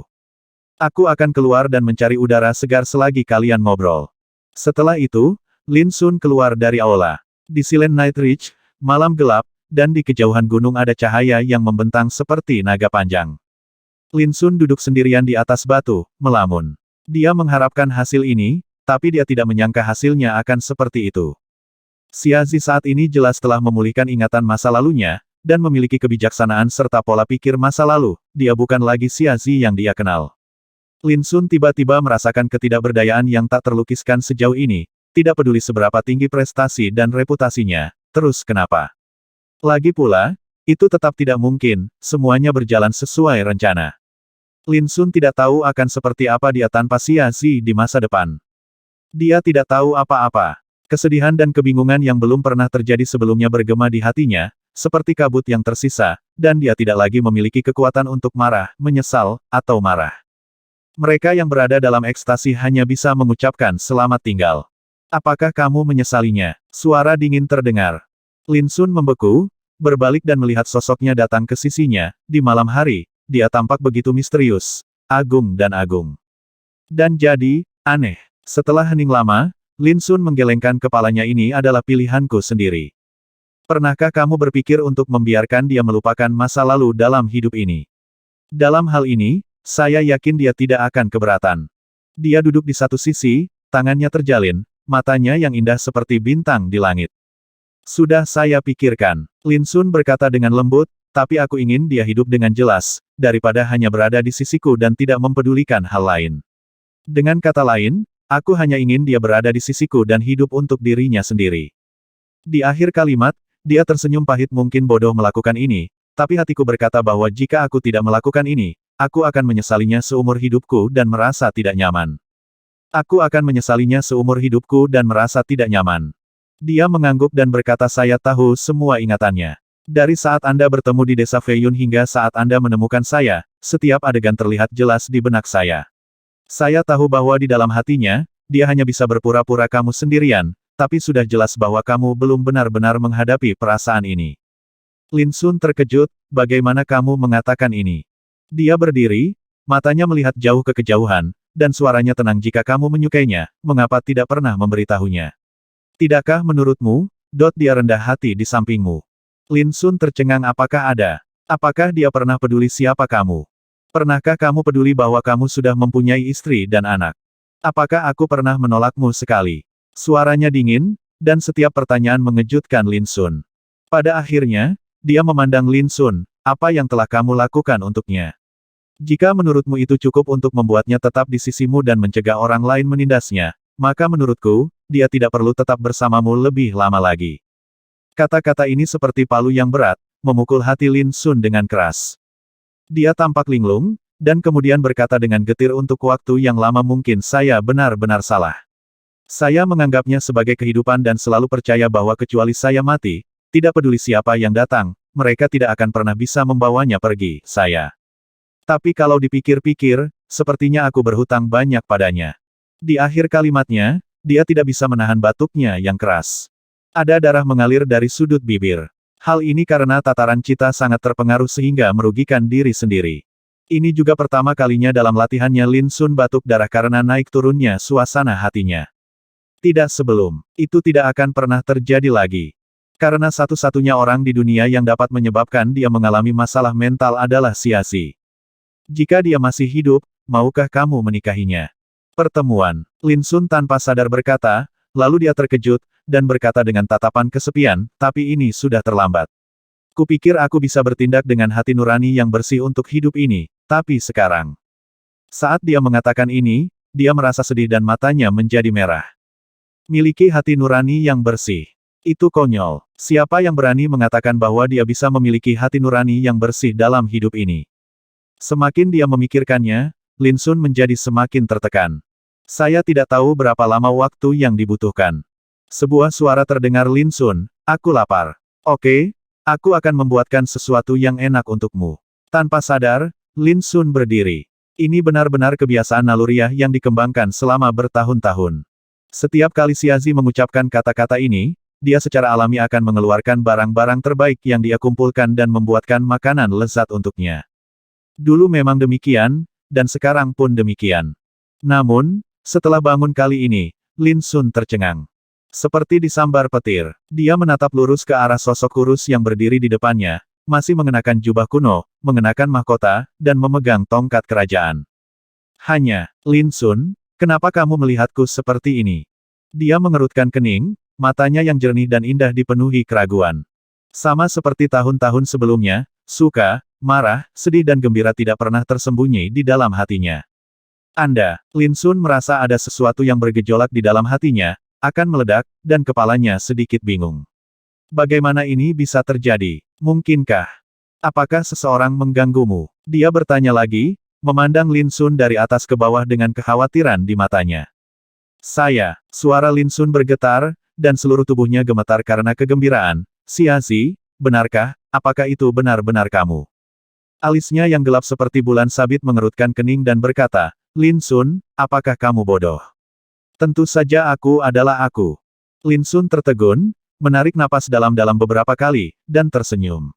Aku akan keluar dan mencari udara segar selagi kalian ngobrol. Setelah itu, Lin Sun keluar dari aula. Di Silent Night Ridge, malam gelap, dan di kejauhan gunung ada cahaya yang membentang seperti naga panjang. Lin Sun duduk sendirian di atas batu, melamun. Dia mengharapkan hasil ini, tapi dia tidak menyangka hasilnya akan seperti itu. Xiazi saat ini jelas telah memulihkan ingatan masa lalunya, dan memiliki kebijaksanaan serta pola pikir masa lalu, dia bukan lagi Xiazi yang dia kenal. Lin Sun tiba-tiba merasakan ketidakberdayaan yang tak terlukiskan sejauh ini, tidak peduli seberapa tinggi prestasi dan reputasinya, terus kenapa? Lagi pula, itu tetap tidak mungkin, semuanya berjalan sesuai rencana. Lin Sun tidak tahu akan seperti apa dia tanpa Xiazi di masa depan. Dia tidak tahu apa-apa. Kesedihan dan kebingungan yang belum pernah terjadi sebelumnya bergema di hatinya, seperti kabut yang tersisa, dan dia tidak lagi memiliki kekuatan untuk marah, menyesal, atau marah. Mereka yang berada dalam ekstasi hanya bisa mengucapkan selamat tinggal. Apakah kamu menyesalinya? Suara dingin terdengar. Lin Sun membeku, berbalik dan melihat sosoknya datang ke sisinya, di malam hari. Dia tampak begitu misterius, agung dan agung. Dan jadi, aneh. Setelah hening lama, Lin Sun menggelengkan kepalanya, ini adalah pilihanku sendiri. Pernahkah kamu berpikir untuk membiarkan dia melupakan masa lalu dalam hidup ini? Dalam hal ini, saya yakin dia tidak akan keberatan. Dia duduk di satu sisi, tangannya terjalin, matanya yang indah seperti bintang di langit. Sudah saya pikirkan, Lin Sun berkata dengan lembut, tapi aku ingin dia hidup dengan jelas, daripada hanya berada di sisiku dan tidak mempedulikan hal lain. Dengan kata lain, aku hanya ingin dia berada di sisiku dan hidup untuk dirinya sendiri. Di akhir kalimat, dia tersenyum pahit, mungkin bodoh melakukan ini, tapi hatiku berkata bahwa jika aku tidak melakukan ini, aku akan menyesalinya seumur hidupku dan merasa tidak nyaman. Aku akan menyesalinya seumur hidupku dan merasa tidak nyaman. Dia mengangguk dan berkata, saya tahu semua ingatannya. Dari saat Anda bertemu di desa Feiyun hingga saat Anda menemukan saya, setiap adegan terlihat jelas di benak saya. Saya tahu bahwa di dalam hatinya, dia hanya bisa berpura-pura kamu sendirian, tapi sudah jelas bahwa kamu belum benar-benar menghadapi perasaan ini. Lin Sun terkejut, bagaimana kamu mengatakan ini? Dia berdiri, matanya melihat jauh ke kejauhan, dan suaranya tenang, jika kamu menyukainya, mengapa tidak pernah memberitahunya? Tidakkah menurutmu, dia rendah hati di sampingmu? Lin Sun tercengang, apakah ada? Apakah dia pernah peduli siapa kamu? Pernahkah kamu peduli bahwa kamu sudah mempunyai istri dan anak? Apakah aku pernah menolakmu sekali? Suaranya dingin, dan setiap pertanyaan mengejutkan Lin Sun. Pada akhirnya, dia memandang Lin Sun, apa yang telah kamu lakukan untuknya? Jika menurutmu itu cukup untuk membuatnya tetap di sisimu dan mencegah orang lain menindasnya, maka menurutku, dia tidak perlu tetap bersamamu lebih lama lagi. Kata-kata ini seperti palu yang berat, memukul hati Lin Sun dengan keras. Dia tampak linglung, dan kemudian berkata dengan getir, untuk waktu yang lama mungkin saya benar-benar salah. Saya menganggapnya sebagai kehidupan dan selalu percaya bahwa kecuali saya mati, tidak peduli siapa yang datang, mereka tidak akan pernah bisa membawanya pergi, saya. Tapi kalau dipikir-pikir, sepertinya aku berhutang banyak padanya. Di akhir kalimatnya, dia tidak bisa menahan batuknya yang keras. Ada darah mengalir dari sudut bibir. Hal ini karena tataran cita sangat terpengaruh sehingga merugikan diri sendiri. Ini juga pertama kalinya dalam latihannya Lin Sun batuk darah karena naik turunnya suasana hatinya. Tidak sebelum, itu tidak akan pernah terjadi lagi. Karena satu-satunya orang di dunia yang dapat menyebabkan dia mengalami masalah mental adalah Xiazi. Jika dia masih hidup, maukah kamu menikahinya? Pertemuan, Lin Sun tanpa sadar berkata, lalu dia terkejut, dan berkata dengan tatapan kesepian, tapi ini sudah terlambat. Kupikir aku bisa bertindak dengan hati nurani yang bersih untuk hidup ini, tapi sekarang. Saat dia mengatakan ini, dia merasa sedih dan matanya menjadi merah. Miliki hati nurani yang bersih. Itu konyol. Siapa yang berani mengatakan bahwa dia bisa memiliki hati nurani yang bersih dalam hidup ini? Semakin dia memikirkannya, Lin Sun menjadi semakin tertekan. Saya tidak tahu berapa lama waktu yang dibutuhkan. Sebuah suara terdengar Lin Sun, aku lapar. Oke, aku akan membuatkan sesuatu yang enak untukmu. Tanpa sadar, Lin Sun berdiri. Ini benar-benar kebiasaan naluriah yang dikembangkan selama bertahun-tahun. Setiap kali Xiazi mengucapkan kata-kata ini, dia secara alami akan mengeluarkan barang-barang terbaik yang dia kumpulkan dan membuatkan makanan lezat untuknya. Dulu memang demikian, dan sekarang pun demikian. Namun, setelah bangun kali ini, Lin Sun tercengang. Seperti disambar petir, dia menatap lurus ke arah sosok kurus yang berdiri di depannya, masih mengenakan jubah kuno, mengenakan mahkota, dan memegang tongkat kerajaan. Hanya, Lin Sun, kenapa kamu melihatku seperti ini? Dia mengerutkan kening, matanya yang jernih dan indah dipenuhi keraguan. Sama seperti tahun-tahun sebelumnya, suka, marah, sedih dan gembira tidak pernah tersembunyi di dalam hatinya. Lin Sun merasa ada sesuatu yang bergejolak di dalam hatinya, akan meledak, dan kepalanya sedikit bingung. Bagaimana ini bisa terjadi? Mungkinkah? Apakah seseorang mengganggumu? Dia bertanya lagi, memandang Lin Sun dari atas ke bawah dengan kekhawatiran di matanya. Suara Lin Sun bergetar, dan seluruh tubuhnya gemetar karena kegembiraan. Xiazi, benarkah, apakah itu benar-benar kamu? Alisnya yang gelap seperti bulan sabit mengerutkan kening dan berkata, Lin Sun, apakah kamu bodoh? Tentu saja aku adalah aku. Lin Sun tertegun, menarik napas dalam-dalam beberapa kali, dan tersenyum.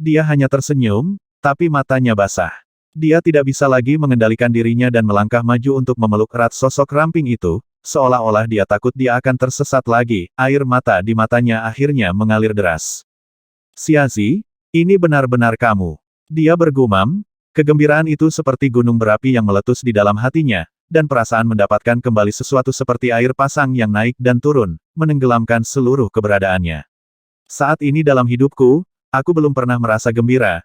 Dia hanya tersenyum, tapi matanya basah. Dia tidak bisa lagi mengendalikan dirinya dan melangkah maju untuk memeluk erat sosok ramping itu, seolah-olah dia takut dia akan tersesat lagi, air mata di matanya akhirnya mengalir deras. Xiazi, ini benar-benar kamu. Dia bergumam, kegembiraan itu seperti gunung berapi yang meletus di dalam hatinya, dan perasaan mendapatkan kembali sesuatu seperti air pasang yang naik dan turun, menenggelamkan seluruh keberadaannya. Saat ini dalam hidupku, aku belum pernah merasa gembira,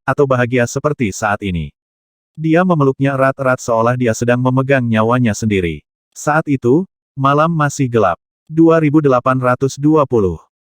atau bahagia seperti saat ini. Dia memeluknya erat-erat seolah dia sedang memegang nyawanya sendiri. Saat itu, malam masih gelap. 2820